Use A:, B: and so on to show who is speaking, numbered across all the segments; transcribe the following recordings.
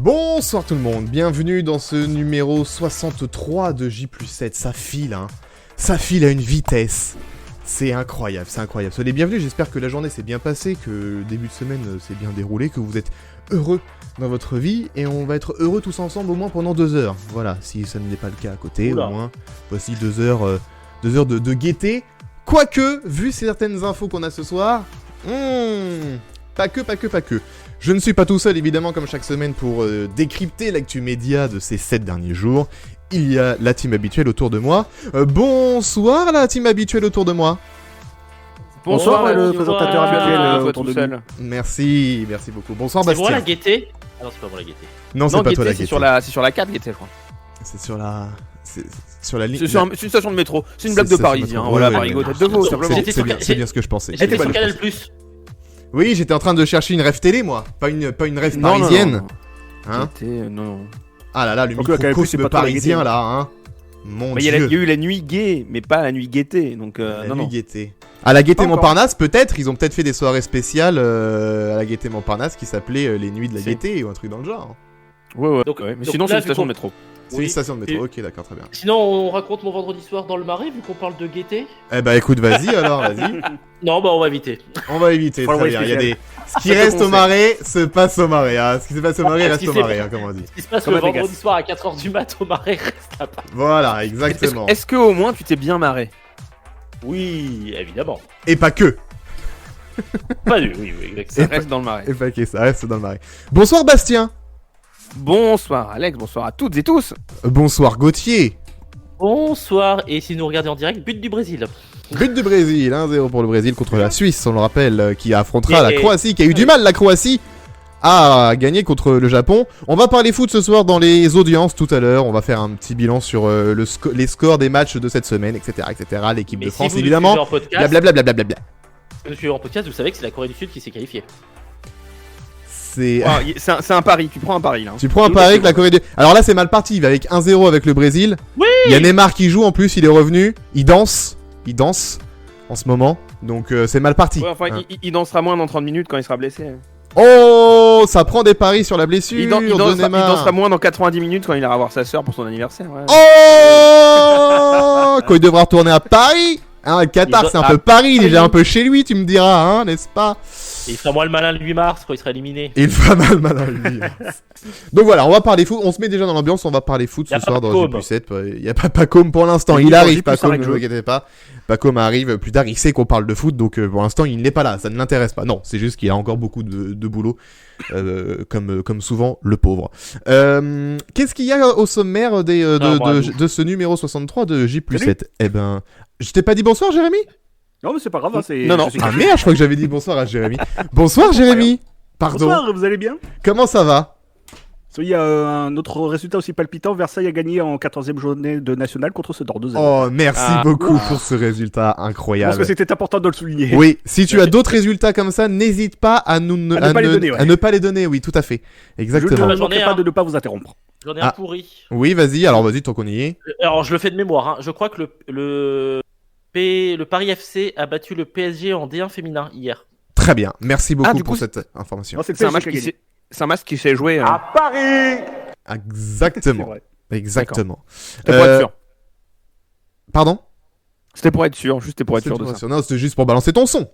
A: Bonsoir tout le monde, bienvenue dans ce numéro 63 de J+7, ça file à une vitesse, c'est incroyable. Soyez les bienvenus, j'espère que la journée s'est bien passée, que le début de semaine s'est bien déroulé, que vous êtes heureux dans votre vie, et on va être heureux tous ensemble au moins pendant 2 heures, voilà, si ça n'est pas le cas à côté, au moins, voici 2 heures de gaieté, quoique, vu certaines infos qu'on a ce soir, pas que. Je ne suis pas tout seul, évidemment, comme chaque semaine, pour décrypter l'actu média de ces 7 derniers jours. Il y a la team habituelle autour de moi. Bonsoir, la team habituelle autour de moi.
B: Bonsoir, le présentateur habituel autour de nous.
A: Merci beaucoup. Bonsoir, Bastien.
C: C'est moi la gaieté? Ah non, c'est pas moi la gaieté.
A: Non, c'est pas toi la gaieté.
B: C'est sur la 4, gaieté, je crois.
A: C'est sur la... C'est sur la ligne...
B: C'est une station de métro. C'est une blague de Parisien. Voilà, Marigot, tête de veau, simplement.
A: C'est bien ce que je pensais.
C: J'étais sur Canal+.
A: Oui, j'étais en train de chercher une rêve télé, moi. Pas une rêve parisienne.
B: Hein ? Non.
A: Ah là là, le microcosme parisien, là, hein. Mon Dieu.
B: Il y a eu la nuit gay, mais pas la nuit gaieté, donc
A: la nuit gaieté. À la Gaieté Montparnasse, peut-être, ils ont peut-être fait des soirées spéciales à la Gaieté Montparnasse qui s'appelaient les nuits de la gaieté ou un truc dans le genre.
B: Ouais. Mais sinon, c'est une station de métro.
A: C'est une station de métro, ok, d'accord, très bien.
C: Sinon, on raconte mon vendredi soir dans le Marais, vu qu'on parle de gaieté.
A: Eh bah écoute, vas-y alors, vas-y.
C: Non, bah on va éviter.
A: On va éviter, très bien. Il y a ce qui reste au Marais se passe au Marais, hein. Ce qui se passe au Marais reste au Marais, hein, comme on dit.
C: Ce qui se passe le vendredi soir à 4h du mat au Marais reste là-bas.
A: Voilà, exactement.
B: Est-ce que au moins tu t'es bien marré ?
C: Oui, évidemment.
A: Et pas que.
C: Oui, exactement.
B: Ça reste dans le Marais.
A: Et pas que, ça reste dans le Marais. Bonsoir Bastien.
B: Bonsoir Alex, bonsoir à toutes et tous.
A: Bonsoir Gauthier.
C: Bonsoir, et si nous regardez en direct, but du Brésil.
A: But du Brésil, 1-0 pour le Brésil contre la Suisse, on le rappelle, qui affrontera la Croatie, qui a eu du mal, la Croatie, à gagner contre le Japon. On va parler foot ce soir dans les audiences tout à l'heure, on va faire un petit bilan sur les scores des matchs de cette semaine, etc. L'équipe de France, évidemment, blablabla.
C: Si vous suivez en podcast, vous savez que c'est la Corée du Sud qui s'est qualifiée.
A: C'est
B: un pari, tu prends un pari là.
A: Tu prends un pari avec la Corée du... Alors là c'est mal parti, il va avec 1-0 avec le Brésil.
C: Oui.
A: Il y a Neymar qui joue en plus, il est revenu, il danse en ce moment. Donc c'est mal parti.
B: Ouais, enfin, il dansera moins dans 30 minutes quand il sera blessé.
A: Oh, ça prend des paris sur la blessure
B: il dansera moins dans 90 minutes quand il ira voir sa sœur pour son anniversaire. Ouais.
A: Oh, quand il devra retourner à Paris. Hein, le Qatar c'est un peu Paris, il est déjà un peu chez lui, tu me diras, hein, n'est-ce pas?
C: Et il fera moins le malin le 8 mars quand il sera éliminé.
A: Il fera mal malin le 8 mars. Donc voilà, on va parler foot, on se met déjà dans l'ambiance, on va parler foot ce soir dans J+7. Il n'y a pas Pacôme pour l'instant, il arrive Pacôme, ne vous inquiétez pas. Pacôme arrive plus tard, il sait qu'on parle de foot, donc pour l'instant il n'est pas là, ça ne l'intéresse pas. Non, c'est juste qu'il a encore beaucoup de boulot, comme souvent le pauvre. Qu'est-ce qu'il y a au sommaire de ce numéro 63 de J+7 ? Eh ben, je t'ai pas dit bonsoir Jérémy ?
D: Non mais c'est pas grave, hein, c'est...
A: Non. Ah merde, je crois que j'avais dit bonsoir à Jérémy. Bonsoir Jérémy. Pardon.
D: Bonsoir, vous allez bien ?
A: Comment ça va ?
D: Il y a un autre résultat aussi palpitant. Versailles a gagné en 14e journée de National contre Sedan 2-0.
A: Oh, merci beaucoup pour ce résultat incroyable.
D: Je pense que c'était important de le souligner.
A: Oui, si tu as d'autres résultats comme ça, n'hésite pas à ne pas les donner. Oui, tout à fait. Exactement.
D: Je ne manquerai pas de ne pas vous interrompre.
C: J'en ai un pourri.
A: Oui, vas-y, tant qu'on y est.
C: Alors, je le fais de mémoire. Hein. Je crois que le Paris FC a battu le PSG en D1 féminin hier.
A: Très bien, merci beaucoup pour cette information.
D: Non,
B: c'est un match qui s'est joué
D: à Paris.
A: Exactement.
B: C'était pour être sûr.
A: Pardon ?
B: C'était pour être sûr, juste pour être sûr de ça.
A: Non, c'était juste pour balancer ton son.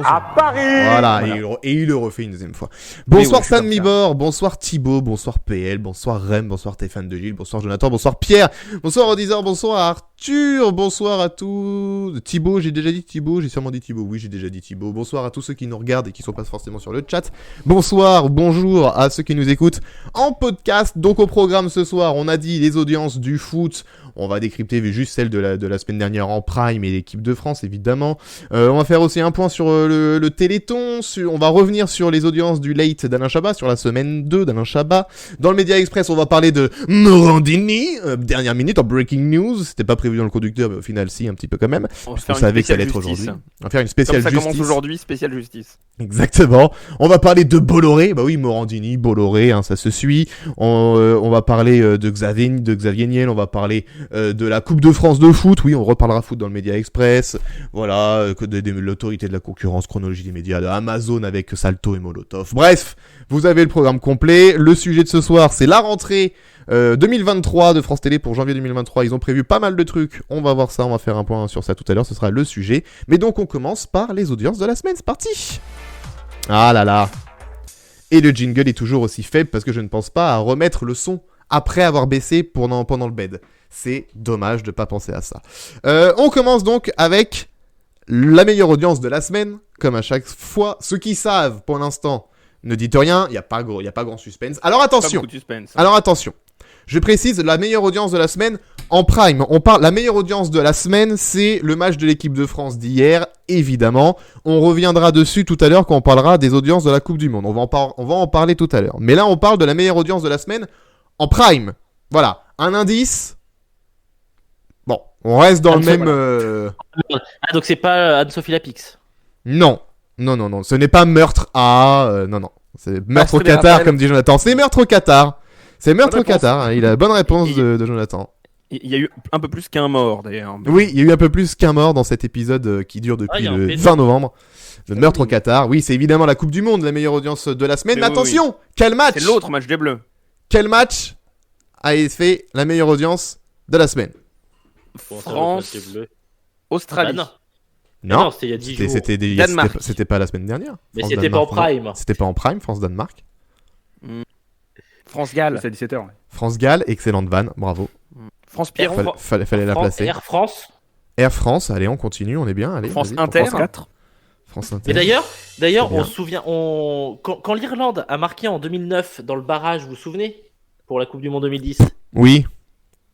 D: À Paris.
A: Voilà, et il le refait une deuxième fois. Bonsoir Stan Mibor, bonsoir Thibaut, bonsoir PL, bonsoir Rem, bonsoir Stéphane de Gilles, bonsoir Jonathan, bonsoir Pierre, bonsoir Odizor, bonsoir Arthur, bonsoir à tous. Thibaut, j'ai déjà dit Thibaut, j'ai sûrement dit Thibaut, oui j'ai déjà dit Thibaut. Bonsoir à tous ceux qui nous regardent et qui sont pas forcément sur le chat. Bonjour à ceux qui nous écoutent en podcast. Donc au programme ce soir, on a dit les audiences du foot. On va décrypter juste celle de la semaine dernière en prime et l'équipe de France évidemment. On va faire aussi un point sur le Téléthon, on va revenir sur les audiences du late d'Alain Chabat, sur la semaine 2 d'Alain Chabat. Dans le Média Express, on va parler de Morandini, dernière minute en breaking news, c'était pas prévu prévu dans le conducteur, mais au final, si, un petit peu quand même.
B: On va
A: Puisqu'on
B: faire une
A: savait que ça allait
B: spéciale
A: être
B: justice.
A: aujourd'hui. On va faire une spéciale
B: Comme ça
A: justice.
B: commence aujourd'hui, spéciale justice.
A: Exactement. On va parler de Bolloré. Bah oui, Morandini, Bolloré, hein, ça se suit. On va parler de Xavier Niel. On va parler de la Coupe de France de foot. Oui, on reparlera foot dans le Média Express. Voilà, de l'autorité de la concurrence, chronologie des médias, de Amazon avec Salto et Molotov. Bref, vous avez le programme complet. Le sujet de ce soir, c'est la rentrée 2023 de France Télé pour janvier 2023. Ils ont prévu pas mal de trucs. On va voir ça, on va faire un point sur ça tout à l'heure. Ce sera le sujet. Mais donc, on commence par les audiences de la semaine. C'est parti. Ah là là. Et le jingle est toujours aussi faible parce que je ne pense pas à remettre le son après avoir baissé pendant le bed. C'est dommage de pas penser à ça. On commence donc avec la meilleure audience de la semaine. Comme à chaque fois, ceux qui savent pour l'instant ne dites rien, il n'y a pas grand suspense. Alors
B: Pas
A: attention.
B: beaucoup de suspense.
A: Alors attention. Je précise la meilleure audience de la semaine en prime. La meilleure audience de la semaine, c'est le match de l'équipe de France d'hier, évidemment. On reviendra dessus tout à l'heure quand on parlera des audiences de la Coupe du Monde. On va en parler tout à l'heure. Mais là, on parle de la meilleure audience de la semaine en prime. Voilà. Un indice. Bon, on reste dans le même...
C: Ah, donc c'est pas Anne-Sophie Lapix.
A: Non. Non. Ce n'est pas meurtre à... Non. C'est meurtre au
B: Astrid
A: Qatar,
B: Raphaël.
A: comme dit Jonathan. C'est meurtre au Qatar. C'est meurtre au
B: Bonne réponse.
A: Qatar. Hein. Il a la bonne réponse
B: Et-
A: de Jonathan.
B: Il y a eu un peu plus qu'un mort d'ailleurs.
A: Oui, il y a eu un peu plus qu'un mort dans cet épisode qui dure
C: Ah,
A: depuis
C: il y a un
A: le
C: pédo.
A: 20 novembre. Le meurtre au Qatar. Oui, c'est évidemment la Coupe du Monde, la meilleure audience de la semaine. Mais
B: Mais oui,
A: attention, quel match
B: C'est l'autre match des Bleus.
A: Quel match a fait la meilleure audience de la semaine?
B: France,
C: Bah
B: Australie.
C: non. Non, c'était il y a 10 jours.
B: Danemark.
A: C'était pas la semaine dernière.
C: Mais
A: France,
C: c'était pas en
A: Danemark, non.
C: prime.
A: C'était pas en prime, France-Danemark.
B: France-Galles.
D: C'est à 17h.
A: France-Galles, excellente vanne, bravo.
B: France-Piron.
A: Fallait la placer.
C: Air France.
A: Air France, allez, on continue, on est bien. Allez,
B: France
A: vas-y,
B: Inter.
D: France 4.
A: France Inter.
C: Et d'ailleurs,
A: C'est
C: on
A: bien.
C: se souvient, quand l'Irlande a marqué en 2009 dans le barrage, vous vous souvenez, pour la Coupe du Monde 2010.
A: Oui.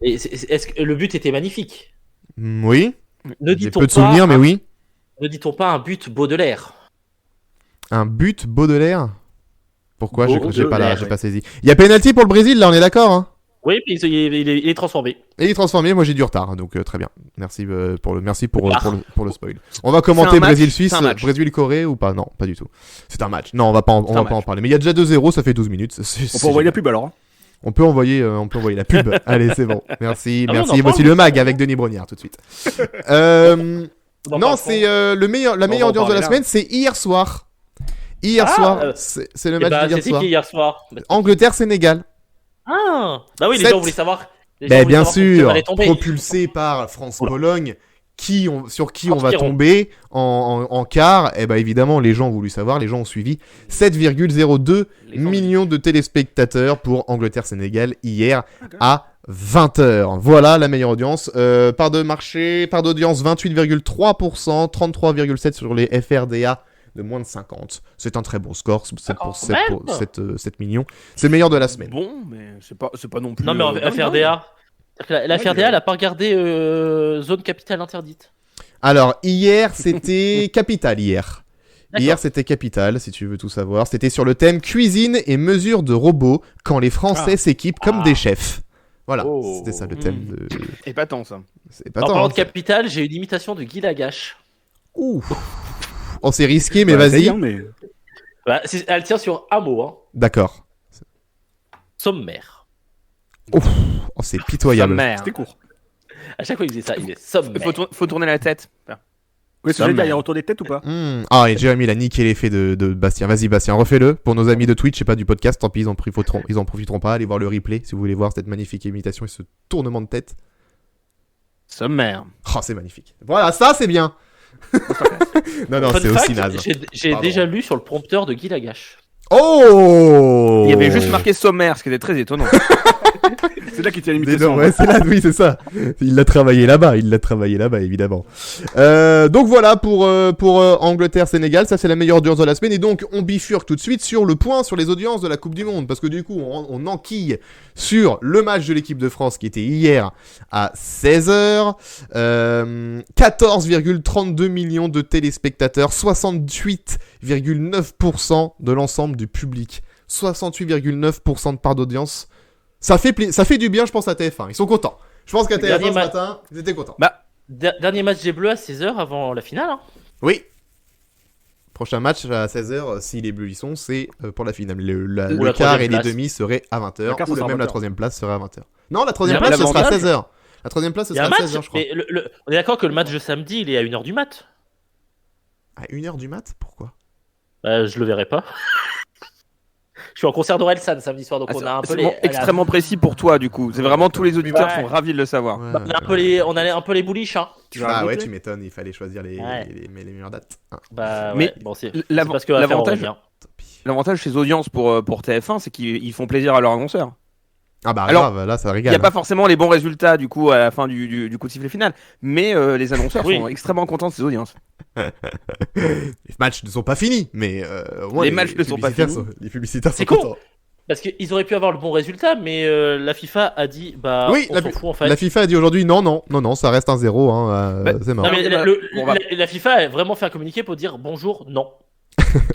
C: Et est-ce que le but était magnifique?
A: Oui.
C: Ne
A: J'ai
C: dit-on
A: peu de
C: pas
A: souvenirs, mais oui.
C: Ne dit-on pas un but Baudelaire?
A: Un but Baudelaire. Pourquoi
C: Baudelaire,
A: j'ai pas saisi. Il y a penalty pour le Brésil, là, on est d'accord, hein?
C: Oui, puis il est transformé.
A: Et il est transformé, moi j'ai du retard, donc très bien. Merci pour le spoil. On va
B: C'est
A: commenter
B: un match,
A: Brésil-Suisse,
B: c'est un match.
A: Brésil-Corée ou pas? Non, pas du tout. C'est un match. Non, on va pas en parler. Mais il y a déjà 2-0, ça fait 12 minutes.
D: On peut envoyer la pub alors. Hein.
A: On peut envoyer la pub. Allez, c'est bon. Merci,
C: Ah oui, on
A: merci.
C: en
A: Voici
C: parle,
A: le mag avec Denis Brognard tout de suite. Non, c'est la meilleure
D: en
A: audience de la
D: parler là.
A: semaine, c'est hier soir. Hier
C: Ah,
A: soir, c'est le match
C: bah,
A: d'hier
C: c'est
A: soir.
C: qui hier soir?
A: Angleterre-Sénégal.
C: Ah, bah oui, les
A: Sept.
C: gens voulaient savoir. Les gens
A: Ben,
C: voulaient
A: bien
C: savoir comment ça
A: sûr,
C: allait tomber.
A: propulsé par France-Pologne, sur qui on va
C: Piron.
A: tomber en quart, et ben évidemment, les gens ont voulu savoir, les gens ont suivi 7,02
C: Les gens-
A: millions de téléspectateurs pour Angleterre-Sénégal hier à 20h. Voilà la meilleure audience. Part de marché, part d'audience 28,3%, 33,7% sur les FRDA de moins de 50. C'est un très bon score, 7
C: D'accord, même.
A: 7 millions. C'est le meilleur de la semaine.
B: Bon, mais c'est pas non plus.
C: Non, mais en
B: dingue,
C: FRDA. La
D: Ouais,
C: FRDA,
D: mais-
C: elle a pas regardé zone capitale interdite.
A: Alors, hier, c'était Capital, hier.
C: D'accord.
A: Hier, c'était Capital, si tu veux tout savoir. C'était sur le thème cuisine et mesures de robots quand les Français s'équipent comme des chefs. Voilà,
C: Oh.
A: c'était ça le thème de...
B: Et pas tant ça.
A: C'est pas
C: En
A: tant,
C: parlant
A: hein,
C: de capitale, j'ai une imitation de Guy Lagache.
A: Ouh. Oh, c'est risqué, mais
D: Bah,
A: vas-y.
D: essaye, hein, mais...
C: Bah, elle tient sur un mot, hein.
A: D'accord.
C: Sommaire.
A: Oh, c'est pitoyable.
B: Sommaire.
D: C'était court.
C: À chaque fois, il faisait ça. Il disait sommaire.
B: Faut tourner la tête.
D: Oui, c'est il y a un retour des têtes ou pas?
A: Ah, et Jérémy, il a niqué l'effet de Bastien. Vas-y, Bastien, refais-le. Pour nos amis de Twitch et pas du podcast, tant pis, ils en profiteront pas. Allez voir le replay si vous voulez voir cette magnifique imitation et ce tournement de tête.
B: Sommaire.
A: Oh, c'est magnifique. Voilà, ça, c'est bien. Non,
C: Fun
A: c'est
C: fact,
A: aussi naze.
C: j'ai
A: Pardon.
C: déjà lu sur le prompteur de Guy Lagache.
A: Oh.
B: Il y avait juste marqué sommaire, ce qui était très étonnant.
D: C'est là qu'il tient
A: Dis
D: l'imitation.
A: donc, ouais, c'est là, oui, c'est ça. Il l'a travaillé là-bas, évidemment. Donc voilà pour Angleterre-Sénégal, ça c'est la meilleure audience de la semaine. Et donc on bifurque tout de suite sur le point sur les audiences de la Coupe du Monde. Parce que du coup, on enquille sur le match de l'équipe de France qui était hier à 16h. 14,32 millions de téléspectateurs, 68,9% de l'ensemble du public. 68,9% de part d'audience. Ça fait du bien, je pense, à TF1. Ils sont contents. Je pense qu'à TF1
C: Dernier
A: ce
C: ma-
A: matin, ils étaient contents.
C: Dernier match des Bleus à 16h avant la finale. Hein.
A: Oui. Prochain match à 16h, si les Bleus y sont, c'est pour la finale. Le
C: Ou la
A: quart et
C: troisième
A: les
C: place.
A: demi seraient à 20h.
D: Le quart, ça
A: Ou
D: sera à
A: même la
D: 20h.
A: troisième place serait à 20h. Non, la troisième
C: Il y a
A: place, ce sera à
B: l'avantage.
A: 16h. La troisième place, ce
C: Il y a
A: sera
C: un
A: à
C: match,
A: 16h, je crois.
C: mais on est d'accord que le match de samedi, il est à 1h du mat.
A: À 1h du mat, pourquoi?
C: Je le verrai pas. Je suis en concert d'Orelsan samedi soir, donc on a un peu
B: C'est
C: les.
B: vraiment extrêmement précis pour toi, du coup. C'est vraiment tous les auditeurs
C: Ouais.
B: sont ravis de le savoir.
A: Ouais,
C: On a un peu les bullish, hein.
A: Ah ouais, tu m'étonnes, il fallait choisir les
C: Ouais.
A: meilleures dates. Ah,
C: Bah,
B: Mais
C: ouais, bon, c'est
B: l'av-
C: parce que va faire
B: l'avantage-
C: Aurélien.
A: tant pis.
B: L'avantage chez Audience pour TF1, c'est qu'ils font plaisir à leurs annonceurs.
A: Ah bah
B: Alors,
A: grave, là ça
B: Il n'y
A: régale.
B: a pas forcément les bons résultats, du coup, à la fin du coup de sifflet final. Mais les annonceurs
C: Oui.
B: sont extrêmement contents de ces audiences.
A: Les matchs ne sont pas finis, mais au moins
B: Les matchs ne sont pas
A: publicitaires
B: finis.
A: les publicitaires sont
C: C'est con.
A: contents.
C: Parce qu'ils auraient pu avoir le bon résultat, mais la FIFA a dit bah
A: Oui,
C: on s'en fout en fait.
A: La FIFA a dit aujourd'hui non, ça reste un 0, hein,
B: Bah,
A: c'est mort.
C: Non, mais
B: Bah, on va-
C: la FIFA a vraiment fait un communiqué pour dire bonjour, non.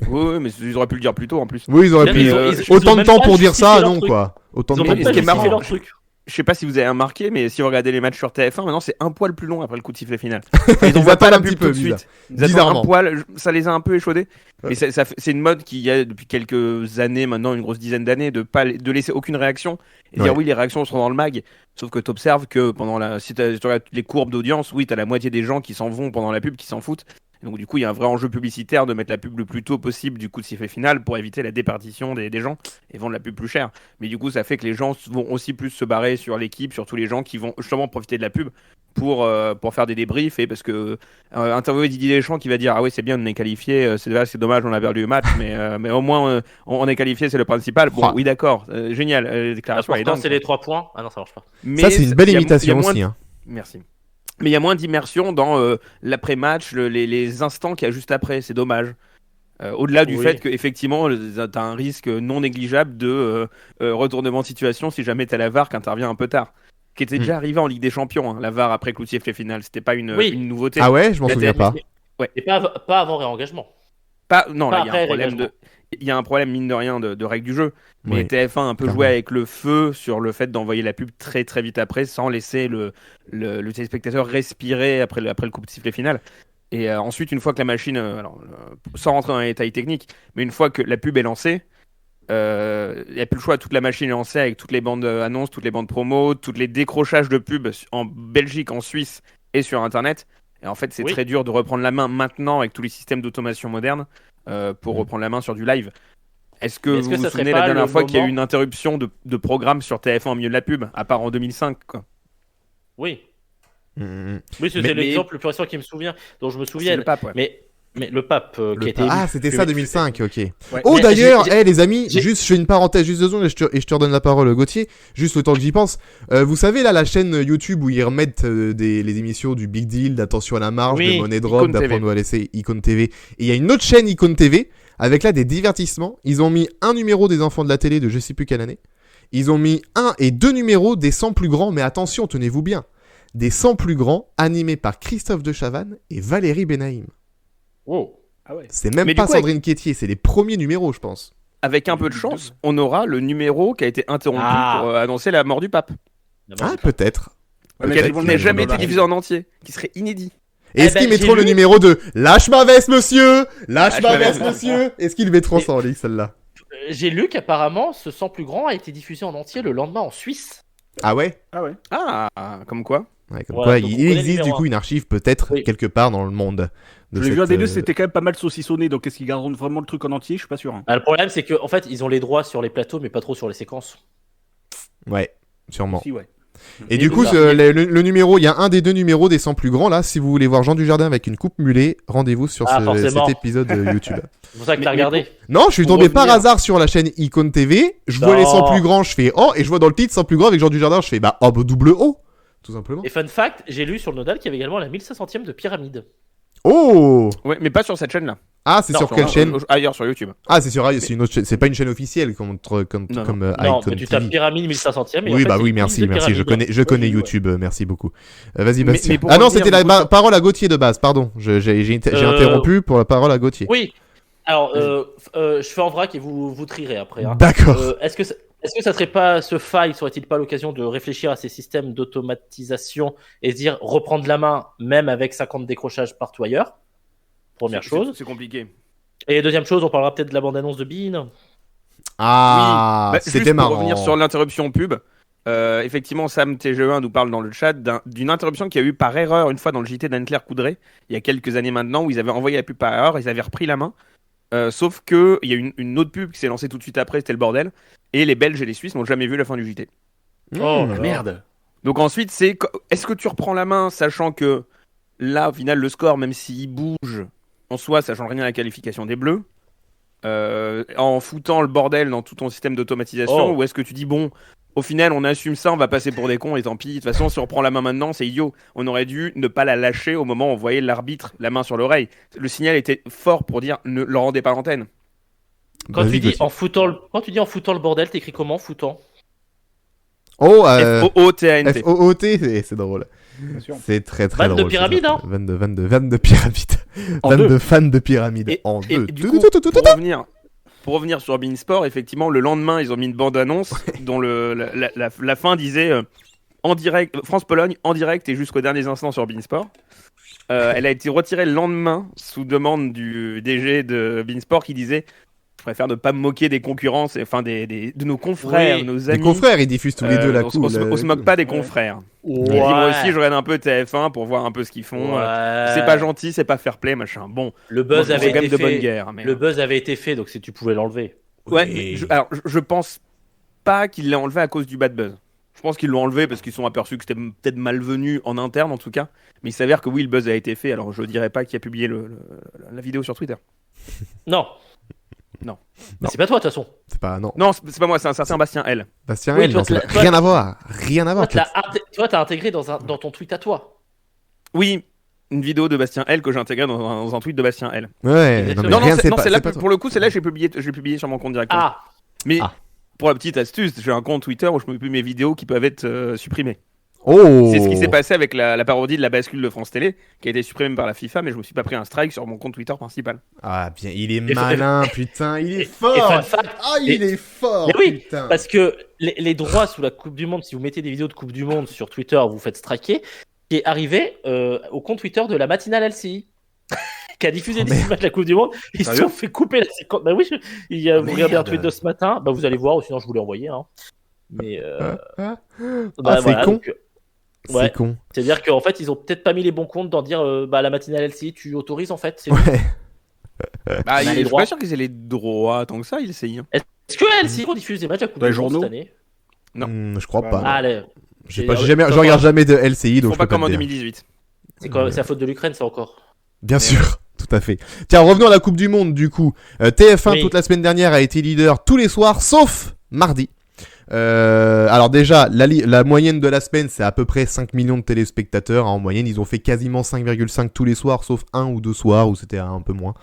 B: Oui, mais ils auraient pu le dire plus tôt en plus.
A: Oui, ils auraient
C: Là,
A: pu.
C: ils ont
A: autant de
C: même
A: temps
C: pas
A: pour dire
C: justifié
A: ça,
C: leur
A: non
C: truc.
A: quoi. Autant
C: Ils
A: de
C: ont
A: temps
C: même
B: mais
A: pour
C: pas
B: ce qui est
A: dire
C: justifié
B: marrant,
A: ça.
C: leur truc.
B: Je sais pas si vous avez remarqué, mais si vous regardez les matchs sur TF1, maintenant c'est un poil plus long après le coup de sifflet final. Ils
A: Ils
B: envoient pas la
A: attendent un
B: pub
A: petit peu,
B: tout de suite. Ils attendent
A: Bizarrement.
B: un poil, ça les a un peu échaudés.
A: Ouais.
B: Mais c'est une mode qu'il y a depuis quelques années, maintenant une grosse dizaine d'années, de laisser aucune réaction et dire
A: Ouais.
B: oui, les réactions seront dans le mag. Sauf que tu observes que si tu regardes les courbes d'audience, oui, tu as la moitié des gens qui s'en vont pendant la pub, qui s'en foutent. Et donc du coup, il y a un vrai enjeu publicitaire de mettre la pub le plus tôt possible du coup de sifflet final pour éviter la déperdition des gens et vendre la pub plus cher. Mais du coup, ça fait que les gens vont aussi plus se barrer sur l'équipe, sur tous les gens qui vont justement profiter de la pub pour faire des débriefs et parce que interviewer Didier Deschamps qui va dire ah oui c'est bien on est qualifié, c'est dommage on a perdu le match mais au moins on est qualifié, c'est le principal. Bon oui d'accord, génial, déclaration elle est
C: L'important
B: dingue,
C: c'est les 3 points. Ah non, ça marche pas.
B: mais
A: Ça c'est une belle
B: il y a
A: imitation
B: moins
A: aussi. Hein.
B: Merci. Mais il y a moins d'immersion dans l'après-match, les instants qu'il y a juste après, c'est dommage. Au-delà du
C: Oui.
B: fait qu'effectivement, tu as un risque non négligeable de retournement de situation si jamais t'as la VAR qui intervient un peu tard. Qui était déjà arrivé en Ligue des Champions, hein, la VAR après coup de sifflet final. C'était pas une nouveauté.
A: Ah ouais, je m'en
B: La
A: souviens pas.
C: Et pas avant réengagement.
B: Non,
C: Pas
B: là, il y a un
C: après
B: problème
C: règlement.
B: il y a un problème mine de rien de règle du jeu. Mais
A: Oui,
B: TF1 a un peu
A: clairement.
B: joué avec le feu sur le fait d'envoyer la pub très très vite après sans laisser le téléspectateur respirer après le coup de sifflet final. Et ensuite, une fois que la machine, sans rentrer dans les détails techniques, mais une fois que la pub est lancée, il n'y a plus le choix, toute la machine est lancée avec toutes les bandes annonces, toutes les bandes promo, tous les décrochages de pub en Belgique, en Suisse et sur Internet. Et en fait, c'est
C: Oui.
B: très dur de reprendre la main maintenant avec tous les systèmes d'automation modernes pour reprendre la main sur du live. Est-ce que
C: Mais est-ce
B: vous
C: que
B: vous
C: ça serait
B: souvenez
C: pas
B: la dernière
C: le
B: fois qu'il y a eu
C: moment-
B: une interruption de programme sur TF1 au milieu de la pub, à part en 2005 quoi.
C: Oui.
A: Mm.
C: Oui, c'était
B: Mais-
C: l'exemple le plus récent qui me souvient, dont je me
B: C'est
C: souviens.
B: le pape, ouais.
C: Mais le pape qui a été
A: Ah,
C: élu.
A: c'était
C: Que-
A: ça 2005, ok.
D: Ouais.
A: Oh
C: Mais
A: d'ailleurs,
C: j'ai-
A: les amis,
C: j'ai-
A: juste je fais une parenthèse, juste 2 secondes et je te redonne la parole Gauthier, juste le temps que j'y pense. Vous savez là la chaîne YouTube où ils remettent les émissions du Big Deal, d'Attention à la marge,
C: Oui,
A: de Money Drop,
B: Icône TV.
A: d'Apprendre à laisser, Icône TV. Et il y a une autre chaîne Icône TV avec là des divertissements. Ils ont mis un numéro des enfants de la télé de je sais plus quelle année. Ils ont mis 1 et 2 numéros des 100 plus grands, mais attention, tenez-vous bien. Des 100 plus grands animés par Christophe de Chavannes et Valérie Benaïm.
C: Wow.
D: Ah ouais.
A: C'est même
B: Mais du
A: pas
B: coup,
A: Sandrine Quétier, c'est les premiers numéros, je pense.
B: Avec un peu de chance, on aura le numéro qui a été interrompu
C: Ah.
B: pour annoncer la mort du pape.
A: Ah, peut-être.
D: Ouais, mais
B: Qui
D: ils vont le
B: n'a
D: mettre
B: jamais
D: dans
B: été
D: la-
B: diffusé en entier, qui serait inédit.
A: Et est-ce
C: Eh
A: qu'ils
C: ben,
A: mettront
C: j'ai
A: le
C: lu-
A: numéro de Lâche ma veste, monsieur Lâche
B: Lâche
A: ma
B: ma
A: veste,
B: veste.
A: monsieur Est-ce qu'ils mettront ça en ligne, celle-là
C: J'ai lu qu'apparemment, ce sang plus grand a été diffusé en entier le lendemain en Suisse.
A: Ah ouais
D: Ah ouais.
B: Ah, comme quoi.
A: Ouais, comme
C: Voilà,
A: quoi,
C: donc on
A: il
C: connaît le
A: existe du
C: numéro
A: coup
C: un.
A: une archive peut-être
C: Oui.
A: quelque part dans le monde.
D: Je l'ai vu un des deux, c'était quand même pas mal saucissonné, donc est-ce qu'ils garderont vraiment le truc en entier? Je suis pas sûr. Hein.
C: Ah, le problème, c'est qu'en fait, ils ont les droits sur les plateaux, mais pas trop sur les séquences.
A: Ouais, sûrement.
D: Si, ouais.
A: Et
C: Et
A: du
C: donc,
A: coup,
C: là,
A: le numéro, il y a un des 2 numéros des 100 plus grands là. Si vous voulez voir Jean Dujardin avec une coupe mulet, rendez-vous sur
C: Ah, forcément.
A: cet épisode de YouTube.
C: C'est pour ça que t'as
B: Mais
C: regardé.
A: Non, je suis
C: Pour
A: tombé par
C: revenir.
A: hasard sur la chaîne Icône TV. Je vois
C: Non.
A: les 100 plus grands, je fais oh, et je vois dans le titre 100 plus grands avec Jean Dujardin, je fais bah oh, bah, double O, tout simplement.
C: Et fun fact, j'ai lu sur le Nodal qu'il y avait également la 1500ème de Pyramide.
A: Oh
B: Ouais, mais pas sur cette chaîne-là.
A: Ah, c'est
C: Non,
A: sur
C: sur
A: quelle
C: un-
A: chaîne
B: Ailleurs sur YouTube.
A: Ah, c'est sur c'est une autre chaîne, c'est pas une chaîne officielle comme
B: Non,
A: comme
C: Non,
A: Icône
C: mais tu
A: TV.
C: tapes Pyramide 1500ème. Et en
A: Oui,
C: fait,
A: bah
C: c'est
A: oui,
C: une
A: merci,
C: liste de
A: merci, je
C: pyramides.
A: connais
C: Oui, ouais.
A: YouTube, merci beaucoup. Vas-y,
B: Mais
A: Bastien.
B: pour
A: Ah non,
B: revenir,
A: c'était la
B: du coup,
A: parole à Gauthier de base, pardon. J'ai interrompu pour la parole à Gauthier.
C: Oui. Alors, je fais en vrac et vous trierez après. Hein.
A: D'accord.
C: Est-ce Est-ce que ça serait pas ce faille, serait-il pas l'occasion de réfléchir à ces systèmes d'automatisation et se dire reprendre la main, même avec 50 décrochages partout ailleurs? Première chose.
B: C'est compliqué.
C: Et deuxième chose, on parlera peut-être de la bande-annonce de Bean.
A: Ah,
B: Bah,
A: c'était
B: juste
A: marrant.
B: pour revenir sur l'interruption pub, effectivement, Sam TGE1 nous parle dans le chat d'une interruption qu'il y a eu par erreur une fois dans le JT d'Anne-Claire Coudray, il y a quelques années maintenant, où ils avaient envoyé la pub par erreur, ils avaient repris la main. Sauf qu'il y a une autre pub qui s'est lancée tout de suite après, c'était le bordel. Et les Belges et les Suisses n'ont jamais vu la fin du JT.
C: Oh,
D: Merde.
B: Donc ensuite, est-ce que tu reprends la main, sachant que là, au final, le score, même s'il bouge, en soi, ça change rien à la qualification des Bleus, en foutant le bordel dans tout ton système d'automatisation, ou est-ce que tu dis, bon, au final, on assume ça, on va passer pour des cons, et tant pis, de toute façon, si on reprend la main maintenant, c'est idiot. On aurait dû ne pas la lâcher au moment où on voyait l'arbitre, la main sur l'oreille. Le signal était fort pour dire, ne le rendez pas l'antenne.
C: Quand
A: Vas-y,
C: tu dis
A: Gauthier.
C: en foutant le bordel, t'écris comment foutant?
A: Oh,
B: F-O-O-T-A-N-T.
A: F-O-O-T, c'est drôle.
D: Bien sûr.
A: C'est très très
C: Vanne de
A: drôle.
C: pyramide, hein.
A: Vanne de pyramide.
D: En
A: Vanne
D: deux.
A: de fan de pyramide.
B: Et-
A: En
B: Et
A: deux.
B: du coup, pour revenir sur Beansport, effectivement, le lendemain, ils ont mis une bande-annonce dont la fin disait en direct, France-Pologne en direct et jusqu'aux derniers instants sur Beansport. Elle a été retirée le lendemain sous demande du DG de Beansport qui disait je préfère ne pas me moquer des concurrences, enfin de nos confrères,
C: Oui.
B: nos
A: Les
B: amis.
A: confrères, ils diffusent tous les deux la
B: on,
A: cool.
B: on se moque pas des confrères.
C: Ouais.
B: Il dit, moi aussi, je regarde un peu TF1 pour voir un peu ce qu'ils font.
C: Ouais.
B: C'est pas gentil, c'est pas fair play, machin. Bon,
C: Le buzz
B: bon,
C: avait
B: c'est quand même
C: été
B: de bonne
C: fait.
B: guerre. Mais...
C: Le buzz avait été fait, donc si tu pouvais l'enlever.
B: Ouais, mais alors je pense pas qu'il l'ait enlevé à cause du bad buzz. Je pense qu'ils l'ont enlevé parce qu'ils sont aperçus que c'était peut-être malvenu en interne en tout cas. Mais il s'avère que oui, le buzz a été fait. Alors je dirais pas qui a publié la vidéo sur Twitter.
C: Non.
B: Non.
C: Mais c'est pas toi de toute façon.
A: C'est pas. Non.
B: Non, c'est pas moi, c'est un certain Bastien L.
A: Bastien
C: Oui,
A: L,
C: toi,
A: non, c'est
C: toi-
A: rien à voir. Rien à voir.
C: Toi, t'as intégré dans ton tweet à toi.
B: Oui, une vidéo de Bastien L que j'ai intégrée dans un tweet de Bastien L.
A: Ouais, non, mais
B: Non,
A: rien,
B: non,
A: c'est
B: non,
A: pas.
B: c'est là,
A: c'est pas toi.
B: pour le coup, c'est là que j'ai publié sur mon compte directement.
C: Ah.
B: Mais
A: Ah.
B: pour la petite astuce, j'ai un compte Twitter où je mets plus mes vidéos qui peuvent être supprimées.
A: Oh.
B: C'est ce qui s'est passé avec la parodie de la bascule de France Télé, qui a été supprimée par la FIFA, mais je me suis pas pris un strike sur mon compte Twitter principal.
A: Ah, bien, il est
C: Et-
A: malin, putain, il est
C: Et
A: fort.
C: fun fact,
A: Ah, il est fort.
C: Mais oui,
A: putain.
C: parce que les droits sous la Coupe du Monde, si vous mettez des vidéos de Coupe du Monde sur Twitter, vous faites striker, qui est arrivé au compte Twitter de la matinale LCI, qui a diffusé
A: Oh,
C: des
A: merde.
C: images de la Coupe du Monde. Ils se
B: Sérieux
C: sont fait couper la séquence. Bah oui, vous regardez un
A: merde.
C: tweet de ce matin, bah vous allez voir, ou sinon je vous l'ai envoyé. Hein. Mais
A: Ah,
C: bah,
A: c'est
C: voilà,
A: con.
C: donc,
A: c'est
C: ouais.
A: con.
C: c'est-à-dire qu'en fait, ils ont peut-être pas mis les bons comptes dans dire bah la matinale LCI, tu autorises en fait.
A: Ouais.
B: Bah,
C: On a les
B: je suis
C: droits.
B: pas sûr qu'ils aient les droits tant que ça, ils essayent. hein.
C: Est-ce que LCI diffuse des matchs à Coupe
D: Dans les
C: du Monde
D: journaux
C: cette année?
B: Non.
A: Je crois
D: Ouais,
A: pas.
D: ouais.
A: non.
C: Allez,
A: Je sais
C: Et-
A: pas, je
C: attends,
A: regarde jamais de LCI,
B: Ils
A: donc
B: font
A: je
B: pas
A: peux
B: comme
A: pas
B: en
A: te dire.
B: 2018.
C: c'est quoi? C'est la faute de l'Ukraine, ça encore.
A: Bien sûr, tout à fait. Tiens, revenons à la Coupe du Monde, du coup. TF1,
C: Oui.
A: toute la semaine dernière, a été leader tous les soirs, sauf mardi. Alors déjà, la moyenne de la semaine, c'est à peu près 5 millions de téléspectateurs. En moyenne, ils ont fait quasiment 5,5 tous les soirs, sauf un ou deux soirs où c'était un peu moins,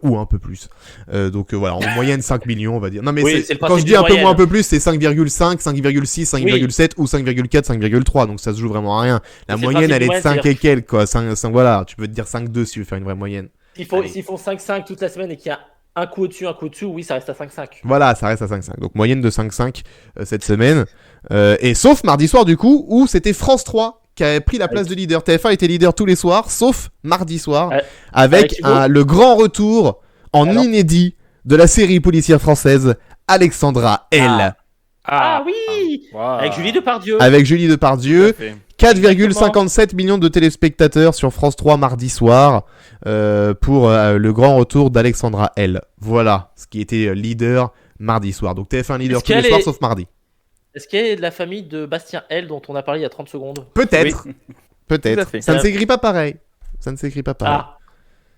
A: ou un peu plus. Donc voilà, en moyenne 5 millions, on va dire. Non mais
C: Oui, c'est le
A: quand
C: principe
A: je dis
C: du
A: un peu
C: moyenne.
A: moins, un peu plus, c'est 5,5, 5,6, 5,7 ou 5,4, 5,3. Donc ça se joue vraiment à rien. La
C: C'est le
A: moyenne,
C: principe
A: elle est
C: du
A: de
C: moyenne,
A: 5 et quelques, quoi. 5, voilà, tu peux te dire 5,2 si tu veux faire une vraie moyenne.
C: S'ils font 5-5 toute la semaine et qu'il y a un coup au-dessus, un coup au-dessous, oui, ça reste à 5-5.
A: Voilà, ça reste à 5,5. Donc moyenne de 5,5 cette semaine. Et sauf mardi soir du coup, où c'était France 3 qui a pris la place de leader. TF1 était leader tous les soirs, sauf mardi soir, avec
C: Thibaut.
A: le grand retour en
C: Alors.
A: inédit de la série policière française Alexandra L.
C: Ah oui, avec Julie Depardieu.
A: Avec Julie Depardieu. 4,57 millions de téléspectateurs sur France 3 mardi soir pour le grand retour d'Alexandra L. Voilà ce qui était leader mardi soir. Donc TF1 leader
C: Est-ce
A: tous les
C: qu'elle
A: soirs
C: est-
A: sauf mardi.
C: Est-ce qu'elle est de la famille de Bastien L dont on a parlé il y a 30 secondes?
A: Peut-être.
B: Tout à
A: Peut-être.
B: fait.
A: Ça ne s'écrit pas pareil. Ça ne s'écrit pas pareil.
C: Ah,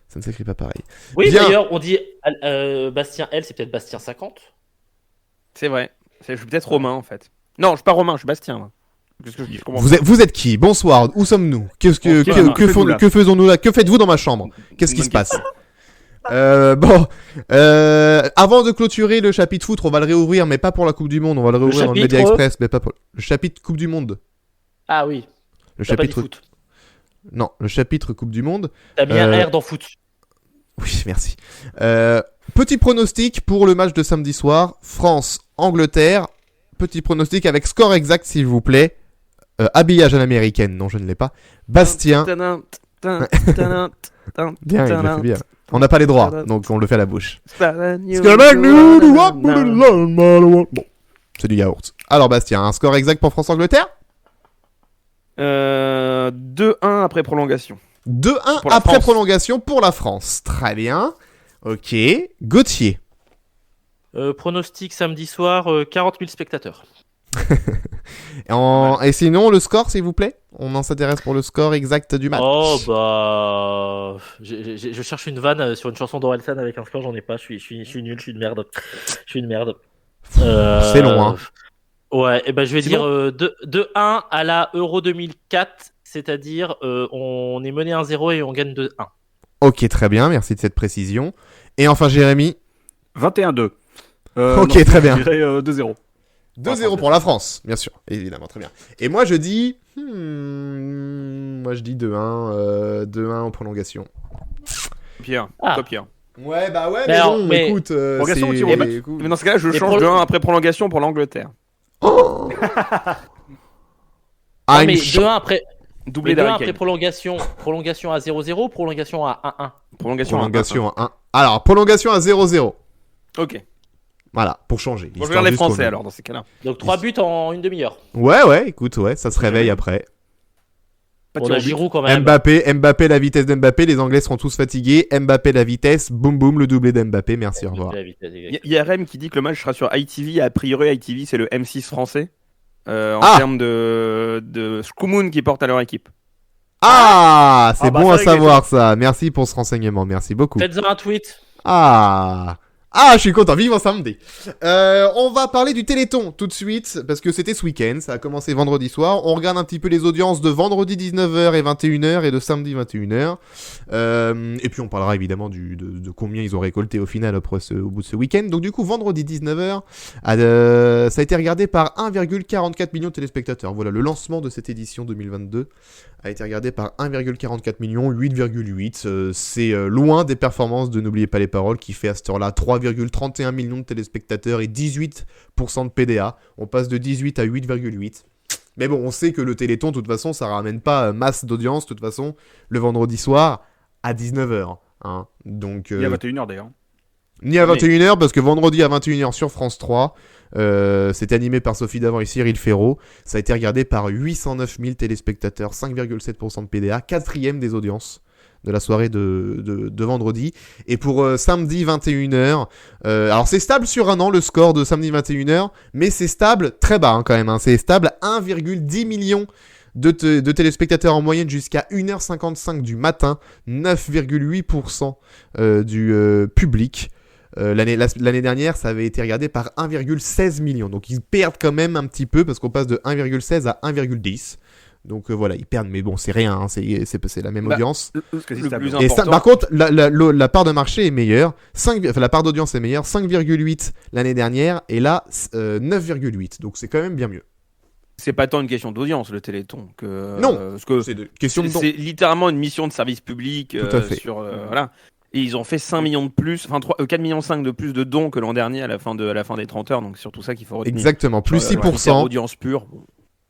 A: Ça ne s'écrit pas pareil.
C: oui,
A: Bien.
C: d'ailleurs, on dit Bastien L, c'est peut-être Bastien 50.
B: C'est vrai. Je suis peut-être romain en fait. Non, je suis pas romain, je suis Bastien. Moi. Qu'est-ce que je dis Je comprends
A: Vous êtes qui? Bonsoir. Où sommes-nous? Que faisons-nous là? Que faites-vous dans ma chambre? Qu'est-ce qui se passe? Bon, avant de clôturer le chapitre foot, on va le réouvrir, mais pas pour la Coupe du Monde. On va le réouvrir dans le
C: chapitre-
A: Media Express, mais pas pour le chapitre Coupe du Monde.
C: Ah oui,
A: Le
C: t'as pas dit
A: chapitre,
C: foot.
A: non, le chapitre Coupe du Monde.
C: T'as mis un
A: Euh,
C: R dans foot.
A: Oui, merci. Petit pronostic pour le match de samedi soir. France-Angleterre. Petit pronostic avec score exact, s'il vous plaît. Habillage à l'américaine. Non, je ne l'ai pas. Bastien. Bien, il le fait bien. On n'a pas les droits, donc on le fait à la bouche. Bon, c'est du yaourt. Alors, Bastien, un score exact pour France-Angleterre?
B: 2-1 après prolongation.
A: 2-1
B: Pour la
A: après
B: France.
A: prolongation pour la France. Très bien. Ok. Gauthier.
C: Pronostic samedi soir, 40 000 spectateurs.
A: Et sinon, le score, s'il vous plaît? On en s'intéresse pour le score exact du match.
C: Oh bah, je cherche une vanne sur une chanson d'Orelsan avec un score, j'en ai pas. Je suis nul, je suis une merde. Je suis une merde.
A: C'est long, hein.
C: Ouais, et ben je vais
B: C'est
C: dire 2-1 à la Euro 2004, c'est-à-dire on est mené 1-0 et on gagne 2-1.
A: Ok, très bien. Merci de cette précision. Et enfin, Jérémy.
D: 21-2.
A: Ok, très bien.
D: Je dirais 2-0.
A: 2-0 pour la France, bien sûr. Évidemment, très bien. Et moi, je dis... Moi, je dis 2-1. 2-1 en prolongation.
B: Pierre,
C: Ah.
B: toi Pierre.
A: Ouais, bah ouais,
C: Mais
A: mais
C: alors,
A: bon,
C: mais-
A: écoute...
D: Prolongation ou
A: c'est...
D: tir au but
A: écoute-
B: Mais dans ce cas-là, je
C: Et
B: change de 1 après prolongation pour l'Angleterre.
A: Oh
C: Non,
A: I'm
C: mais
A: shocked.
C: 2-1 après,
B: Doublé
C: mais 2-1
B: d'Harry
C: après
B: Kane.
C: prolongation à 0-0, prolongation à 1-1.
B: Prolongation.
A: Prolongation à 1. Alors, prolongation à 0-0.
B: Ok.
A: Voilà, pour changer.
B: Bon, je
A: Histoire
B: regarde les
A: juste qu'on
B: Français
A: ait-
B: alors dans ces cas-là.
C: Donc 3 buts en une demi-heure.
A: Ouais, écoute, ouais, ça se réveille après.
D: Pas de
C: On
D: tir
C: a
D: au but.
C: Giroud quand même.
A: Mbappé, la vitesse d'Mbappé, les Anglais seront tous fatigués. Mbappé, la vitesse, boum boum, le doublé d'Mbappé, merci, au revoir.
C: La vitesse, exact.
B: Il y a RM qui dit que le match sera sur ITV. A priori, ITV c'est le M6 français. En
A: Ah.
B: termes de Skumun qui porte à leur équipe.
A: Ah, c'est
D: Ah bah,
A: bon
D: ça
A: à
D: réglé,
A: savoir ça. Merci pour ce renseignement, merci beaucoup.
C: Faites-en un tweet.
A: Ah, je suis content, vivement samedi. On va parler du Téléthon tout de suite, parce que c'était ce week-end, ça a commencé vendredi soir. On regarde un petit peu les audiences de vendredi 19h et 21h et de samedi 21h. Et puis on parlera évidemment de combien ils ont récolté au final au bout de ce week-end. Donc du coup, vendredi 19h, ça a été regardé par 1,44 million de téléspectateurs. Voilà, le lancement de cette édition 2022 a été regardé par 1,44 million, 8,8. C'est loin des performances de N'oubliez pas les paroles qui fait à cette heure-là 3,31 millions de téléspectateurs et 18% de PDA. On passe de 18 à 8,8. Mais bon, on sait que le Téléthon, de toute façon, ça ramène pas masse d'audience, de toute façon, le vendredi soir à 19h. Hein. Donc,
D: Il y a 21h d'ailleurs.
A: ni à 21h, parce que vendredi à 21h sur France 3, c'était animé par Sophie Davant et Cyril Ferraud. Ça a été regardé par 809 000 téléspectateurs, 5,7% de PDA, 4e des audiences de la soirée de vendredi. Et pour samedi 21h, alors c'est stable sur un an le score de samedi 21h, mais c'est stable très bas hein, quand même. Hein. C'est stable 1,10 million de téléspectateurs en moyenne jusqu'à 1h55 du matin, 9,8% du public. L'année dernière, ça avait été regardé par 1,16 million. Donc ils perdent quand même un petit peu parce qu'on passe de 1,16 à 1,10. Donc voilà, ils perdent, mais bon, c'est rien, hein, c'est la même
B: Bah,
A: audience.
B: Le plus
A: Et
B: important.
A: par contre, la part de marché est meilleure, la part d'audience est meilleure, 5,8 l'année dernière, et là, 9,8. Donc c'est quand même bien mieux.
B: C'est pas tant une question d'audience le Téléthon que.
A: Non,
B: parce que
A: C'est une question de don.
B: c'est littéralement une mission de service public.
A: Tout à fait.
B: Voilà. Et ils ont fait 5 millions de plus, enfin 4,5 millions de plus de dons que l'an dernier à la fin des 30 heures. Donc c'est surtout ça qu'il faut retenir.
A: Exactement, plus
B: Sur, critère
A: 6%.
B: audience pure. Bon.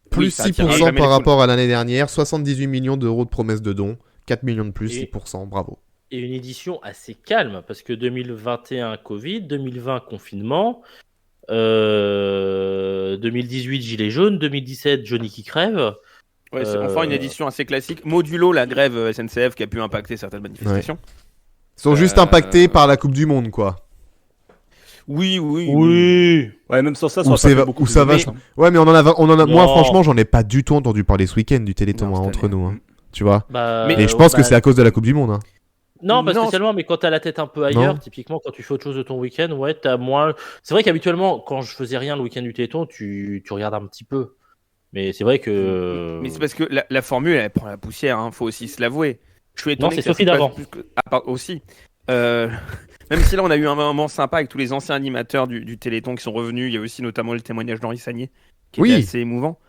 A: Plus
B: Oui, ça attirera
A: 6%
B: jamais
A: par
B: les
A: rapport à l'année dernière, 78 millions d'euros de promesses de dons, 4 millions de plus,
C: Et-
A: 6%, bravo.
C: Et une édition assez calme, parce que 2021 Covid, 2020 confinement, 2018 Gilets jaunes, 2017 Johnny qui crève.
B: Ouais, c'est enfin une édition assez classique. Modulo la grève SNCF qui a pu impacter certaines manifestations.
A: Ils sont juste impactés par la Coupe du Monde, quoi.
B: Oui.
D: Ouais, même sans ça,
A: Ou
D: aurait
A: c'est
D: pas
A: va-
D: fait beaucoup
A: ou
D: plus
A: ça
D: de
A: va-
D: bruit, hein.
A: Ouais, mais on en a moi,
C: Non.
A: franchement, j'en ai pas du tout entendu parler ce week-end du Téléthon
B: Non,
A: hein,
B: cette
A: entre
B: année.
A: nous, hein, tu vois.
C: Bah,
B: Mais
A: Et je pense que
C: bah,
A: c'est à cause de la Coupe du Monde. Hein.
C: Non, pas
B: Non,
C: spécialement, mais quand t'as la tête un peu ailleurs,
A: Non.
C: typiquement quand tu fais autre chose de ton week-end, ouais, t'as moins. C'est vrai qu'habituellement, quand je faisais rien le week-end du Téléthon, tu regardes un petit peu. Mais c'est vrai que.
B: Mais c'est parce que la formule elle prend la poussière, hein, faut aussi se l'avouer. Je suis étonné.
C: Non, c'est
B: que ça
C: Sophie
B: se passe
C: d'avant.
B: plus que- Ah, aussi. Même si là on a eu un moment sympa avec tous les anciens animateurs du Téléthon qui sont revenus, il y a aussi notamment le témoignage d'Henri Sagné qui
A: Oui.
B: était assez émouvant.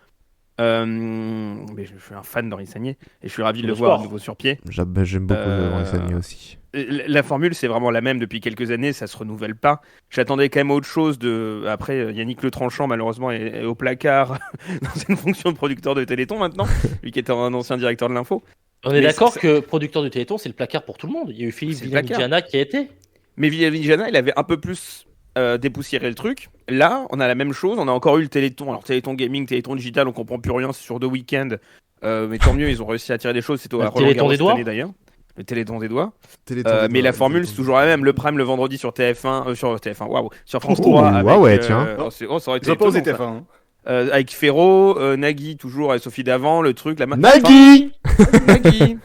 B: Mais je suis un fan d'Henri Sagnier et je suis ravi de le
C: Le
B: voir à
C: sport.
B: nouveau sur pied.
A: J'aime beaucoup Henri Sagnier aussi.
B: La formule, c'est vraiment la même depuis quelques années, ça se renouvelle pas. J'attendais quand même autre chose de. Après, Yannick Le Tranchant, malheureusement, est au placard dans une fonction de producteur de Téléthon maintenant, lui qui était un ancien directeur de l'info.
C: On est
B: Mais
C: d'accord
B: ça-
C: que producteur du Téléthon, c'est le placard pour tout le monde. Il y a eu Philippe
B: C'est le placard.
C: Villamediana qui a été.
B: Mais Villavijana, il avait un peu plus dépoussiéré le truc. Là, on a la même chose, on a encore eu le Téléthon. Alors, Téléthon Gaming, Téléthon Digital, on comprend plus rien, c'est sur 2 week-ends. Mais tant mieux, ils ont réussi à tirer des choses. C'était au
C: Le
B: Roland
C: Téléthon
B: Garros
C: des
B: cette
C: doigts.
B: année d'ailleurs. Le Téléthon des doigts.
A: Téléthon,
B: Mais la formule, c'est toujours la même. Le prime le vendredi sur TF1, sur TF1, waouh, sur France
A: Oh,
B: 3. Avec,
A: ouais, tiens.
B: ça aurait été
D: Ils ont pas osé
B: étonnant, ça.
D: TF1. hein.
B: Avec Ferro, Nagui, toujours, et Sophie Davant, le truc, la
A: Nagui
B: Nagui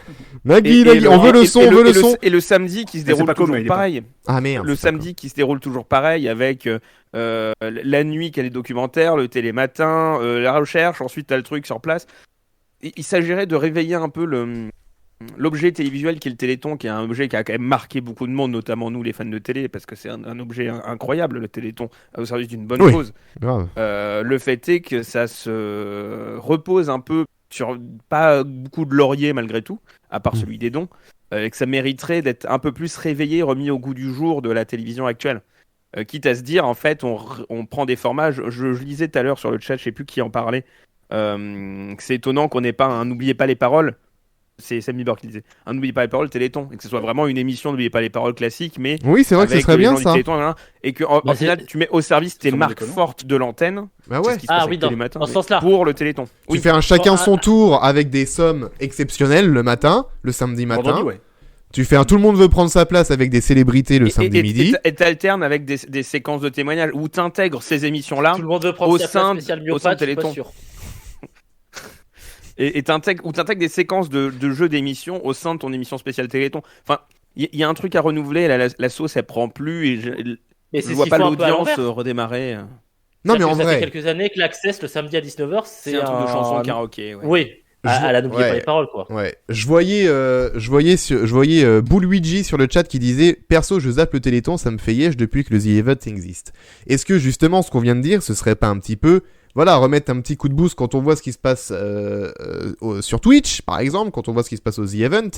A: Nagui, on veut le son, on veut le son.
B: Et le samedi qui se
D: Mais c'est
B: déroule
D: pas
B: toujours
D: commun, il est pas.
B: pareil.
A: Ah merde.
B: Le
A: c'est pas
B: samedi qui se déroule toujours pareil avec la nuit qui a les documentaires, le télématin, la recherche, ensuite t'as le truc sur place. Il s'agirait de réveiller un peu l'objet télévisuel qui est le Téléthon, qui est un objet qui a quand même marqué beaucoup de monde, notamment nous les fans de télé, parce que c'est un objet incroyable, le Téléthon, au service d'une bonne
A: Oui.
B: cause.
A: grave.
B: Le fait est que ça se repose un peu sur pas beaucoup de lauriers malgré tout, à part celui des dons, et que ça mériterait d'être un peu plus réveillé, remis au goût du jour de la télévision actuelle. Quitte à se dire, en fait, on prend des formats. Je lisais tout à l'heure sur le chat, je sais plus qui en parlait, que c'est étonnant qu'on n'ait pas un N'oubliez pas les paroles. C'est Sam Bieber qui disait un N'oubliez pas les paroles Téléthon, et que ce soit vraiment une émission N'oubliez pas les paroles classique, mais
A: Oui, c'est vrai que ce
B: avec
A: serait
B: les
A: bien
B: gens du
A: ça.
B: Téléthon, hein, et que en
C: Bah,
B: final tu mets au service tes
D: C'est
B: marques
D: déconnant.
B: fortes de l'antenne.
A: Bah
B: C'est
A: ouais.
B: ce qui se passe
C: Ah
B: avec
C: oui, dans
B: Télématin,
C: ce
B: mais
C: sens-là.
B: pour le Téléthon.
A: Tu fais un chacun
C: Bon,
A: son tour avec des sommes exceptionnelles le matin, le samedi matin.
D: Vendredi, ouais.
A: Tu fais un tout le monde veut prendre sa place avec des célébrités le samedi midi.
B: Et t'alternes avec des séquences de témoignages où t'intègres ces émissions-là
C: Tout le monde veut prendre
B: au
C: sa
B: sein-
C: place spéciale
B: au sein de
C: myopathe, je suis pas
B: Téléthon.
C: sûr.
B: et t'intègres des séquences de jeux d'émissions au sein de ton émission spéciale Téléthon. Enfin, il y a un truc à renouveler. La sauce, elle prend plus et
C: Mais
B: je
C: c'est
B: vois
C: ce
B: pas
C: qu'il faut un peu à
B: l'audience
C: l'envers.
B: redémarrer.
A: Non mais en
C: Ça fait
A: vrai,
C: quelques années que l'Access le samedi à 19h,
B: C'est un truc de chanson de karaoké. Ouais.
C: Oui, à la n'oubliez
A: Ouais.
C: pas les paroles quoi.
A: ouais, je voyais Bouluigi sur le chat qui disait perso je zappe le Téléthon, ça me fait yesh depuis que le The Event existe. Est-ce que justement ce qu'on vient de dire, ce serait pas un petit peu voilà, remettre un petit coup de boost quand on voit ce qui se passe sur Twitch, par exemple, quand on voit ce qui se passe au The Event.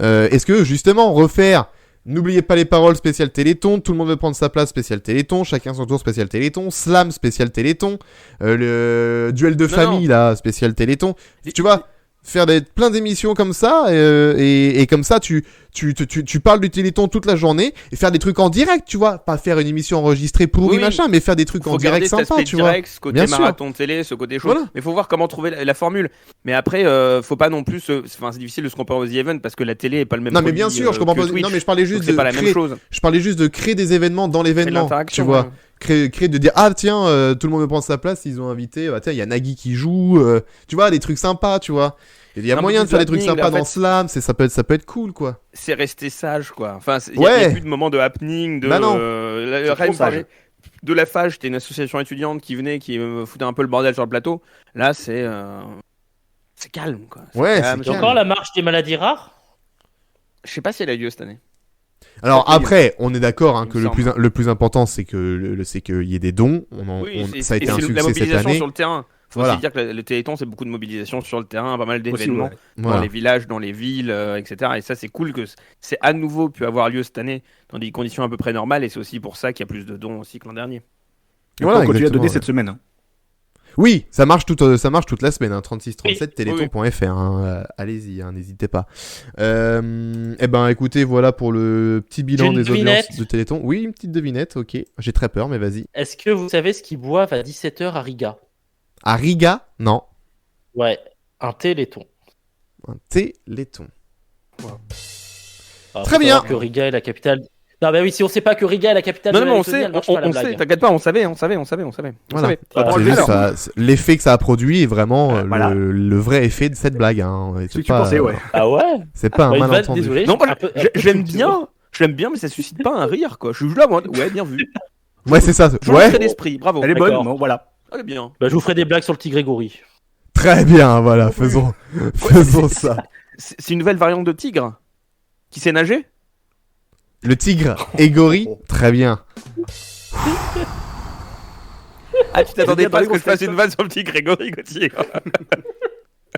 A: Est-ce que, justement, refaire N'oubliez pas les paroles spécial Téléthon, tout le monde veut prendre sa place spécial Téléthon, chacun son tour spécial Téléthon, Slam spécial Téléthon, le duel de famille, là, spécial Téléthon. Tu vois, faire plein d'émissions comme ça, et comme ça, tu parles du Téléthon toute la journée, et faire des trucs en direct, tu vois. Pas faire une émission enregistrée pourrie,
B: Oui.
A: machin, mais faire des trucs en
B: Faut
A: direct
B: garder cet
A: sympa,
B: aspect
A: tu vois.
B: direct, ce côté
A: Bien sûr.
B: marathon télé, ce côté chaud.
A: Voilà.
B: Mais faut voir comment trouver la formule. Mais après, faut pas non plus. Enfin, c'est difficile de se comparer aux The Event parce que la télé est pas le même.
A: Non, mais
B: produit,
A: bien sûr, je comprends
B: que
A: pas.
B: Twitch.
A: Non, mais je parlais
B: Donc
A: juste
B: c'est
A: de
B: pas la même
A: créer.
B: chose.
A: Je parlais juste de créer des événements dans
B: C'est de
A: l'événement, tu
B: l'interaction,
A: vois.
B: ouais.
A: Créer de dire ah tiens tout le monde veut prendre sa place, ils ont invité tiens il y a Nagui qui joue, tu vois, des trucs sympas, tu vois. Il y a
B: Un peu
A: moyen de
B: plus
A: faire des trucs
B: happening,
A: sympas
B: là, en
A: dans
B: fait.
A: Slam, ça peut être cool quoi.
B: C'est rester sage, quoi. Enfin, il y a
A: Ouais.
B: plus de moments de happening, de.
A: Bah non.
B: Rien
D: trop
B: me parlait
D: sage.
B: de la FAGE, c'était une association étudiante qui venait, qui foutait un peu le bordel sur le plateau. Là, c'est calme, quoi.
A: Ouais,
B: calme,
A: c'est
C: Et
A: calme.
C: encore la marche des maladies rares.
B: Je sais pas si elle a lieu cette année.
A: Alors
B: Ok.
A: après, on est d'accord
B: Il
A: que
B: me semble.
A: le plus important c'est que c'est qu'il y ait des dons, ça a été un
B: la
A: succès cette
B: mobilisation
A: année.
B: sur le terrain. Faut
A: Voilà.
B: aussi dire que le Téléthon, c'est beaucoup de mobilisation sur le terrain, pas mal
D: Aussi,
B: d'événements
D: ouais.
B: dans
A: Voilà.
B: les villages, dans les villes, etc. Et ça, c'est cool que c'est à nouveau pu avoir lieu cette année dans des conditions à peu près normales. Et c'est aussi pour ça qu'il y a plus de dons aussi que l'an dernier.
D: Et
A: Voilà,
D: on continue à
A: exactement,
D: donner
A: ouais.
D: cette semaine. hein.
A: Oui, ça marche toute la semaine, hein, 3637
B: Oui,
A: téléthon.fr, hein, allez-y, hein, n'hésitez pas. Eh ben, écoutez, voilà pour le petit bilan
C: J'ai une
A: des
C: devinette.
A: audiences de Téléthon. Oui, une petite devinette, ok. J'ai très peur, mais vas-y.
C: Est-ce que vous savez ce qu'ils boivent à 17h à Riga?
A: À Riga, non,
C: Ouais, un Téléthon.
A: un Téléthon.
C: Alors,
A: Très
C: faut
A: bien.
C: savoir que Riga est la capitale. Non, bah oui, si on sait pas que Riga est la capitale
B: Non,
C: de
B: non,
C: la
B: mais on
C: Lettonie,
B: sait,
C: elle marche pas, la
B: on
C: blague.
B: sait, t'inquiète pas, on savait. On
A: Voilà.
B: savait.
C: Voilà.
A: C'est juste l'effet que ça a produit est vraiment
D: Voilà.
A: le vrai effet de cette blague. Hein.
D: Ce que tu pensais, ouais.
C: Ah ouais.
A: C'est pas un
C: Bah, une vanne,
A: malentendu.
C: désolé.
B: Non, moi,
C: un peu-
B: j'aime bien. Je l'aime bien, mais ça suscite pas un rire, quoi. Je suis là, moi. Ouais, bien vu.
A: Ouais, c'est ça.
B: Je
A: Ouais,
B: ouais. d'esprit, bravo.
D: Elle est bonne,
C: D'accord.
D: bon, voilà.
B: Elle est bien.
C: Bah, je vous ferai des blagues sur le petit Grégory.
A: très bien, voilà, faisons ça.
B: C'est une nouvelle variante de tigre qui sait nager.
A: Le tigre Égori, très bien.
B: Ah, tu t'attendais
D: Je veux dire,
B: pas à
D: dans
B: ce que
D: les
B: je fasse
D: grosses
B: une vanne sur le petit Grégory Gauthier.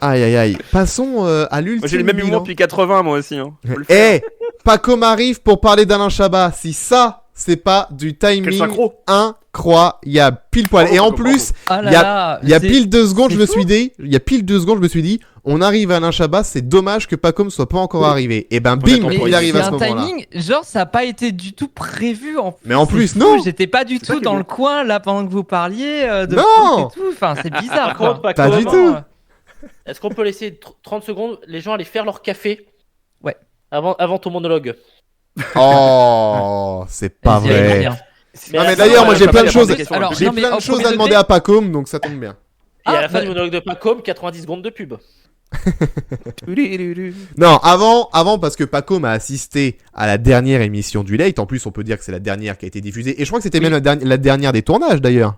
A: Aïe aïe aïe. Passons à l'ultime.
B: Moi, j'ai le même
A: bilan.
B: humour depuis 80, moi aussi. Hein. Faut le
A: Eh,
B: faire.
A: Paco m'arrive pour parler d'Alain Chabat. Si ça, c'est pas du
D: Quel
A: timing
D: synchro.
A: incroyable, pile poil.
D: Bravo,
A: Et en
D: Paco,
A: plus,
E: Ah
A: il y il y a pile 2 secondes, je me suis dit, on arrive à Alain Chabat, c'est dommage que Paco ne soit pas encore arrivé. Et ben,
B: Moi,
A: bim,
B: j'attends pour
A: il
B: y
A: arrive
E: c'est
A: à ce
E: un
A: moment-là.
E: timing, genre ça n'a pas été du tout prévu en
A: Mais en
E: c'est
A: plus,
E: fou,
A: non.
E: j'étais pas du
D: C'est ça
E: tout
D: qui est
E: dans
D: bien.
E: le coin là pendant que vous parliez de
A: Non.
E: foot et tout, enfin c'est bizarre
C: Par
E: quoi.
C: contre, Paco,
A: Pas du tout.
C: est-ce qu'on peut laisser 30 secondes les gens aller faire leur café
E: Ouais.
C: Avant ton monologue.
A: Oh, c'est pas
E: Vas-y, allez,
A: vrai.
E: bien.
A: Non, mais
C: à la
A: d'ailleurs,
C: fin,
A: moi, j'ai
C: à la
A: plein
C: fin,
A: de
C: il y a
A: choses.
C: des questions.
E: Alors,
A: J'ai
E: non, mais
A: plein
E: au
A: de choses
E: premier
A: à demander
E: degré-
A: à Pacôme, donc ça tombe bien.
C: Et à
E: Ah,
C: la fin
E: bah-
C: du monologue de Pacôme, 90 secondes de pub.
A: Non, avant parce que Pacôme a assisté à la dernière émission du Late. En plus, on peut dire que c'est la dernière qui a été diffusée. Et je crois que c'était
E: Oui.
A: même la dernière des tournages d'ailleurs.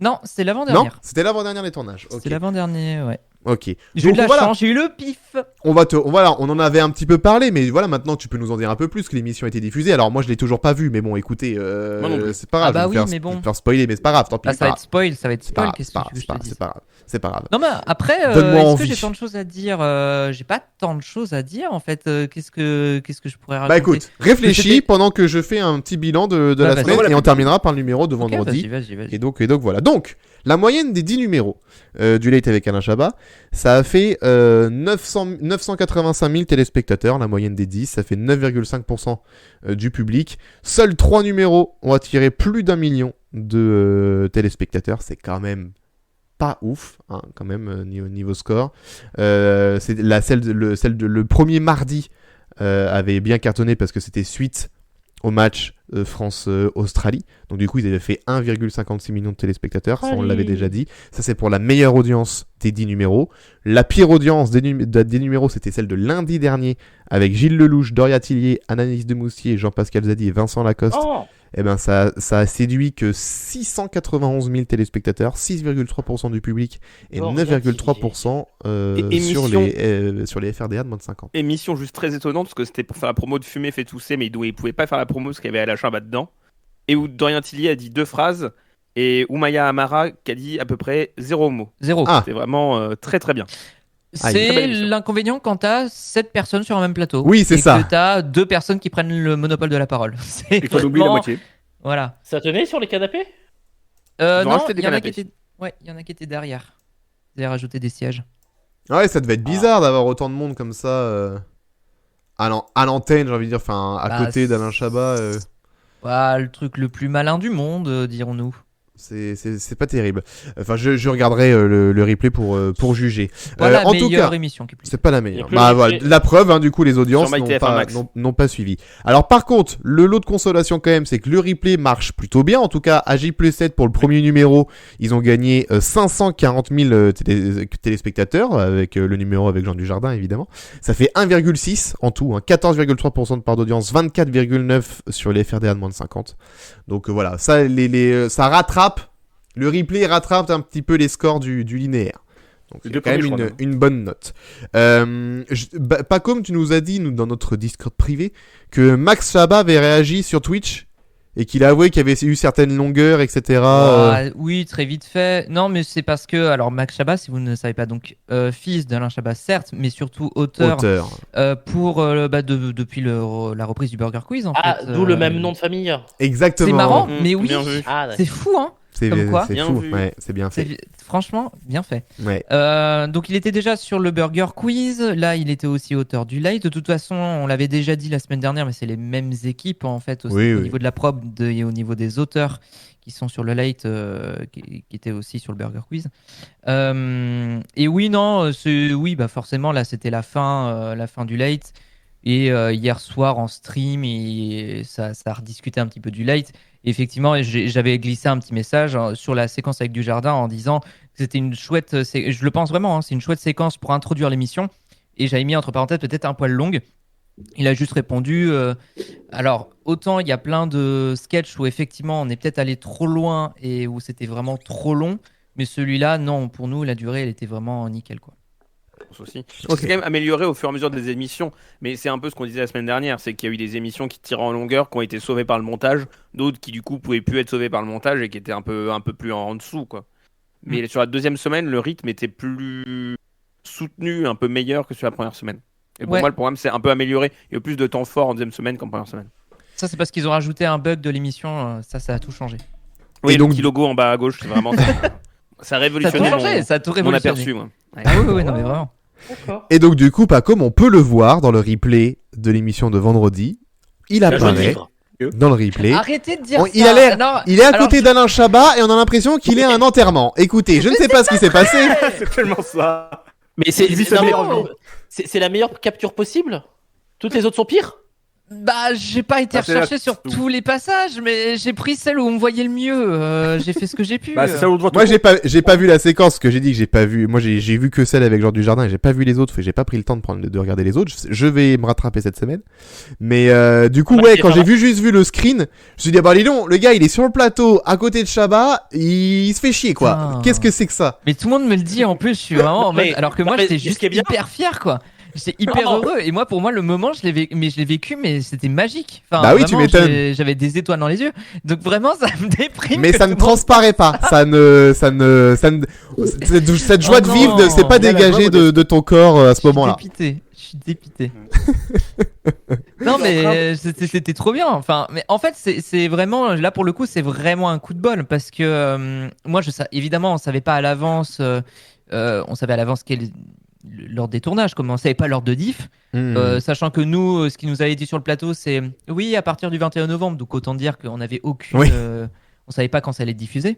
E: Non, c'était
A: Non,
E: l'avant-dernière.
A: c'était l'avant-dernière des tournages. Ok.
E: C'était l'avant-dernier, ouais.
A: Ok.
E: J'ai eu
A: Donc,
E: de la
A: voilà.
E: chance, j'ai eu le pif.
A: Voilà, on en avait un petit peu parlé, mais voilà, maintenant tu peux nous en dire un peu plus que l'émission a été diffusée. Alors moi je l'ai toujours pas vue, mais bon, écoutez,
B: Moi non plus.
A: c'est pas grave.
E: Ah bah
A: je vais me
E: oui,
A: faire,
E: mais bon.
A: je vais me faire spoiler, mais c'est pas grave, tant pis.
E: Là,
A: c'est
E: ça
A: pas
E: va être spoil, ça va être
A: grave. C'est pas
E: spoil.
A: grave,
E: Qu'est-ce
A: c'est pas
E: que tu veux que je
A: grave,
E: te dise
A: c'est pas grave, c'est pas grave.
E: Non mais après,
A: Donne-moi
E: est-ce
A: envie.
E: que j'ai tant de choses à dire j'ai pas tant de choses à dire en fait. Qu'est-ce que je pourrais raconter?
A: Bah écoute, réfléchis
E: C'était-
A: pendant que je fais un petit bilan de
E: Bah,
A: la
E: vas-y.
A: semaine
D: Voilà.
A: et on terminera par le numéro de
E: Ok,
A: vendredi.
E: vas-y.
A: Et donc voilà. Donc, la moyenne des 10 numéros du Late avec Alain Chabat, ça a fait 985 000 téléspectateurs, la moyenne des 10, ça fait 9,5% du public. Seuls 3 numéros ont attiré plus d'1 million de téléspectateurs, c'est quand même pas ouf, hein, quand même, niveau score. C'est le premier mardi avait bien cartonné parce que c'était suite au match France-Australie. Donc du coup, ils avaient fait 1,56 million de téléspectateurs, ça on l'avait déjà dit. Ça c'est pour la meilleure audience des 10 numéros. La pire audience des numéros, c'était celle de lundi dernier, avec Gilles Lelouch, Doria Tillier, Anaïs Demoustier, Jean-Pascal Zadi et Vincent Lacoste.
C: Oh,
A: Eh ben ça a séduit que 691 000 téléspectateurs, 6,3% du public et
C: Doria
A: 9,3% sur les FRDA de moins de 5 ans.
B: Émission juste très étonnante parce que c'était pour faire la promo de Fumer fait tousser, mais il pouvait pas faire la promo parce qu'il y avait Alain Chabat dedans. Et où Dorian Tilly a dit 2 phrases et Oumaya Amara qui a dit à peu près 0 mot.
E: 0.
A: Ah.
B: C'était vraiment très très bien.
A: Ah,
B: très
E: C'est
B: belle émission.
E: l'inconvénient quand t'as 7 personnes sur un même plateau.
A: Oui, c'est
E: et
A: ça.
E: que t'as 2 personnes qui prennent le monopole de la parole. C'est
D: Il faut oublier la
E: vraiment-
D: moitié.
E: Voilà.
C: ça tenait sur les canapés?
B: Ils ont
E: Non,
B: rajouté des
E: il y en a qui
B: canapés.
E: étaient... Ouais, il y en a qui étaient derrière. Ils avaient rajouté des sièges.
A: Ouais, ça devait être bizarre d'avoir autant de monde comme ça à l'antenne, j'ai envie de dire, enfin à
E: Bah,
A: côté d'Alain Chabat.
E: Voilà, le truc le plus malin du monde, dirons-nous.
A: C'est pas terrible. Enfin, je regarderai le replay pour juger.
E: Voilà,
A: En tout
E: meilleure
A: cas,
E: émission qui est plus.
A: c'est pas la
C: Il y
A: meilleure.
C: a plus
A: Bah
C: de
A: voilà,
C: replay.
A: la preuve, hein, du coup, les audiences
B: Sur MyTF1 Max.
A: n'ont pas suivi. Alors par contre, le lot de consolation quand même, c'est que le replay marche plutôt bien. En tout cas, à J+7 pour le premier numéro, ils ont gagné 540 000 téléspectateurs avec le numéro avec Jean Dujardin évidemment. Ça fait 1,6 en tout, hein, 14,3% de part d'audience, 24,9 sur les FRDA de moins de 50. Donc voilà, ça ça rattrape. Le replay rattrape un petit peu les scores du linéaire. Donc
D: Les
A: c'est
D: deux
A: quand même
D: premiers, je crois,
A: une bonne note. Pas comme tu nous as dit, nous, dans notre Discord privé, que Max Chabat avait réagi sur Twitch et qu'il a avoué qu'il y avait eu certaines longueurs, etc.
E: Oui, très vite fait. Non, mais c'est parce que, alors Max Chabat, si vous ne savez pas, donc fils d'Alain Chabat, certes, mais surtout auteur, pour depuis la reprise du Burger Quiz. En
C: Ah,
E: fait,
C: d'où le même nom de famille.
A: Exactement.
E: C'est marrant,
B: Mmh,
E: mais oui,
B: bien vu.
C: Ah, d'accord.
E: c'est fou, hein.
A: C'est
E: Comme quoi.
A: c'est
B: Bien
A: fou.
B: vu.
A: Ouais, c'est bien fait.
E: Franchement, bien fait.
A: Ouais.
E: Donc il était déjà sur le Burger Quiz. Là, il était aussi auteur du Late. De toute façon, on l'avait déjà dit la semaine dernière, mais c'est les mêmes équipes en fait aussi,
A: Oui,
E: au
A: oui.
E: niveau de la prod et au niveau des auteurs qui sont sur le Late, qui étaient aussi sur le Burger Quiz. Et oui, non, oui, bah forcément là, c'était la fin du Late. Et hier soir en stream, et ça a rediscuté un petit peu du Late. Et effectivement, j'avais glissé un petit message sur la séquence avec Dujardin en disant que c'était une chouette, je le pense vraiment, hein, c'est une chouette séquence pour introduire l'émission. Et j'avais mis entre parenthèses peut-être un poil longue. Il a juste répondu. Alors, autant il y a plein de sketchs où effectivement on est peut-être allé trop loin et où c'était vraiment trop long. Mais celui-là, non, pour nous, la durée, elle était vraiment nickel, quoi.
B: pense aussi.
A: Ok.
B: C'est quand même amélioré au fur et à mesure des émissions, mais c'est un peu ce qu'on disait la semaine dernière, c'est qu'il y a eu des émissions qui tiraient en longueur, qui ont été sauvées par le montage, d'autres qui du coup pouvaient plus être sauvées par le montage et qui étaient un peu plus en dessous, quoi. Mais sur la deuxième semaine, le rythme était plus soutenu, un peu meilleur que sur la première semaine. Et pour
E: Ouais.
B: moi, le programme s'est un peu amélioré. Il y a eu plus de temps fort en deuxième semaine qu'en première semaine.
E: Ça, c'est parce qu'ils ont rajouté un bug de l'émission. Ça a tout changé.
B: Oui,
A: Et
B: le
A: donc-
B: petit logo en bas à gauche, c'est vraiment ça a
E: Ça a tout
B: révolutionné
E: changé, ça a tout
B: mon
E: révolutionné.
B: aperçu, moi. Ouais.
E: Ah oui, non mais vraiment.
C: D'accord.
A: Et donc du coup, Pacom, on peut le voir dans le replay de l'émission de vendredi. Il
C: La joie de
A: apparaît
C: vivre.
A: dans le replay.
E: Arrêtez de dire ça.
A: Il a l'air-
E: Non,
A: Il est à
E: alors,
A: côté d'Alain Chabat et on a l'impression qu'il est à un enterrement. Écoutez, je ne sais pas ce qui s'est passé.
D: C'est tellement ça.
C: Mais c'est
D: Il vit sa
C: non, mais-
D: meilleure vie.
C: c'est la meilleure capture possible. Toutes les autres sont pires.
E: Bah, j'ai pas été
D: Ah, c'est là,
E: recherché sur
D: tout.
E: tous les passages, mais j'ai pris celle où on me voyait le mieux. J'ai fait ce que j'ai pu.
D: Bah, c'est ça où on te voit
A: Moi,
D: tout
A: j'ai pas vu la séquence que j'ai dit que j'ai pas vu. Moi, j'ai vu que celle avec Jean Dujardin et j'ai pas vu les autres. J'ai pas pris le temps de regarder les autres. Je vais me rattraper cette semaine. Mais du coup,
C: Ah,
A: ouais,
C: c'est
A: quand
C: pas
A: j'ai
C: mal.
A: juste vu le screen, je me suis dit, ah bah dis donc, le gars, il est sur le plateau, à côté de Chabat, il se fait chier, quoi.
E: Putain.
A: Qu'est-ce que c'est que ça?
E: Mais tout le monde me le dit en plus, je suis vraiment en mode.
C: Mais-
E: Alors que moi,
C: non, mais
E: j'étais
C: ce
E: juste
C: qui est bien-
E: hyper fier, quoi. J'étais hyper
C: Non.
E: heureux. Et moi, pour moi, le moment, je l'ai vécu, mais c'était magique. Enfin,
A: Bah oui, tu
E: vraiment,
A: m'étonnes.
E: j'avais des étoiles dans les yeux. Donc vraiment, ça me déprime.
A: Mais
E: que
A: ça
E: tout
A: ne
E: le monde-
A: transparaît pas. Cette joie de
E: Oh
A: vivre,
E: non.
A: c'est pas
D: Là, la
A: dégagé
D: joie,
A: de ton corps à ce moment-là.
E: Je suis dépité. Non mais c'était trop bien. Enfin, mais en fait c'est vraiment là pour le coup c'est vraiment un coup de bol parce que moi évidemment on savait pas à l'avance, on savait à l'avance l'ordre des tournages, comme on savait pas l'ordre de diff, sachant que nous ce qui nous avait dit sur le plateau c'est oui à partir du 21 novembre, donc autant dire qu'on avait aucune,
A: Oui.
E: on savait pas quand ça allait être diffusé.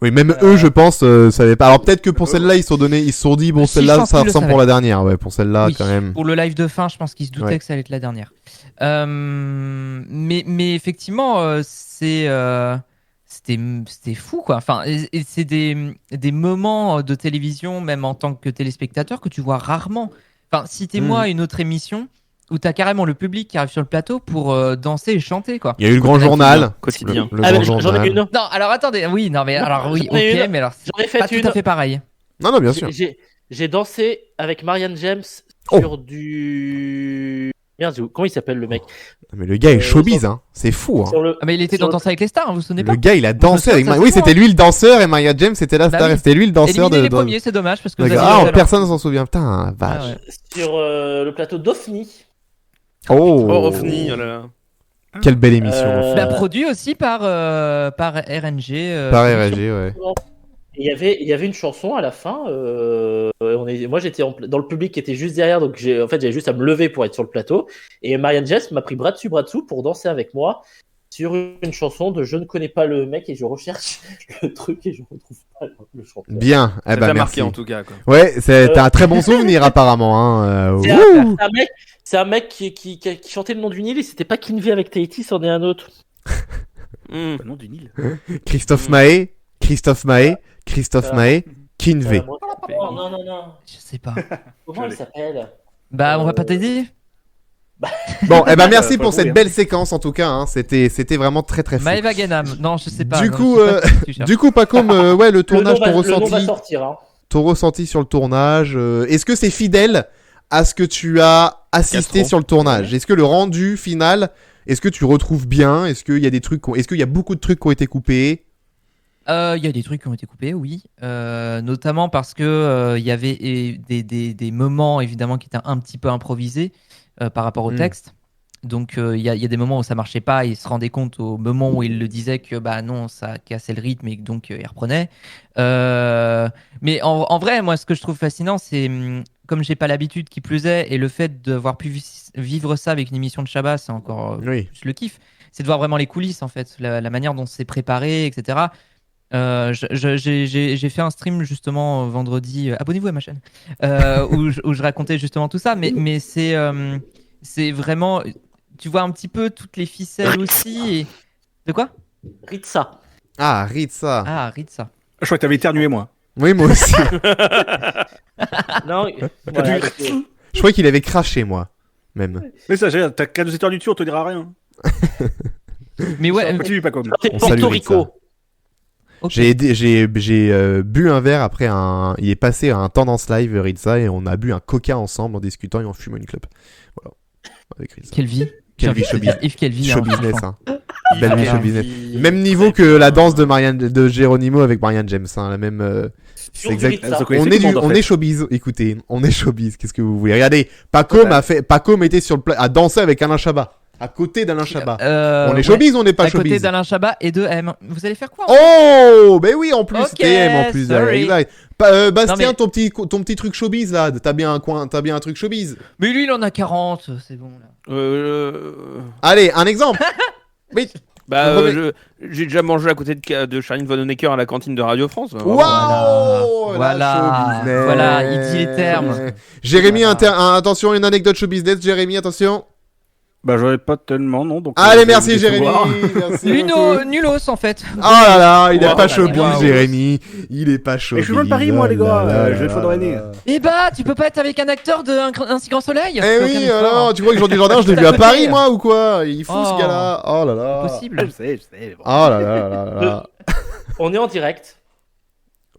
A: Oui, même eux, je pense, savaient pas. Alors peut-être que pour celle-là, ils se sont dit, bon,
E: Si, je
A: celle-là,
E: pense
A: ça
E: qu'ils le
A: ressemble
E: savaient.
A: pour la dernière. Ouais, pour celle-là,
E: Oui,
A: quand même.
E: pour le live de fin, je pense qu'ils se doutaient
A: Ouais.
E: que ça allait être la dernière. Mais effectivement, c'était fou, quoi. Enfin, et c'est des moments de télévision, même en tant que téléspectateur, que tu vois rarement. Enfin, citez-moi une autre émission où t'as carrément le public qui arrive sur le plateau pour danser et chanter, quoi.
A: Il y a eu le grand journal.
B: Quotidien.
A: Le
C: Ah,
A: grand
C: mais j'en ai
A: journal.
C: une.
E: Non, alors attendez, oui, non, mais alors oui,
C: J'en ai
E: ok,
C: une.
E: mais alors c'est
C: J'en ai fait
E: pas
C: une.
E: tout à fait pareil.
A: Non, non, bien sûr.
C: J'ai dansé avec Marianne James
A: Oh.
C: sur du. Merde, comment il s'appelle le mec?
A: Non, mais le gars est showbiz,
C: sur-
A: hein. C'est fou, hein.
C: Sur le.
E: Ah, mais il était
C: Sur
E: dans
C: le-
E: Danse avec les stars, hein, vous vous souvenez pas?
A: Le gars, il a dansé
E: me
A: avec
E: souviens, ça,
A: Oui,
E: c'est
A: c'était
E: bon.
A: lui le danseur et Maria James, c'était la
E: Bah
A: star.
E: oui.
A: Et c'était lui le danseur
E: Éliminé
A: de.
E: les
A: dans-
E: premiers, c'est dommage parce que vous
A: D'accord.
E: aviez
A: Ah,
E: tout à l'heure.
A: personne s'en souvient. Putain, vache.
E: Ah ouais.
C: Sur le plateau d'Ofni.
A: Oh.
B: Oh, OVNI, oh là là.
A: Quelle belle émission.
E: Bah, produit aussi par RNG.
A: Par RG, ouais.
C: Il y avait une chanson à la fin. Moi, j'étais dans le public qui était juste derrière, donc j'avais juste à me lever pour être sur le plateau. Et Marianne Jess m'a pris bras dessus pour danser avec moi sur une chanson de Je ne connais pas le mec et je recherche le truc et je retrouve pas le chanteur.
A: Bien. Eh
B: Ça
A: ben,
B: t'a
A: merci.
B: marqué en tout cas, quoi.
A: Ouais, t'as un très bon souvenir, apparemment, hein.
C: C'est
A: Wouh.
C: un mec qui chantait le nom du Nil et c'était pas Kinvey avec Tahiti, c'en est un autre.
B: Hmm.
D: Le nom du Nil.
A: Christophe Mahé, Kinvey.
C: Non.
E: Je sais pas.
C: Comment il s'appelle?
E: Bah, on va pas t'aider.
A: Bon, eh ben merci
D: Pas
A: pour cette
D: mourir.
A: belle séquence en tout cas. Hein. C'était vraiment très très fou.
E: Maëva Ganam. Non, je sais pas.
A: Du
E: non,
A: coup,
E: je sais pas ce que tu cherches.
A: Du coup, pas comme ouais le tournage,
C: le nom va sortir. Hein.
A: ton ressenti sur le tournage. Est-ce que c'est fidèle à ce que tu as assisté
B: Castro.
A: sur le tournage? Est-ce que le rendu final, est-ce que tu retrouves bien? Est-ce qu'il y a des trucs, est-ce qu'il y a beaucoup de trucs qui ont été coupés?
E: Il y a des trucs qui ont été coupés, oui. Notamment parce que il y avait des moments évidemment qui étaient un petit peu improvisés par rapport au texte. Donc il y a des moments où ça marchait pas, il se rendait compte au moment où il le disait que bah non, ça cassait le rythme et que donc il reprenait. Mais en vrai, moi ce que je trouve fascinant, c'est comme j'ai pas l'habitude qui plus est, et le fait d'avoir pu vivre ça avec une émission de Shabbat, c'est encore
A: Oui.
E: plus le kiff. C'est de voir vraiment les coulisses en fait, la manière dont c'est préparé, etc. J'ai fait un stream justement vendredi. Abonnez-vous à ma chaîne où je racontais justement tout ça. Mais c'est vraiment, tu vois un petit peu toutes les ficelles aussi. Et... De quoi?
C: Ritza.
A: Ah, Ritza.
E: Ah, Ritza.
D: Je crois que t'avais éternué, moi.
A: Oui, moi aussi.
C: Non, voilà,
A: Je croyais qu'il avait craché, moi, même.
D: Mais ça, t'as qu'à nous éternuer dessus, on te dira rien.
E: Mais ouais,
D: Continue pas comme.
C: c'est
A: On salue
C: Porto Rico.
E: Ok.
A: J'ai bu un verre après il est passé à un tendance live Ritza et on a bu un coca ensemble en discutant et en fumant une clope. Voilà. Avec Ritza.
E: Quelle vie.
A: Quelle vie
E: J'ai envie de dire, Yves, quelle vie.
A: Show
E: hein,
A: business,
E: franchement.
A: hein. Belle vie
B: Quelle
A: show business.
B: vie.
A: Même niveau que la danse de Geronimo avec Marianne James, hein, la même. C'est
C: Sur du
A: exact.
C: Ritza.
A: On est showbiz. Écoutez, on est showbiz. Qu'est-ce que vous voulez? Regardez, Pacôme était sur le à danser avec Alain Chabat, à côté d'Alain Chabat. On est
E: Ouais.
A: showbiz, on n'est pas
E: À côté
A: showbiz.
E: d'Alain Chabat et de M. Vous allez faire quoi?
A: Oh, ben oui, en plus,
E: Ok,
A: c'était M en plus.
E: sorry.
A: Exact. Bastien,
E: Non, mais-
A: ton petit truc showbiz là, t'as bien un truc showbiz.
E: Mais lui, il en a 40, c'est bon là.
A: Allez, un exemple. Oui.
B: Bah,
A: Vous remet-
B: j'ai déjà mangé à côté de Charline Von Honecker à la cantine de Radio France.
A: Waouh,
E: Voilà. Voilà, il dit les termes.
A: Jérémy, attention, une anecdote show business. Jérémy, attention.
D: Bah, j'avais pas tellement, non. Donc,
A: Allez,
D: je vais
A: merci
D: vous
A: Jérémy.
D: décevoir.
A: Merci beaucoup.
E: Nulos en fait.
A: Oh là là, il est
B: Wow,
A: pas
B: wow,
A: showbiz,
E: wow.
A: Jérémy. Il est pas showbiz.
D: Mais je suis dans le Paris, moi, les gars. Je vais le faudrait aider.
E: Eh bah, tu peux pas être avec un acteur de Un si grand soleil?
A: Eh
E: Aucun
A: oui,
E: effort.
A: alors, tu crois que Jordi Jardin, je l'ai vu à Paris, moi, ou quoi? Il est fou, ce
E: Oh.
A: gars-là. Oh là là.
E: Possible.
D: Je sais. Bon.
A: Oh là là là là là.
C: On est en direct.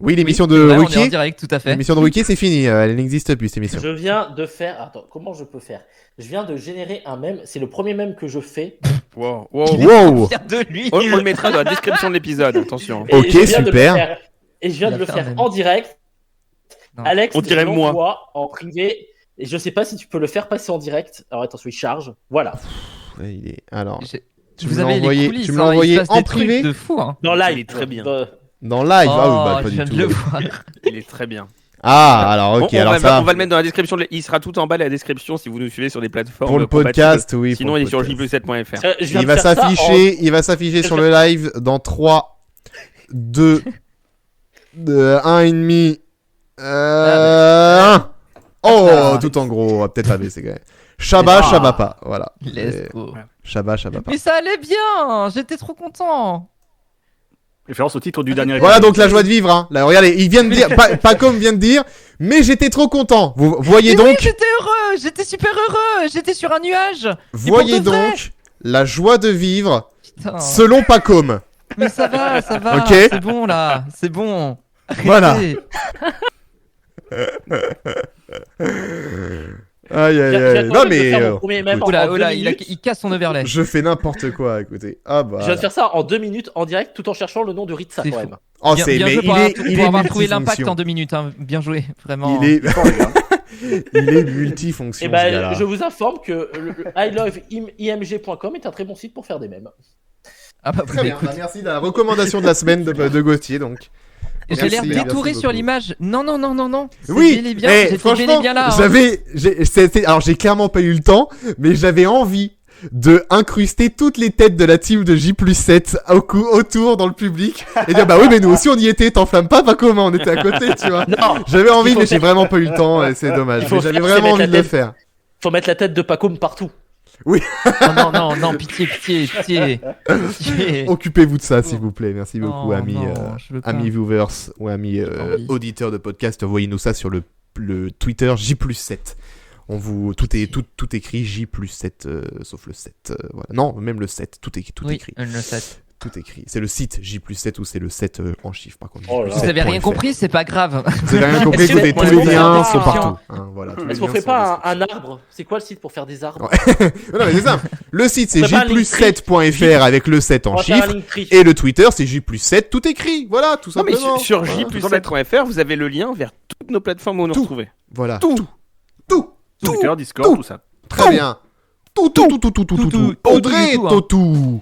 A: Oui, l'émission
E: Ouais,
A: de
E: on est en
A: Ruquier.
E: direct, tout à fait.
A: L'émission de Ruquier, c'est fini. Elle n'existe plus, cette émission.
C: Je viens de faire. Attends, comment je peux faire? Je viens de générer un mème. C'est le premier mème que je fais.
B: Wow.
A: Wow.
E: Fier de lui.
B: On le mettra dans la description de l'épisode, attention.
C: Et
A: Ok,
C: je viens de le
A: super.
C: faire- Et je viens
E: Il
C: de
E: a
C: le
E: fait un
C: faire
E: mème.
C: en direct.
E: Non.
C: Alex,
B: On dirait
C: je
B: moi.
C: l'envoie en privé. Et je sais pas si tu peux le faire passer en direct. Alors attention, il charge. Voilà.
A: Ouais, il est... Alors,
E: J'ai-
A: tu
E: Vous
A: me l'as
E: avez
A: envoyé,
E: les coulisses,
A: tu me l'as
E: hein, il
A: envoyé
E: se passe
A: en
E: des trucs
A: privé,
C: Bah,
E: de fou. Hein.
C: Dans live.
B: Il est très bien.
A: dans live. Ah oui, bah,
E: Oh,
A: pas
E: je
A: du
E: viens de
A: tout.
E: le voir.
B: Il est très bien.
A: Ah, alors, ok,
B: on,
A: alors
B: va,
A: ça.
B: on va le mettre dans la description. Il sera tout en bas de la description si vous nous suivez sur des plateformes.
A: Pour le
B: compatibles.
A: podcast, oui.
B: Sinon,
A: pour
B: il
A: le
B: est sur
A: podcast.
B: j7.fr.
C: Je viens
A: Il
C: de
A: va
C: faire ça
A: il va s'afficher sur le live dans 3, 2, 1 et demi, 1. Oh,
E: Ah.
A: tout en gros, on va peut-être abaisser quand même. Shabba, Shabba pas, voilà.
E: Let's go.
A: Shabba, Shabba pas.
E: Mais ça allait bien, j'étais trop content.
D: Référence au titre du dernier
A: Voilà
D: épisode.
A: donc la joie de vivre, hein. Là, regardez, il vient de dire, Pacôme vient de dire, mais j'étais trop content. Vous voyez
E: Mais oui,
A: donc,
E: j'étais heureux, j'étais super heureux, j'étais sur un nuage.
A: voyez
E: pour de vrai.
A: donc la joie de vivre
E: Putain.
A: selon Pacôme.
E: Mais ça va,
A: Ok.
E: c'est bon là, c'est bon. Arrêtez.
A: Voilà. Aïe aïe aïe. Non mais
E: Oula, il casse son overlay.
A: je fais n'importe quoi, écoutez. Ah bah.
C: Je viens de faire ça en 2 minutes en direct tout en cherchant le nom de Ritza
E: C'est
C: quand
E: fou.
C: même.
A: Oh,
E: Bien,
A: c'est
E: bien
A: mais
E: joué
A: il
E: pour
A: est
E: avoir,
A: il
E: pour
A: est
E: avoir trouvé l'impact
A: multifonction.
E: en 2 minutes, hein. Bien joué, vraiment.
A: Il est
D: Fort, les gars.
A: il est multifonction.
C: Et
A: ce
C: ben,
A: gars-là.
C: je vous informe que le iloveimg.com est un très bon site pour faire des mèmes.
E: Ah bah,
A: Très bien.
E: écoute,
A: Bah, merci de la recommandation de la semaine de Gauthier donc.
E: j'ai l'air
A: Merci,
E: détouré
A: merci
E: sur
A: beaucoup.
E: l'image. Non. C'est
A: Oui,
E: bel et bien,
A: eh,
E: j'étais bel
A: franchement,
E: et bien là. hein.
A: alors j'ai clairement pas eu le temps, mais j'avais envie de incruster toutes les têtes de la team de J+7 autour dans le public et dire bah oui mais nous aussi on y était, t'enflamme pas comment on était à côté tu vois.
C: Non,
A: J'avais envie
C: Il faut
A: mais j'ai
C: faire-
A: vraiment pas eu le temps et c'est dommage.
C: Il faut
A: Mais j'avais
C: faire, c'est
A: vraiment
C: mettre
A: envie
C: la
A: de le
C: tête.
A: faire.
C: faut mettre la tête de Pacôme partout.
E: Non, pitié.
A: Occupez-vous de ça s'il vous plaît. Merci
E: Non,
A: beaucoup amis
E: non, je veux pas.
A: amis viewers ou amis
E: pas envie.
A: auditeurs de podcast, envoyez-nous ça sur le Twitter J+7. On vous tout écrit J+7 sauf le 7 voilà. Non, même le 7, tout
E: Oui,
A: écrit.
E: le 7.
A: Tout écrit. C'est le site J+7 ou c'est le 7 en chiffres par contre.
C: Oh là là.
E: Vous avez rien
A: J+7.fr.
E: compris, c'est pas grave.
A: Vous avez rien compris,
C: Est-ce que-
A: écoutez, tous
C: est-ce
A: les
C: qu'on fait
A: liens
C: un-
A: sont partout. Hein, voilà, tous les
C: Est-ce qu'on
A: liens
C: fait
A: sont
C: pas
A: en
C: un arbre? C'est quoi le site pour faire des arbres?
A: non mais c'est ça. Le site c'est
C: On fait pas un
A: J+7.fr avec le 7
C: On
A: en
C: va faire un
A: chiffres
C: Linktree.
A: et le Twitter c'est J+7 tout écrit. Voilà, tout
B: Non, mais
A: simplement.
B: sur
A: Voilà.
B: j+7.fr, vous avez le lien vers toutes nos plateformes où nous
A: Tout.
B: retrouver.
A: Voilà.
B: Tout.
D: Twitter, Discord, tout ça.
A: Très bien. Tout. Audrey
E: tout, hein.
A: Totou.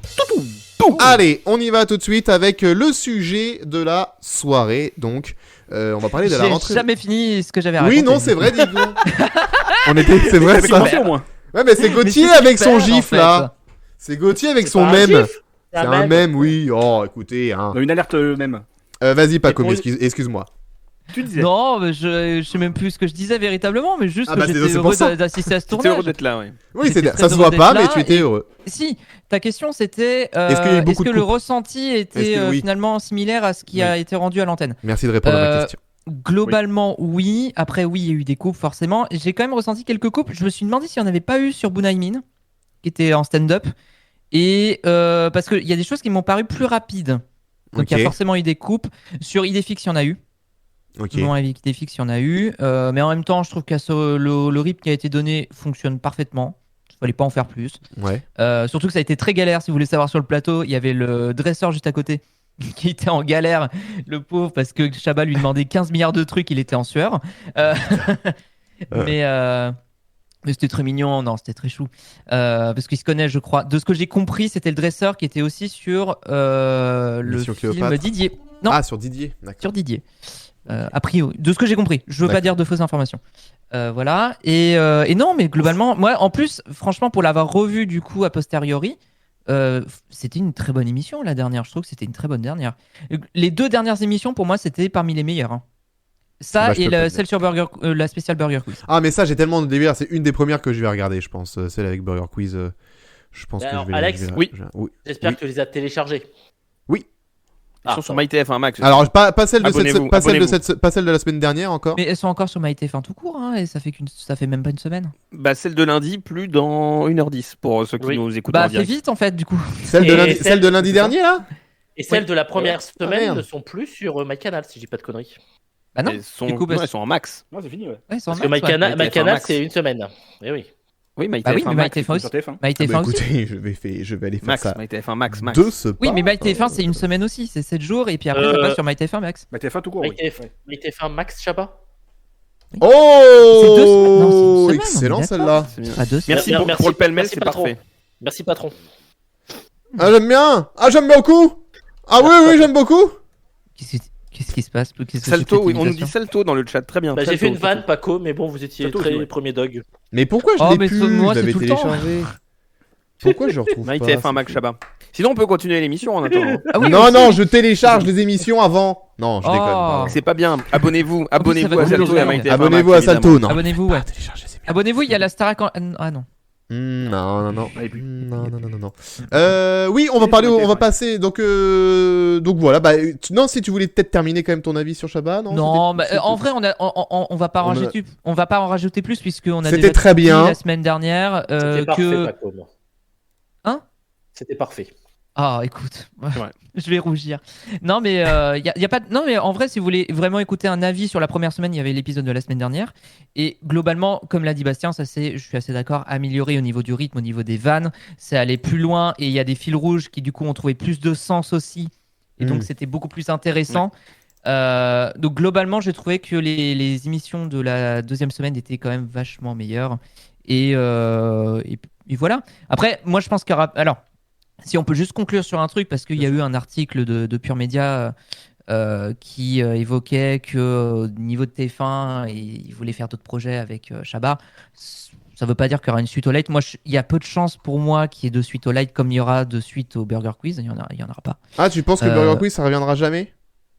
A: Allez, on y va tout de suite avec le sujet de la soirée. Donc, on va parler de la
E: J'ai
A: rentrée.
E: jamais fini ce que j'avais raconté.
A: Oui, non, c'est vrai, dis-donc. C'est vrai
D: Avec
A: ça.
D: mention, au moins.
A: Ouais, mais c'est
E: Mais
A: Gauthier
E: c'est
A: avec son
E: super, en
A: gif
E: fait.
A: là. C'est Gauthier avec
C: C'est
A: son
C: pas un
A: mème.
C: gif,
A: C'est un mème, oui. Oh, écoutez, hein.
D: On a une alerte même.
A: Vas-y, Paco,
C: pour-
A: excuse-moi.
D: Tu disais.
E: Non, mais je sais même plus ce que je disais véritablement, mais juste
A: Ah
E: que
A: bah,
E: j'étais
A: c'est pour
E: heureux
A: ça.
E: d'assister à ce
B: T'es heureux
E: tournage.
B: d'être là, oui.
A: Oui,
E: J'étais
A: ça
E: très
A: se voit
E: heureux
A: pas,
E: d'être
A: mais
E: là
A: tu étais
E: et-
A: heureux.
E: Si, ta question c'était
A: Est-ce qu'il y a eu beaucoup
E: est-ce
A: de
E: que le
A: coupes
E: ressenti était
A: Est-ce que oui
E: finalement similaire à ce qui
A: Oui.
E: a été rendu à l'antenne?
A: Merci de répondre à ma question.
E: Globalement, oui. Après, oui, il y a eu des coupes, forcément. J'ai quand même ressenti quelques coupes. Je me suis demandé s'il n'y en avait pas eu sur Bunaimin, qui était en stand-up. Et parce qu'il y a des choses qui m'ont paru plus rapides. Donc il y
A: Ok.
E: a forcément eu des coupes. Sur Idéfix, il y en a eu.
A: Ok.
E: Non, avec Idéfix, il y en a eu. Mais en même temps, je trouve que le RIP qui a été donné fonctionne parfaitement. Il fallait pas en faire plus.
A: Ouais.
E: Surtout que ça a été très galère. Si vous voulez savoir, sur le plateau, il y avait le dresseur juste à côté qui était en galère, le pauvre, parce que Chabat lui demandait 15 milliards de trucs, il était en sueur. Mais c'était très mignon, non, c'était très chou. Parce qu'ils se connaissent, je crois. De ce que j'ai compris, c'était le dresseur qui était aussi sur le
A: Mission
E: film
A: Cléopâtre.
E: Didier. Non,
A: Ah, sur Didier, d'accord.
E: sur Didier. A priori, de ce que j'ai compris. Je veux pas
A: D'accord.
E: dire de fausses informations. Voilà. Et non, mais globalement, moi, en plus, franchement, pour l'avoir revu du coup a posteriori, c'était une très bonne émission la dernière. Je trouve que c'était une très bonne dernière. Les 2 dernières émissions, pour moi, c'était parmi les meilleures. Hein. Ça
A: Bah, je
E: et
A: peux pas te
E: celle sur la spéciale Burger Quiz.
A: Ah, mais ça, j'ai tellement de délire. C'est une des premières que je vais regarder, je pense. Celle avec Burger Quiz. Je pense que
C: Alors,
A: je vais.
C: Alex,
B: oui.
C: J'espère
A: Oui.
C: que tu les as téléchargés.
B: Ils sont sur MyTF1 Max.
A: Alors, pas celle de
B: Abonnez-vous,
A: pas celle de
B: abonnez-vous.
A: pas celle de la semaine dernière encore.
E: Mais elles sont encore sur MyTF1 tout court, hein, et ça fait même pas une semaine.
B: Bah, celle de lundi, plus dans 1h10 pour ceux qui
C: Oui.
B: nous écoutent
E: Bah,
B: en
E: fais
B: direct.
E: vite en fait, du coup.
A: Celle de
C: Et
A: lundi,
C: celle-
A: celle de lundi
C: c'est ça
A: dernier là.
C: Et celles de la première
A: Ah,
C: semaine
A: merde.
C: ne sont plus sur MyCanal, si je dis pas de conneries.
E: Bah non,
B: Elles sont,
E: du coup,
B: non, elles sont en max.
D: Non, c'est fini, ouais.
E: ouais, ils sont en
C: Parce que
E: max, ouais.
B: MyTF1
C: MyCanal,
B: Max.
C: c'est une semaine. Eh oui.
B: Oui,
E: Bah
B: MyTF1
E: oui, mais
B: Max.
E: MyTF1 aussi.
D: Sur TF1.
A: Ah
E: MyTF1
A: bah,
E: aussi.
A: écoutez, je vais aller faire
B: Max,
A: ça.
B: MyTF1 Max, Max.
A: De ce pas.
E: Oui, mais MyTF1 c'est une semaine aussi, c'est 7 jours, et puis après ça passe sur MyTF1 Max.
D: Bah, TF1 tout court, oui.
C: MyTF1 Max Chabat.
E: C'est 2 semaines. Non, c'est une
A: Oh,
E: semaine,
A: excellent
E: on est
A: celle-là.
B: C'est bien.
E: À 2 semaines.
B: Merci
C: Merci,
B: pour le pêle-mêle,
C: merci,
B: c'est
C: patron.
B: parfait.
C: Merci patron.
A: Ah j'aime bien. Ah j'aime beaucoup. Ah oui j'aime beaucoup.
E: Qu'est-ce qui se passe? Qu'est-ce que c'est que
B: Salto,
E: cette
B: oui, on nous dit
E: imitation
B: Salto dans le chat, très bien.
C: Bah, j'ai
B: Salto,
C: fait une
B: c'est
C: vanne,
B: tout.
C: Paco, mais bon, vous étiez
D: Ça touche,
C: très
D: ouais.
C: premier dog.
A: Mais pourquoi je
E: Oh,
A: l'ai
E: mais
A: plus?
E: moi,
A: Je
E: c'est
A: l'avais
E: tout le temps.
A: téléchargé. Pourquoi je le retrouve pas?
B: MyTF1 Max Chabat. Sinon, on peut continuer l'émission en attendant.
E: Ah oui,
A: Non
E: aussi.
A: non, je télécharge les émissions avant. Non, je
E: Oh.
A: déconne. pardon.
B: C'est pas bien. Abonnez-vous
E: ça va
B: à
E: couper
B: Salto
E: les
B: et à
E: oreilles.
B: MyTF1
A: Abonnez-vous
B: Max,
A: à Salto,
B: évidemment.
A: non.
E: Abonnez-vous,
A: je vais
E: ouais.
A: pas télécharger ces merdes.
E: Abonnez-vous, il y a la Starac. Ah non.
A: Non.
D: Ah, et puis-
A: Non. Oui, on va parler, on va passer. Donc voilà. Bah, non, si tu voulais peut-être terminer quand même ton avis sur Shabbat, non?
E: Non, bah,
A: C'était-
E: en vrai, on va pas
A: On a-
E: rajouter, on va pas en rajouter plus puisqu'on a
A: C'était
E: déjà
A: très
E: dit
A: bien.
E: la semaine dernière
C: C'était parfait,
E: que.
C: Paco. moi.
E: Hein?
C: C'était parfait.
E: Ah, écoute,
B: Ouais.
E: je vais rougir. Non, mais y a pas. Non, mais en vrai, si vous voulez vraiment écouter un avis sur la première semaine, il y avait l'épisode de la semaine dernière. Et globalement, comme l'a dit Bastien, ça c'est, je suis assez d'accord, amélioré au niveau du rythme, au niveau des vannes. C'est allé plus loin et il y a des fils rouges qui du coup ont trouvé plus de sens aussi. Et donc c'était beaucoup plus intéressant. Donc globalement, j'ai trouvé que les émissions de la deuxième semaine étaient quand même vachement meilleures. Et voilà. Après, moi je pense qu'il y aura. Alors. Si on peut juste conclure sur un truc, parce qu'il y a eu un article de Pure Média qui évoquait qu'au niveau de TF1, ils voulaient faire d'autres projets avec Chabat. Ça veut pas dire qu'il y aura une suite au Light. Moi, il y a peu de chances pour moi qu'il y ait de suite au Light, comme il y aura de suite au Burger Quiz. Il y en aura pas.
A: Ah, tu penses que Burger Quiz ça reviendra jamais?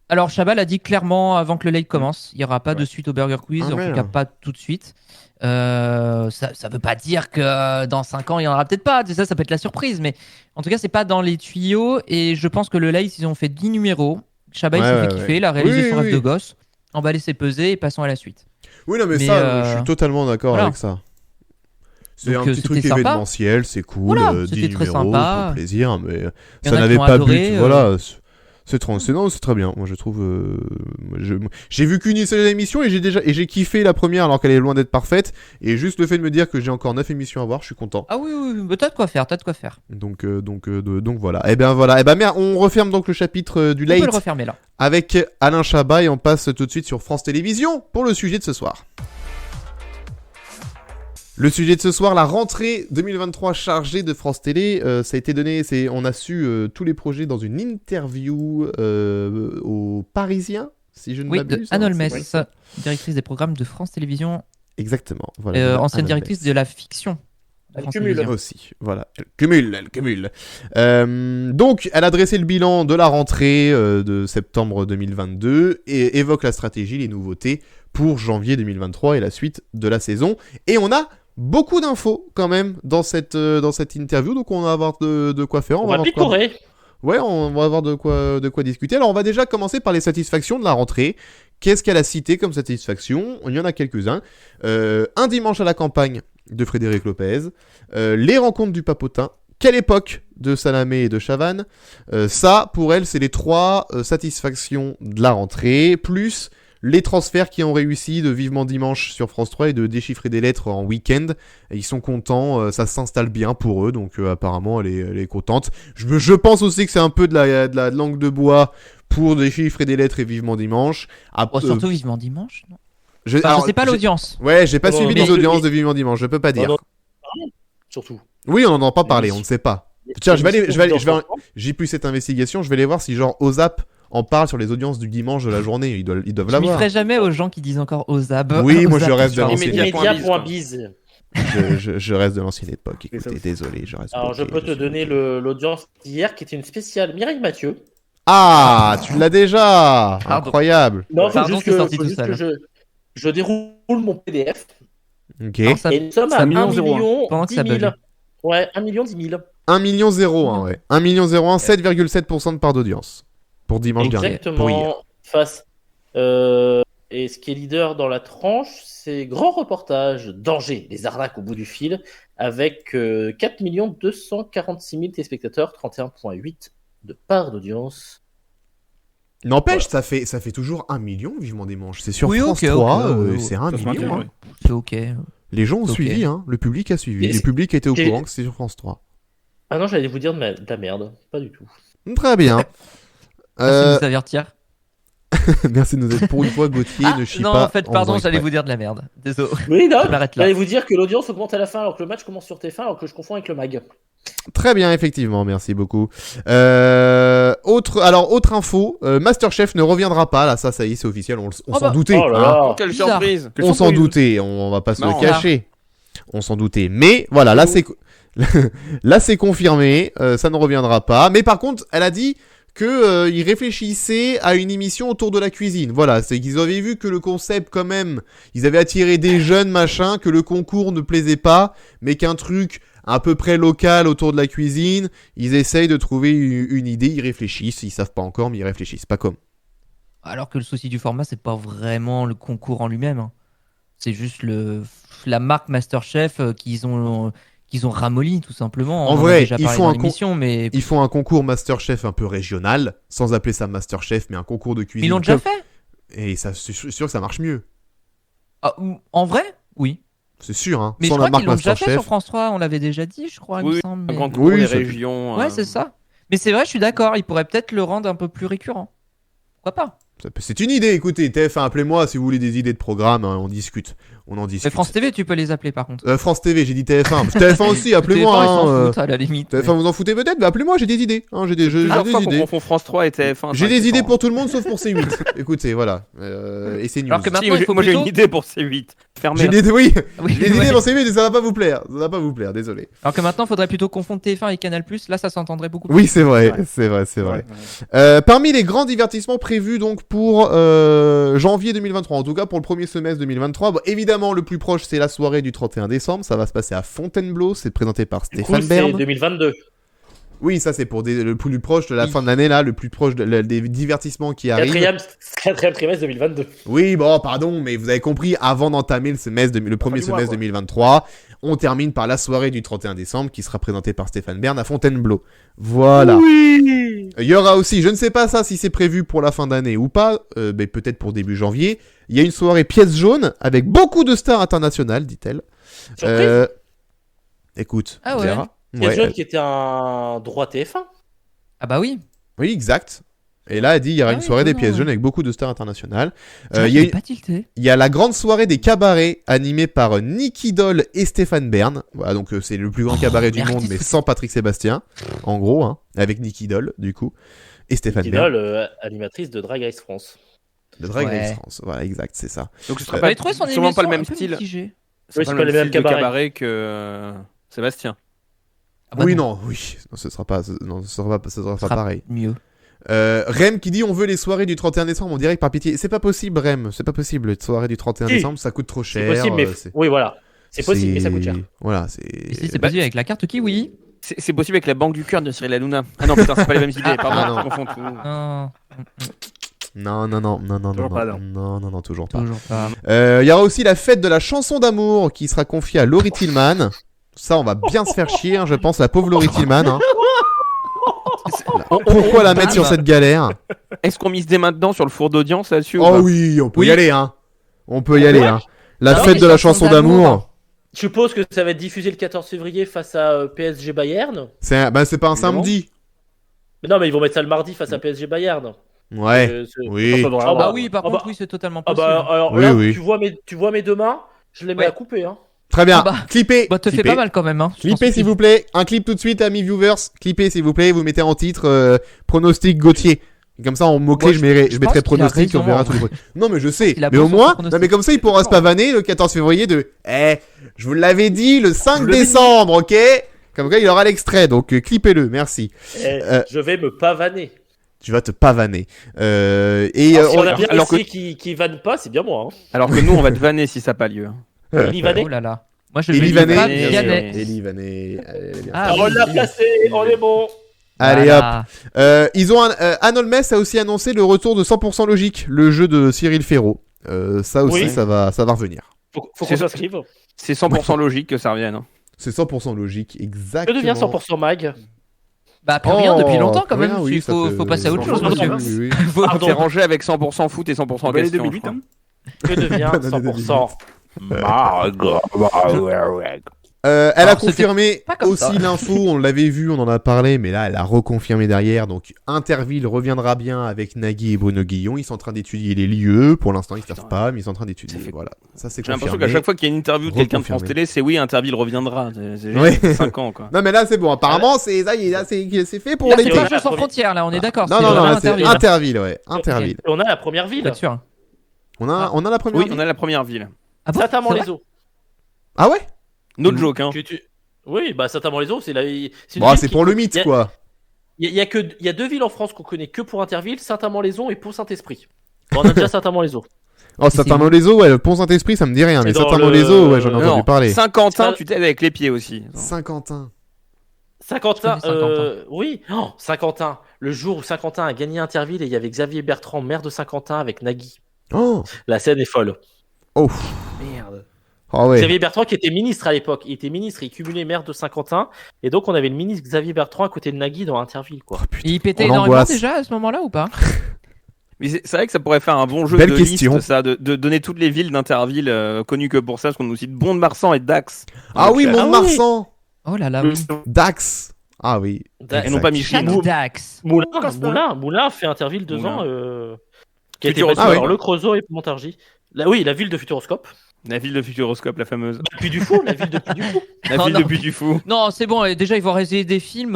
E: Alors, Chabat l'a dit clairement avant que le Light commence. Il n'y aura pas de suite au Burger Quiz,
A: Ah,
E: en
A: merde.
E: tout cas pas tout de suite. Ça veut pas dire que dans 5 ans il y en aura peut-être pas, ça peut être la surprise, mais en tout cas c'est pas dans les tuyaux. Et je pense que le Light, ils ont fait 10 numéros. Chabat il s'est fait kiffer, il a réalisé
A: Oui,
E: son rêve
A: oui.
E: de gosse. Emballé ses pesées et passons à la suite.
A: Oui, non, mais
E: Mais,
A: ça, je suis totalement d'accord
E: voilà.
A: avec ça. C'est
E: Donc,
A: un petit truc
E: c'était sympa.
A: événementiel, c'est cool,
E: Voilà,
A: 10
E: c'était très
A: numéros,
E: sympa.
A: pour plaisir, mais
E: Il y en
A: ça
E: a qui
A: n'avait
E: ont
A: pas
E: adoré,
A: but. Voilà, non, c'est très bien. Moi, je trouve. J'ai vu qu'une seule émission et j'ai kiffé la première alors qu'elle est loin d'être parfaite. Et juste le fait de me dire que j'ai encore 9 émissions à voir, je suis content.
E: Ah oui, mais t'as de quoi faire,
A: Donc voilà. Et ben voilà. Et ben merde, on referme donc le chapitre du
E: On peut
A: Late
E: le refermer là.
A: avec Alain Chabat et on passe tout de suite sur France Télévisions pour le sujet de ce soir. Le sujet de ce soir, la rentrée 2023 chargée de France Télé, ça a été donné, on a su tous les projets dans une interview aux Parisiens, si je ne
E: Oui, de
A: m'abuse.
E: Anne
A: hein,
E: Olmes,
A: c'est ça
E: directrice des programmes de France Télévisions,
A: Exactement. Voilà,
E: ancienne
A: Anne
E: directrice
A: Olmes.
E: de la fiction. de
C: Elle
E: France
C: cumule.
E: Télévisions.
A: Aussi, voilà, elle cumule. Donc, elle a dressé le bilan de la rentrée de septembre 2022 et évoque la stratégie, les nouveautés pour janvier 2023 et la suite de la saison. Et on a beaucoup d'infos quand même dans cette interview, donc on va avoir de quoi faire.
C: On va
A: avoir de quoi-
C: picorer.
A: Ouais, on va avoir de quoi discuter. Alors, on va déjà commencer par les satisfactions de la rentrée. Qu'est-ce qu'elle a cité comme satisfaction? Il y en a quelques-uns. Un dimanche à la campagne de Frédéric Lopez. Les rencontres du Papotin, quelle époque de Salamé et de Chavannes. Ça, pour elle, c'est les 3 satisfactions de la rentrée, plus les transferts qui ont réussi de Vivement Dimanche sur France 3 et de Déchiffrer des lettres en week-end. Et ils sont contents, ça s'installe bien pour eux, donc apparemment elle est contente. Je pense aussi que c'est un peu de la langue de bois pour Déchiffrer des lettres et Vivement Dimanche.
E: Surtout Vivement Dimanche. Non
A: Je
E: sais pas l'audience.
A: Ouais, j'ai pas
C: Non,
A: suivi
C: mais
A: les audiences de Vivement Dimanche, je peux pas dire.
C: Non, surtout.
A: Oui, on n'en entend pas parler, on ne sait pas. Tiens, je vais aller,
C: Dans-
A: j'ai plus cette investigation, je vais aller voir si genre Ozap en parle sur les audiences du dimanche de la journée, ils doivent
E: Je m'y
A: l'avoir.
E: ferai jamais aux gens qui disent encore Ozab.
A: Oui, moi, je
E: Ozab,
A: reste de
E: tu vois.
A: l'ancienne
C: Immédiat.biz.
A: Je reste de l'ancienne époque, écoutez, désolé, je reste
C: Alors, je
A: bloqué,
C: peux te
A: suis
C: donner
A: bloqué.
C: l'audience d'hier qui était une spéciale Mireille Mathieu.
A: Ah, tu l'as déjà.
E: Pardon.
A: Incroyable.
C: Non, faut
E: Pardon,
C: juste
E: c'est
C: que,
E: sorti
C: faut
E: tout
C: juste
E: seul.
C: que je déroule mon PDF.
A: Ok.
E: Alors, ça-
C: Et nous sommes
D: ça
C: à 1
D: million
C: million
E: Pendant que
C: 10
E: ça
C: 000.
E: bug.
C: Ouais, 1 million 10 000.
A: 1 million 01, ouais. 1 million 01, 7,7% de part d'audience. Pour dimanche dernier. Pour hier.
C: Exactement. Face. Et ce qui est leader dans la tranche, c'est Grand Reportage, Danger, les arnaques au bout du fil, avec 4 246 000 téléspectateurs, 31,8 de part d'audience.
A: N'empêche, ça fait toujours 1 million, Vivement Dimanche. C'est sur
E: Oui,
A: France
E: ok,
A: 3,
E: ok, ouais,
A: c'est 1
D: Ça se
A: million.
D: maintient,
A: Hein.
D: ouais.
E: C'est ok.
A: Les gens ont
E: Ok.
A: suivi, hein. Le public a suivi.
C: Et
A: Le public était au
C: j'ai-
A: courant que c'était sur France 3.
C: Ah non, j'allais vous dire de la merde. Pas du tout.
A: Très bien.
E: Merci de nous avertir.
A: Merci de nous être pour une fois, Gauthier ne chie
E: non,
A: pas.
E: en fait,
A: en
E: pardon,
A: faisant
E: j'allais
A: exprès.
E: vous dire de la merde. Désolé.
C: Oui, non,
E: Je m'arrête là.
C: j'allais vous dire que l'audience augmente à la fin alors que le match commence sur TF1 alors que je confonds avec le MAG.
A: Très bien, effectivement, merci beaucoup. Autre info, Masterchef ne reviendra pas, là, ça y est, c'est officiel, on
E: Oh
A: s'en
E: bah,
A: doutait.
C: oh là
A: hein.
C: là.
B: Quelle
E: Bizarre.
B: surprise.
D: Quelle
A: On s'en
D: surprise.
A: doutait, on va pas se
B: Non.
A: le cacher. On s'en doutait. Mais voilà, là c'est là c'est confirmé, ça ne reviendra pas. Mais par contre, elle a dit que ils réfléchissaient à une émission autour de la cuisine. Voilà, c'est qu'ils avaient vu que le concept quand même, ils avaient attiré des jeunes machin, que le concours ne plaisait pas, mais qu'un truc à peu près local autour de la cuisine, ils essayent de trouver une idée, ils réfléchissent, ils savent pas encore, mais ils réfléchissent, pas comme.
E: Alors que le souci du format, c'est pas vraiment le concours en lui-même. Hein. C'est juste la marque Masterchef qu'ils ont ramolli tout simplement.
A: En
E: On
A: vrai,
E: a déjà
A: ils
E: parlé
A: font
E: dans
A: un
E: l'émission, mais
A: Ils font un concours Masterchef un peu régional, sans appeler ça Masterchef, mais un concours de cuisine.
E: ils l'ont déjà
A: comme-
E: fait.
A: Et ça, c'est sûr que ça marche mieux.
E: Ah, en vrai, oui.
A: C'est sûr, hein.
E: Mais
A: Sans
E: je
A: la
E: crois
A: marque
E: qu'ils l'ont déjà fait
A: Masterchef.
E: sur France 3. On l'avait déjà dit, je crois. Il me
B: Oui,
E: semble,
B: un
E: mais-
B: grand concours
A: Oui,
B: des
A: ça-
B: régions.
E: Ouais, c'est ça. Mais c'est vrai, je suis d'accord. Ils pourraient peut-être le rendre un peu plus récurrent. Pourquoi pas?
A: C'est une idée, écoutez, TF1, appelez-moi si vous voulez des idées de programme, hein, on discute. On en
E: Mais
A: discute.
E: France TV, tu peux les appeler par contre.
A: France TV, j'ai dit TF1. TF1 aussi, appelez-moi.
E: TF1, ils s'en
A: hein,
E: foutent, à la limite.
A: TF1, vous en foutez peut-être, mais appelez-moi, j'ai des idées. Hein, j'ai des
B: Plusieurs fois qu'on
A: idées.
B: confond France 3 et TF1.
A: J'ai
B: c'est
A: des idées
B: inquiétant.
A: pour tout le monde sauf pour C8. Écoutez, voilà. Et c'est news.
E: Alors que
B: Si,
E: maintenant, il faut
B: moi j'ai
E: plutôt...
B: une idée pour C8. Fermez.
A: J'ai des oui,
E: Oui,
A: j'ai des
E: ouais.
A: idées pour C8 et ça va pas vous plaire. Ça va pas vous plaire, désolé.
E: Alors que maintenant, il faudrait plutôt confondre TF1 et Canal+. Là, ça s'entendrait beaucoup plus.
A: Oui, c'est vrai,
B: Ouais.
A: c'est vrai, c'est vrai.
B: Ouais.
A: Parmi les grands divertissements prévus donc pour janvier 2023, en tout cas pour le premier semestre 2023, bon, évidemment le plus proche c'est la soirée du 31 décembre, ça va se passer à Fontainebleau, c'est présenté par
C: Du coup,
A: Stéphane
C: c'est
A: Bern.
C: 2022.
A: Oui, ça c'est pour le plus proche de la fin de l'année là, le plus proche des divertissements qui arrivent.
C: Quatrième trimestre 2022.
A: Oui, bon, pardon, mais vous avez compris, avant d'entamer le premier
D: du mois,
A: semestre
D: quoi.
A: 2023, on termine par la soirée du 31 décembre qui sera présentée par Stéphane Bern à Fontainebleau. Voilà.
D: Oui.
A: Il y aura aussi, je ne sais pas ça si c'est prévu pour la fin d'année ou pas, mais peut-être pour début janvier, il y a une soirée pièce jaune avec beaucoup de stars internationales, dit-elle.
C: Surprise.
A: Écoute,
E: Ah
A: on
E: ouais.
A: verra.
C: Il y a
A: Ouais,
C: John qui était un droit TF1.
E: Ah bah oui.
A: oui, exact. Et là, elle dit il y aura
E: Ah
A: une
E: oui,
A: soirée des
E: non,
A: pièces
E: ouais.
A: jaunes avec beaucoup de stars internationales.
E: Il
A: Il y a
E: est
A: une-
E: pas tilté.
A: il y a la grande soirée des cabarets animée par Nicky Doll et Stéphane Bern. Voilà, donc c'est le plus grand cabaret du
E: merde.
A: monde, mais sans Patrick Sébastien, en gros, hein, avec Nicky Doll, du coup, et Stéphane
C: Qui
A: Bern.
C: animatrice de Drag Race France.
A: De Drag Race
E: Ouais.
A: France. Voilà, exact, c'est ça.
B: Donc ce sera
E: J'avais
B: pas,
E: trouvé son
B: sûrement pas le
E: émission
B: même
E: un peu
B: style.
E: mitigée.
C: Oui,
B: C'est pas le même style de cabaret que Sébastien.
E: Ah bah
A: oui,
E: non,
A: non, oui. Non, ce sera pas
E: ce sera
A: pareil.
E: mieux.
A: Rem qui dit on veut les soirées du 31 décembre en direct par pitié. C'est pas possible, Rem. C'est pas possible. Les soirées du 31
C: Si.
A: décembre, ça coûte trop
C: C'est
A: cher.
C: possible, mais oui, voilà. C'est possible, mais ça coûte cher.
A: Voilà,
E: Et si
A: c'est.
E: c'est possible avec la carte Kiwi.
B: C'est possible avec la banque du cœur de Cyril Hanouna. Ah non, putain, c'est pas les mêmes idées. Pardon,
A: Ah, non.
B: je confonds tout.
E: Non,
A: Non,
D: Toujours pas,
A: non, toujours pas.
E: toujours pas.
A: Il y aura aussi la fête de la chanson d'amour qui sera confiée à Laurie Tillman. Ça, on va bien se faire chier, hein, je pense, la pauvre Laurie Tillman. Hein. Pourquoi la mettre sur cette galère?
B: Est-ce qu'on mise dès maintenant sur le four d'audience là-dessus ou
A: Oh
B: pas
A: oui, on peut y
E: Oui.
A: aller, hein. On peut y aller,
C: Ouais.
A: hein. La
C: Non,
A: fête
C: mais
A: de la
E: chansons
A: chanson d'amour.
E: d'amour.
C: Je suppose que ça va être diffusé le 14 février face à PSG Bayern.
A: C'est pas un
C: Évidemment.
A: samedi.
C: Mais non, mais ils vont mettre ça le mardi face à PSG Bayern.
A: Ouais, oui.
D: Ça doit
C: Ah
D: avoir.
E: Ah oui, par
C: Ah
E: contre,
C: bah-
E: oui, c'est totalement
C: Ah
E: possible.
C: bah alors
A: Oui,
C: là,
A: oui.
C: tu vois mes deux mains, je les mets
E: Ouais.
C: à couper. Hein.
A: Très bien.
E: Ah bah.
A: Clippez.
E: Bah, te fais
A: Clippez.
E: pas mal quand même, hein.
A: Clippez s'il vous plaît. Un clip tout de suite, amis viewers. Clippez s'il vous plaît. Vous mettez en titre pronostic Gauthier. Et comme ça, en mot-clé,
E: Moi,
A: je mettrai
E: pense qu'il a
A: pronostic et on
E: raison,
A: verra
E: hein.
A: tous les points. Non, mais je sais.
E: Il a
A: Mais
E: bon
A: au
E: sens
A: moins,
E: en pronostic.
A: non, mais comme ça, il pourra se pavaner le 14 février de. Je vous l'avais dit le 5
D: Je l'avais
A: décembre, ok? Comme ça, il aura l'extrait. Donc, clippez-le. Merci.
C: Je vais me pavaner.
A: Tu vas te pavaner.
C: Alors, si on a bien
B: alors
C: ici qui vanne pas, c'est bien moi. Hein.
B: Alors que nous, on va te vanner si ça n'a pas lieu.
C: Il y vanait.
E: Oh là là. Moi, je vais
A: Elie
E: dire
A: Vanet.
E: pas
B: Bien
E: Vianney.
B: sûr.
A: Elie Vanet.
E: Ah,
C: on
E: oui.
C: l'a placé, on est bon.
A: Allez hop.
E: Voilà.
A: Ils ont Anol Mess a aussi annoncé le retour de 100% logique, le jeu de Cyril Ferraud. Ça aussi,
C: Oui.
A: ça va revenir.
C: Faut
B: C'est
C: qu'on
B: ça.
C: s'inscrive.
B: C'est 100% logique que ça revienne. Hein.
A: C'est 100% logique,
C: Je
A: exactement.
C: deviens 100% mag.
E: Bah, plus rien depuis longtemps quand
A: plus
E: même.
A: rien, oui,
E: Il
A: ça
E: faut,
A: fait-
E: faut passer à autre chose,
C: Pardon.
E: monsieur.
A: Oui, oui.
E: Faut-
C: Pardon.
B: C'est rangé avec 100% foot et 100%
D: Bonne année
B: question.
D: 2008,
B: je crois.
D: hein.
C: Je deviens
A: Bonne année
C: 100%.
A: Elle a
E: Alors,
A: confirmé
E: pas comme
A: aussi
E: ça.
A: l'info, on l'avait vu, on en a parlé, mais là, elle a reconfirmé derrière. Donc, Interville reviendra bien avec Nagui et Bruno Guillon. Ils sont en train d'étudier les lieux. Pour l'instant, ils savent pas, mais ils sont en train d'étudier.
B: Ça fait-
A: Voilà, ça c'est
B: J'ai l'impression
A: confirmé.
B: qu'à chaque fois qu'il y a une interview de quelqu'un de France
A: Reconfirmé.
B: Télé, c'est oui, Interville reviendra. C'est
A: Ouais.
B: 5 ans quoi.
A: Non, mais là, c'est bon. Apparemment, c'est ça y est, là, c'est fait pour
E: Là,
A: les
E: c'est
C: on a
E: pas
C: la
E: jeu sans
C: première-
E: frontières, là, on est d'accord.
A: Non,
E: c'est
A: non, non,
E: vraiment
A: là, c'est
E: Interville.
A: Interville, ouais. Interville.
C: Et on a la première ville.
E: Bien sûr.
A: On a la première.
B: Oui,
A: ville
B: on a la première ville.
E: Ah bon,
C: Saint-Amand-les-Eaux.
A: Ah ouais.
B: Notre joke, hein.
C: Oui, bah Saint-Amand-les-Eaux, c'est la. une
A: Bon,
C: ville
A: c'est
C: qui-
A: pour le mythe,
C: il y a-
A: quoi.
C: Il y a deux villes en France qu'on connaît que pour Interville, Saint-Amand-les-Eaux et Pont-Saint-Esprit. Bon, on a déjà Saint-Amand-les-Eaux.
A: Oh, Saint-Amand-les-Eaux, ouais, le Pont Saint-Esprit, ça me dit rien.
C: C'est
A: Mais
C: dans
A: Saint-Amand-les-Eaux,
C: le-
A: ouais, j'en ai entendu
B: Non,
A: parler.
B: Saint-Quentin,
C: Ça-
B: tu t'aides avec les pieds aussi.
A: Saint-Quentin.
C: Saint-Quentin,
E: Je connais Saint-Quentin.
C: oui, oh, Saint-Quentin. Le jour où Saint-Quentin a gagné Interville et il y avait Xavier Bertrand, maire de Saint-Quentin, avec Nagui.
A: Oh,
C: La scène est folle.
A: oh,
C: Merde.
A: oh ouais.
C: Xavier Bertrand qui était ministre à l'époque. Il était ministre, il cumulait maire de Saint-Quentin. Et donc on avait le ministre Xavier Bertrand à côté de Nagui dans Interville, quoi.
A: Oh, putain.
E: Et il pétait
A: On
E: énormément
A: angoisse.
E: déjà à ce moment-là ou pas?
B: Mais c'est vrai que ça pourrait faire un bon jeu
A: Belle
B: de
A: question.
B: liste, ça, de donner toutes les villes d'Interville connues que pour ça, parce qu'on nous cite Bond-Marsan et Dax.
A: Ah
B: Donc,
A: oui,
C: Ah
A: Mont-de-Marsan.
E: Oh là là, oui.
A: Dax. Ah oui.
C: Dax.
B: Et non pas Micheline.
E: Jacques Dax.
C: Moulin a fait Interville 2
B: Moulin.
C: ans. Qui a été
B: Futuroscope.
C: battu
A: Ah
C: par
A: oui.
C: le Creusot et Montargis. Oui, la ville de Futuroscope.
B: La ville de Futuroscope, la fameuse.
C: Puy du Fou, la ville de Puy du Fou.
B: La
E: Oh
B: ville
E: non.
B: de Puy du Fou.
E: Non, c'est bon, déjà ils vont réaliser des films,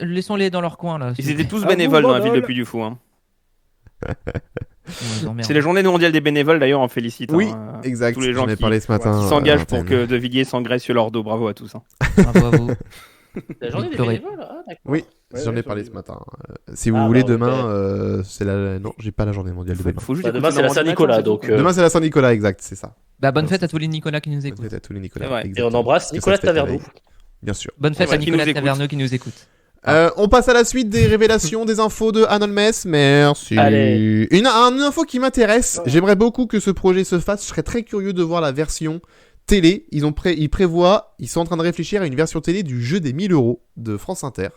E: laissons-les dans leur coin là.
B: Ils étaient tous
D: Ah
B: bénévoles
D: bon,
B: dans la ville de
D: bordel.
B: Puy du Fou. Hein.
E: On les emmerde.
B: C'est la journée mondiale des bénévoles, d'ailleurs, on félicite.
A: Oui,
B: hein,
A: exact.
B: tous les gens
A: J'en ai
B: qui,
A: parlé ce matin.
B: qui s'engagent
A: à
B: pour
A: l'antenne.
B: que De Villiers s'engraisse sur leur dos. Bravo à tous. Hein.
E: Bravo à vous.
C: La journée des
E: Pleurer.
C: bénévoles. Ah, d'accord.
A: Oui,
D: Ouais,
A: j'en ai
D: ouais,
A: parlé
D: ça-
A: ce matin. Si vous
C: Ah,
A: voulez,
C: bah,
A: demain,
C: ouais.
A: c'est la. Non, j'ai pas la journée mondiale de demain.
B: Faut juste
C: Bah,
B: écouter
C: demain, c'est la
B: Normandie
C: Saint-Nicolas,
B: Matin,
C: donc.
B: c'est tout.
A: Demain, c'est la Saint-Nicolas, exact, c'est ça.
E: Bah, bonne fête à tous les Nicolas qui nous
A: Bonne
E: écoutent.
A: fête à tous les Nicolas.
B: C'est vrai.
C: Et on
A: exactement.
C: embrasse
A: Parce que
C: Nicolas
A: ça se fête la
C: Taverneau.
A: veille. Bien sûr.
E: Bonne fête
B: Ouais,
E: à
B: qui
E: Nicolas
B: nous écoute.
E: Taverneau qui nous écoute.
A: On passe à la suite des révélations, des infos de Anol Mess. Merci.
C: Allez.
A: Une info qui m'intéresse. J'aimerais beaucoup que ce projet se fasse. Je serais très curieux de voir la version télé. Ils sont en train de réfléchir à une version télé du jeu des 1000 € de France Inter.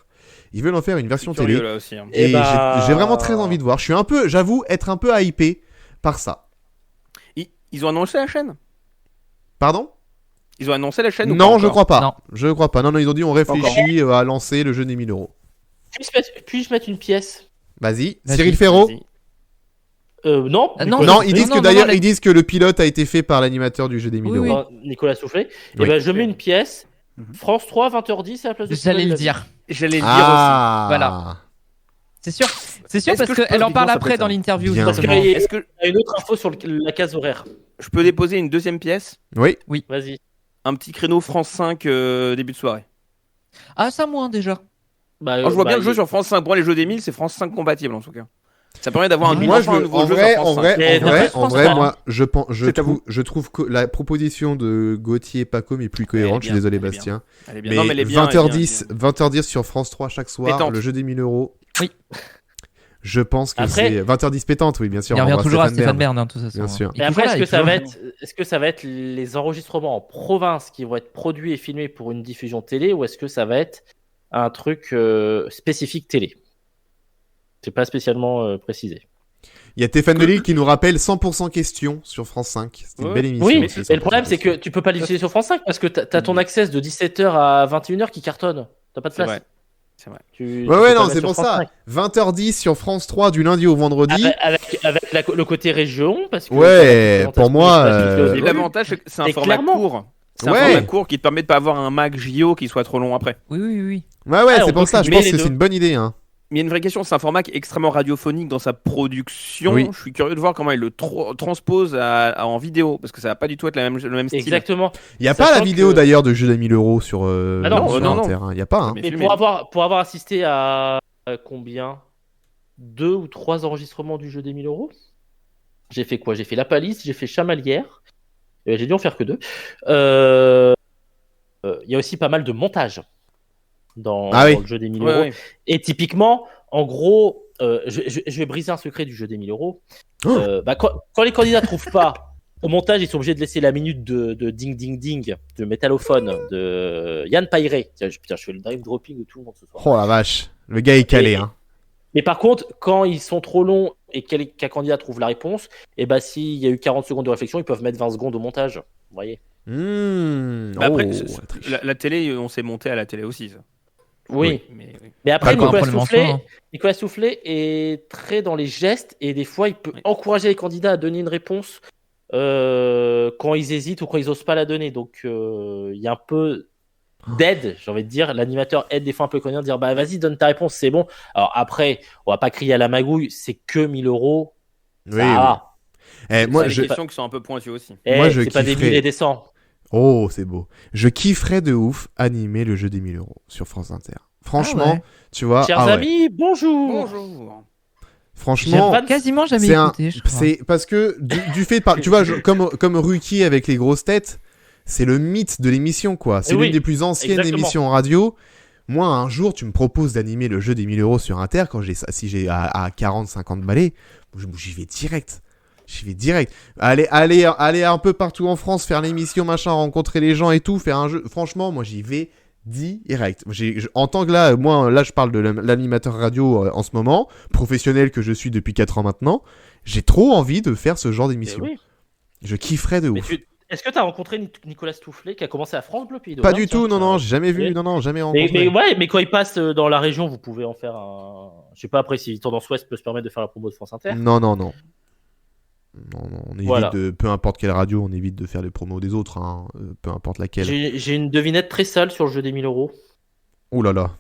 A: Ils veulent en faire une version
B: Curieux,
A: télé.
B: là aussi. Hein.
A: Et
C: Eh bah-
A: j'ai vraiment très envie de voir. Je suis un peu, j'avoue, être un peu hypé par ça.
B: Ils ont annoncé la chaîne
A: Pardon?
B: Ils ont annoncé la chaîne ou
A: Non,
B: pas
A: je
B: encore
A: crois pas.
E: Non.
A: Je crois pas. Non, non, ils ont dit on réfléchit à lancer le jeu des 1000 €.
C: Puis-je mettre une pièce
A: Vas-y.
E: Vas-y,
A: Cyril Ferraud?
B: Vas-y.
C: Non.
E: Ah,
C: Nicolas
A: Non,
C: Soufflé.
A: ils disent que
E: non,
A: d'ailleurs,
E: non,
A: ils disent que le pilote a été fait par l'animateur du jeu des 1000
E: Oui,
A: €.
E: oui.
C: Non, Nicolas Soufflé.
A: Oui.
C: Et ben, je mets une pièce.
D: Mhm.
C: France 3, 20h10 à la place de
E: J'allais le
C: Nicolas
E: dire.
B: J'allais le dire
A: Ah.
E: Voilà. C'est sûr
B: Est-ce
E: parce
B: que je peux
E: qu'elle en parle
B: évidemment
E: après
B: s'appeler
E: dans
B: ça
E: l'interview.
A: Bien.
C: Parce qu'il
E: justement.
C: y
B: aussi. Est-ce que
C: a une autre info sur la case horaire.
B: je peux déposer une deuxième pièce?
A: Oui.
C: Vas-y.
B: Un petit créneau France 5 début de soirée.
E: Ah, ça moins déjà.
C: Bah,
B: Alors, je vois
C: bah,
B: bien le jeu
C: il-
B: sur France 5. Pour les jeux des 1000, c'est France 5 compatible en tout cas. Ça permet d'avoir un,
A: Moi, je
B: enfin, un
A: veux,
B: nouveau
A: en
B: jeu
A: vrai,
B: sur
A: en
B: France
A: vrai,
B: 5.
C: Mais
A: en vrai,
C: France
A: en vrai,
C: 3.
A: moi,
D: C'est à vous.
A: je trouve que la proposition de Gauthier et Paco est plus cohérente. Je suis
B: bien,
A: désolé,
B: elle est bien.
A: Bastien.
B: Elle est bien.
A: Mais
B: Non, mais elle est bien,
A: 20h10,
B: elle est bien.
A: 20h10 sur France 3 chaque soir,
B: Détente.
A: le jeu des 1000 €.
E: Oui.
A: Je pense que
C: Après-
A: c'est 20h10 pétante, oui, bien sûr.
E: Il
A: on
E: revient
A: embrasse
E: toujours à Stéphane Bern, hein, tout ça.
A: Bien sûr.
C: Et après, est-ce que ça va être les enregistrements en province qui vont être produits et filmés pour une diffusion télé, ou est-ce que ça va être un truc spécifique télé? C'est pas spécialement précisé.
A: Il y a Stéphane Delille qui nous rappelle 100% questions sur France 5. C'était une
B: Ouais.
A: belle émission.
C: Oui,
A: aussi,
C: mais le
A: 100%
C: problème, c'est que
A: questions.
C: tu peux pas l'utiliser sur France 5 parce que t'as ton access de 17h à 21h qui cartonne. T'as pas de
B: C'est
C: place.
B: vrai. C'est vrai.
C: Tu
A: Ouais,
C: peux
A: ouais,
C: pas
A: non,
C: mettre
A: c'est
C: sur
A: pour
C: France
A: ça.
C: 5.
A: 20h10 sur France 3 du lundi au vendredi.
C: Avec le côté région, parce que
A: Ouais, pour moi,
B: Et l'avantage, c'est que c'est un
C: Mais
B: format
C: clairement.
B: court. C'est
A: Ouais.
B: un format court qui te permet de pas avoir un Mac JO qui soit trop long après.
E: Oui.
A: Ouais, ouais,
C: Ah, on
A: c'est pour
C: peut
A: ça. Je
C: cumuler
A: pense
C: les
A: que
C: deux.
A: c'est une bonne idée. Hein.
B: Mais il y a une vraie question, c'est un format qui est extrêmement radiophonique dans sa production.
A: Oui.
B: Je suis curieux de voir comment il le transpose en vidéo, parce que ça va pas du tout être le même style.
C: Exactement.
A: Il n'y a pas
C: Sachant
A: la vidéo
C: que-
A: d'ailleurs de jeu d'A 1000 € sur,
C: Ah non,
A: sur
B: non,
A: Inter.
B: non.
A: Il n'y a pas. Hein.
B: Mais
C: Mais
B: filmé.
C: pour avoir assisté à combien 2 ou 3 enregistrements du jeu des 1000 €, j'ai fait quoi? J'ai fait La Palisse, j'ai fait Chamalière. J'ai dû en faire que 2. Il y a aussi pas mal de montage dans le jeu des 1000 €.
B: Ouais, ouais.
C: Et typiquement, en gros, je vais briser un secret du jeu des 1000 €. Quand les candidats trouvent pas au montage, ils sont obligés de laisser la minute de ding ding ding de métallophone de Yann Pairé. Tiens, je fais le drive dropping de tout le monde ce soir.
A: Oh la vache. Le gars est calé.
C: Et-
A: Hein.
C: Mais par contre, quand ils sont trop longs et qu'un candidat trouve la réponse, et bah s'il y a eu 40 secondes de réflexion, ils peuvent mettre 20 secondes au montage. Vous voyez?
B: Bah après,
A: Oh, la triche.
B: la télé, on s'est monté à la télé aussi. Ça.
C: Oui.
B: Mais, oui.
C: Mais après,
E: Pas un
C: Nicolas
E: problème en
C: Soufflet,
E: soi, hein.
C: Nicolas Soufflet est très dans les gestes et des fois, il peut encourager les candidats à donner une réponse quand ils hésitent ou quand ils osent pas la donner. Donc, il y a un peu d'aide, j'ai envie de dire. L'animateur aide des fois un peu les candidats à dire bah vas-y, donne ta réponse, c'est bon. Alors après, on va pas crier à la magouille, c'est que 1000 €. Ça
A: Oui,
C: va.
A: Eh, moi,
B: C'est
A: je...
B: des questions qui sont un peu pointues aussi.
A: Moi, je
C: C'est pas des
A: kifferais.
C: 1000 et des 100.
A: Oh, c'est beau. Je kifferais de ouf animer le jeu des 1000 € sur France Inter. Franchement,
E: Ah ouais.
A: tu vois.
C: Chers
A: ah ouais.
C: amis, bonjour.
B: Bonjour.
A: Franchement,
C: J'aime
E: Quasiment jamais
A: c'est
E: écouté, je crois.
A: c'est parce que du fait de tu vois, comme Ruki avec les grosses têtes, c'est le mythe de l'émission quoi. C'est
C: Eh
A: l'une
C: oui,
A: des plus anciennes
C: exactement.
A: émissions en radio. Moi, un jour, tu me proposes d'animer le jeu des 1000 € sur Inter quand si j'ai à 40, 50 balais, j'y vais direct. J'y vais direct. Aller un peu partout en France, faire l'émission, machin, rencontrer les gens et tout, faire un jeu. Franchement, moi, j'y vais direct. En tant que là, je parle de l'animateur radio en ce moment, professionnel que je suis depuis 4 ans maintenant. J'ai trop envie de faire ce genre
C: Eh
A: d'émission.
C: oui.
A: Je kifferais de
C: Mais
A: ouf.
C: est-ce que tu as rencontré Nicolas Soufflet qui a commencé à France Bleu Pays
A: Pas
C: d'Auvergne,
A: du tout,
C: tiens,
A: non, j'ai jamais vu,
C: Oui.
A: non, jamais
C: Mais,
A: rencontré.
C: mais quand il passe dans la région, vous pouvez en faire un. Je sais pas après si Tendance Ouest peut se permettre de faire la promo de France Inter.
A: Non, on évite
C: Voilà.
A: peu importe quelle radio, on évite de faire les promos des autres, hein, peu importe laquelle.
C: J'ai une devinette très sale sur le jeu des 1000 €.
A: Ouh là là.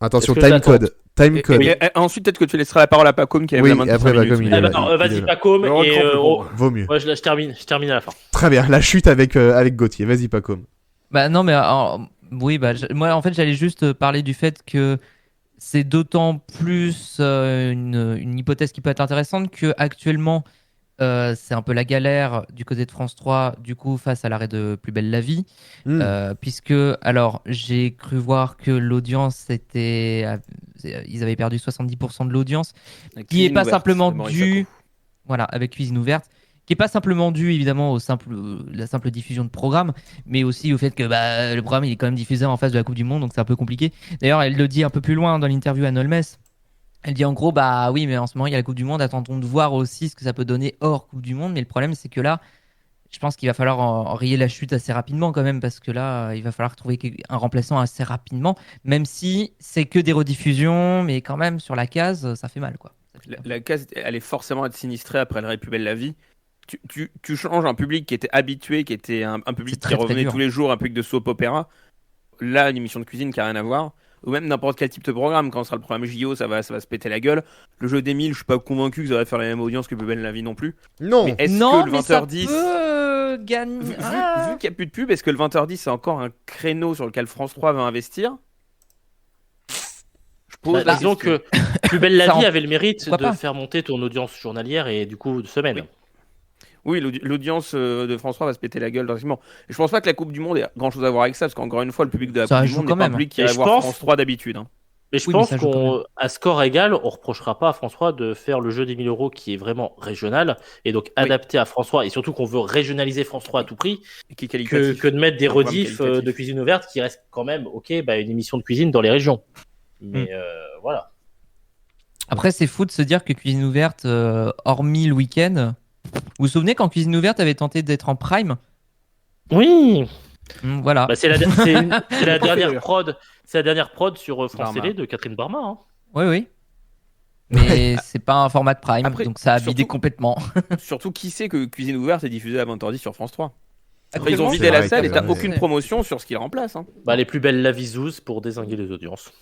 A: Attention,
C: Est-ce que
A: time
C: j'attends
A: code. Time code.
B: Et ensuite, peut-être que tu laisseras la parole à Pacom qui a
A: Oui,
B: la main depuis
A: après,
B: 5 minutes.
A: Pacom, il est
C: Ah
A: là.
C: bah,
A: il est
C: vas-y,
A: là.
C: Pacom.
D: Le
C: Et
D: record, le pauvre.
A: Vaut mieux.
C: ouais, je termine à la fin.
A: Très bien, la chute avec Gauthier. Vas-y, Pacom.
E: Bah non, mais oui, moi en fait j'allais juste parler du fait que c'est d'autant plus une hypothèse qui peut être intéressante que actuellement c'est un peu la galère du côté de France 3, du coup face à l'arrêt de Plus belle la vie, puisque alors j'ai cru voir que l'audience était, ils avaient perdu 70% de l'audience,
B: Avec
E: qui est
B: Cuisine
E: pas
B: ouverte,
E: simplement
B: de Maurice
E: dû,
B: Sacco.
E: voilà, avec Cuisine ouverte, qui est pas simplement dû évidemment la simple diffusion de programme, mais aussi au fait que le programme il est quand même diffusé en face de la Coupe du Monde, donc c'est un peu compliqué. D'ailleurs, elle le dit un peu plus loin dans l'interview à Nolmes. Elle dit en gros, bah oui, mais en ce moment il y a la Coupe du Monde, attendons de voir aussi ce que ça peut donner hors Coupe du Monde, mais le problème c'est que là, je pense qu'il va falloir en rayer la chute assez rapidement quand même, parce que là, il va falloir trouver un remplaçant assez rapidement, même si c'est que des rediffusions, mais quand même sur la case, ça fait mal quoi. Ça fait
B: La case allait forcément être sinistrée après le République la vie. Tu changes un public qui était habitué, qui était un public
E: C'est très,
B: qui
E: très
B: revenait
E: dur.
B: tous les jours, un public de soap opéra. Là, une émission de cuisine qui n'a rien à voir. Ou même n'importe quel type de programme. Quand ce sera le programme JO, ça va se péter la gueule. Le jeu des 1000, je suis pas convaincu que ça va faire la même audience que Plus belle la vie non plus.
A: Non.
B: Mais est-ce
E: non,
B: que le
E: mais ça
B: 20h10,
E: peut gagner.
B: vu qu'il n'y a plus de pub, est-ce que le 20h10 c'est encore un créneau sur lequel France 3 va investir? Je pose la
C: Disons
B: question.
C: que Plus belle la
E: Ça
C: vie
E: en-
C: avait le mérite de
E: pourquoi pas.
C: faire monter ton audience journalière et du coup de semaine.
B: Oui. Oui, l'audience de France 3 va se péter la gueule drastiquement. Et je pense pas que la Coupe du Monde ait grand chose à voir avec ça, parce qu'encore une fois, le public de la
E: Ça
B: Coupe du
E: joue
B: Monde
E: quand
B: n'est pas un
E: même.
B: public qui
C: Et
B: va
C: je
B: voir
C: pense-
B: France 3 d'habitude. Hein.
C: Mais je
E: Oui, mais
C: pense
E: ça joue quand même.
C: qu'à score égal, on reprochera pas à François de faire le jeu des 1000 euros qui est vraiment régional et donc adapté à François et surtout qu'on veut régionaliser France 3 à tout prix
B: Et qui est qualitatif.
C: que de mettre des
B: Un programme
C: rediffs
B: qualitatif.
C: de cuisine ouverte qui restent quand même, une émission de cuisine dans les régions. Mais voilà.
E: Après, c'est fou de se dire que Cuisine Ouverte, hormis le week-end, vous vous souvenez quand Cuisine Ouverte avait tenté d'être en prime?
C: Oui,
E: Voilà.
C: bah, c'est la
D: Parfait,
C: dernière
D: d'ailleurs.
C: prod. C'est la dernière prod sur France
B: Barma.
C: Télé de Catherine Barma. Hein.
E: Oui, oui. Mais c'est pas un format de prime,
B: Après,
E: donc ça a bidé
B: surtout-
E: complètement.
B: Surtout, qui sait que Cuisine Ouverte est diffusée à 20h10 sur France 3. Après, ils
E: Actuellement,
B: ont
A: c'est
B: vidé la
A: vrai,
B: salle et t'as
A: ouais.
B: aucune promotion sur ce qu'ils remplacent. Hein.
C: Bah, les plus belles lavisouses pour dézinguer les audiences.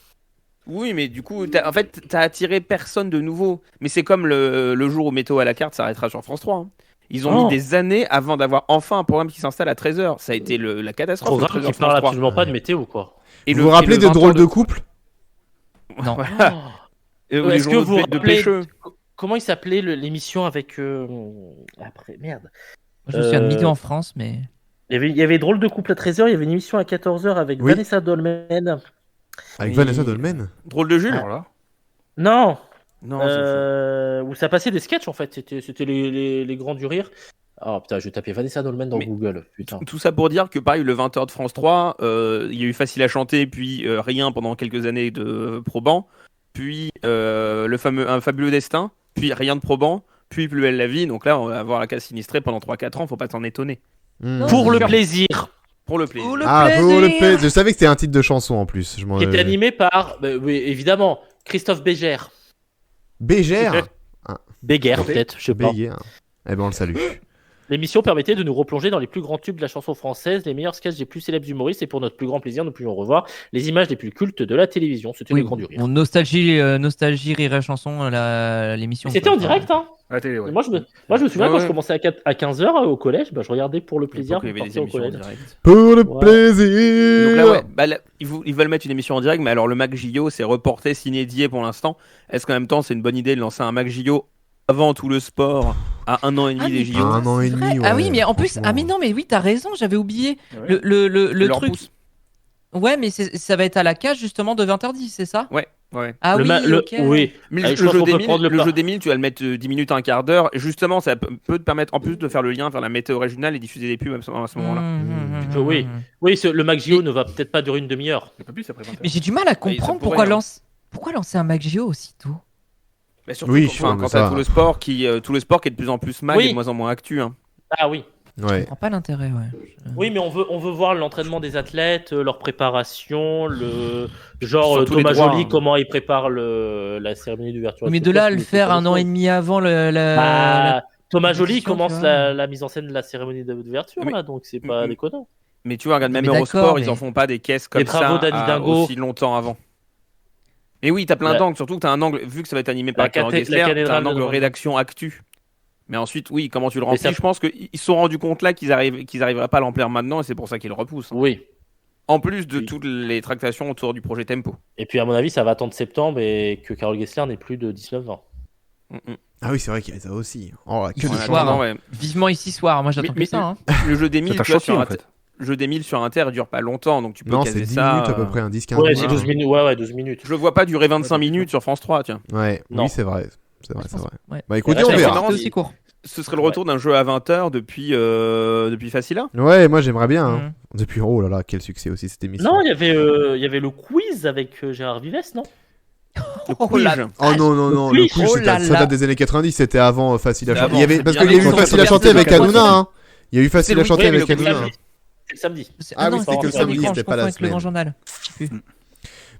B: Oui, mais du coup, en fait, t'as attiré personne de nouveau. Mais c'est comme le jour où Météo à la carte s'arrêtera sur France 3. Hein. Ils ont
C: Oh.
B: mis des années avant d'avoir enfin un programme qui s'installe à 13h. Ça a été la catastrophe. le
C: Programme
B: 13h
C: qui parle
B: France 3.
C: absolument pas de météo, quoi.
B: Et
A: Vous vous rappelez de Drôles de couple?
E: Non.
B: Voilà. Et les
C: Est-ce que
B: journaux
C: vous
B: de
C: rappelez
B: pêcheux.
C: comment il s'appelait l'émission avec après merde.
E: Moi, je me souviens de Midi en France, mais.
C: Il y avait Drôle de couple à 13h, il y avait une émission à 14h avec
A: Oui.
C: Vanessa Dolmen.
A: Avec
B: Oui.
A: Vanessa Dolmen?
B: Drôle de Jules.
D: Alors là.
C: Non,
B: Non, c'est
C: où ça passait des sketchs en fait, c'était les grands du rire. Oh putain, je vais taper Vanessa Dolmen dans
B: Mais-
C: Google, putain.
B: Tout ça pour dire que pareil, le 20h de France 3, il y a eu Facile à chanter, puis rien pendant quelques années de Proban, puis le fameux Un fabuleux destin, puis rien de Proban, puis Plus belle la vie. Donc là, on va avoir la case sinistrée pendant 3-4 ans, faut pas s'en étonner.
A: Hmm.
C: Pour le
B: Super.
C: plaisir,
B: Pour le plaisir.
A: Ah, pour le plaisir. Je savais que c'était un titre de chanson en plus. Je m'en
C: qui était animé par, oui, évidemment, Christophe Bégère.
A: Bégère.
C: Bégère, peut-être, je sais pas.
A: Bégère. Eh ben, on le salue.
C: L'émission permettait de nous replonger dans les plus grands tubes de la chanson française, les meilleurs sketchs des plus célèbres humoristes, et pour notre plus grand plaisir, nous pouvions revoir les images les plus cultes de la télévision. C'était
E: Oui,
C: le grand du rire.
E: bon, nostalgie, rire et chanson, l'émission.
C: C'était en direct, hein.
D: À la télé, ouais.
C: Moi, je me souviens
B: Ouais,
C: quand
B: ouais.
C: je commençais à 15h au collège, bah, je regardais pour le plaisir.
B: Il y avait
C: pour
B: des
C: partir au
B: émissions en
C: collège.
B: direct.
A: Pour le
C: Ouais.
A: plaisir.
B: Donc là, ouais, bah, là, ils veulent mettre une émission en direct, mais alors le Mac JO, c'est reporté, signé pour l'instant. Est-ce qu'en même temps, c'est une bonne idée de lancer un Mac JO avant tout le sport, à 1 an et demi
E: Ah,
B: des
E: mais
B: JO
A: Un an et
E: c'est vrai.
A: demi,
E: Ah
A: ouais,
E: oui, mais en plus,
A: franchement.
E: ah mais non, mais oui, t'as raison, j'avais oublié.
D: Ouais.
E: Le
B: Leur
E: truc.
B: pouce.
E: Ouais, mais ça va être à la cage justement de 20h10, c'est ça?
B: Ouais.
E: Ah oui, ok.
C: Oui.
B: Mais
C: Ah,
B: le
C: je pense
B: jeu
C: qu'on
B: des
C: peut
B: 1000,
C: prendre le
B: le
C: pas.
B: jeu des 1000, tu vas le mettre 10 minutes, un quart d'heure. Et justement, ça peut te permettre, en plus de faire le lien vers la météo régionale et diffuser des pubs à ce moment-là.
C: Oui. Oui, le Mac JO ne va peut-être pas durer une demi-heure.
D: J'ai pas plus après 20
E: Mais j'ai du mal à
B: ça
E: comprendre
B: pourrait,
E: pourquoi lancer un Mac JO aussitôt.
B: Mais surtout,
A: Oui,
B: enfin,
A: mais
B: quand
A: ça-
B: t'as tout le sport qui est de plus en plus mag
C: Oui.
B: et de moins en moins actu. Hein.
C: Ah oui.
E: Je
A: Ouais.
E: comprends pas l'intérêt, ouais.
C: Oui, mais on veut voir l'entraînement des athlètes, leur préparation, le genre
B: Surtout
C: Thomas
B: les droits,
C: Joly,
B: hein.
C: comment il prépare la cérémonie d'ouverture.
E: Mais
C: etc.
E: de là à le
C: C'est
E: faire
C: pas
E: un
C: des
E: an
C: choses.
E: et demi avant
C: Bah, Thomas Joly
E: compétition,
C: commence
E: tu vois.
C: la mise en scène de la cérémonie d'ouverture,
B: Mais-
C: là, donc c'est pas déconnant.
B: Mais tu vois, regarde,
E: Non,
B: même
E: mais
B: Eurosport,
E: d'accord,
B: ils
E: mais-
B: en font pas des caisses comme
C: Les travaux
B: ça
C: d'Annie Dingo.
B: aussi longtemps avant. Et oui, t'as plein
C: Ouais.
B: d'angles, surtout que t'as un angle, vu que ça va être animé par Carole
C: la
B: Gessler, t'as
C: cathédrale
B: un
C: de
B: angle
C: Notre-Dame.
B: rédaction actu. Mais ensuite, oui, comment tu le
C: Mais
B: remplis
C: ça-
B: Je pense qu'ils se sont rendus compte là qu'ils arriveraient pas à l'emplir maintenant et c'est pour ça qu'ils le repoussent. hein.
C: Oui.
B: En plus de
C: Oui.
B: toutes les tractations autour du projet Tempo.
C: Et puis, à mon avis, ça va attendre septembre et que Carole Gessler n'ait plus de 19 ans.
A: Ah oui, c'est vrai qu'il y a ça aussi. Oh, que
E: Il
A: de
E: faut
A: chance.
E: voir.
B: attendant, ouais.
E: Vivement ici soir, moi j'attends
B: Mais-
E: que ça. Hein.
B: Le jeu des 1000,
D: C'est un
B: tu vois,
D: chantier,
B: sur
D: en
B: Inter-
D: fait.
B: le jeu des 1000 sur Inter dure pas longtemps, donc tu peux
A: Non,
B: caser
A: c'est 10
B: ça.
A: minutes à peu près, un 10-15
C: Ouais,
A: minutes.
C: c'est 12 minutes. Ouais, 12 minutes.
B: Je le vois pas durer 25 minutes sur France 3, tiens.
A: Ouais,
C: Non.
A: oui, c'est vrai. C'est vrai,
E: Je
A: c'est
E: pense-
A: vrai.
E: ouais.
A: Bah écoutez,
C: Et
A: on
C: là,
B: c'est
A: verra.
B: marrant,
E: C'est aussi court.
B: Ce serait le retour d'un jeu à 20h depuis Facila.
A: Ouais, moi j'aimerais bien. Hein.
E: Mhm.
A: Depuis, oh là là, quel succès aussi cette émission.
C: Non, il y avait le quiz avec Gérard Vives, non?
B: Le
E: Oh
B: quiz.
E: là-
A: Oh non, non, non, le
C: quiz.
A: quiz,
E: Oh
A: ça
E: là
A: date- ça
E: là.
A: date des années 90, c'était avant Facile à
B: C'est
A: chanter.
B: avant,
A: Il y avait,
B: c'est
A: parce
B: bien
A: qu'il y a eu
B: avant.
A: Facile à
E: C'est
A: chanter avec
C: bien,
A: Hanouna. Hein. Il y a eu
B: C'est
A: Facile
B: le
A: à chanter
C: week-end,
A: avec
C: mais le
A: Hanouna.
C: samedi. C'est le samedi.
A: Ah oui,
E: non,
A: c'était que le
E: c'est
A: samedi,
E: l'écran,
A: c'était
E: je
A: pas la
E: confonds avec le grand
A: semaine.
E: journal. Je sais plus.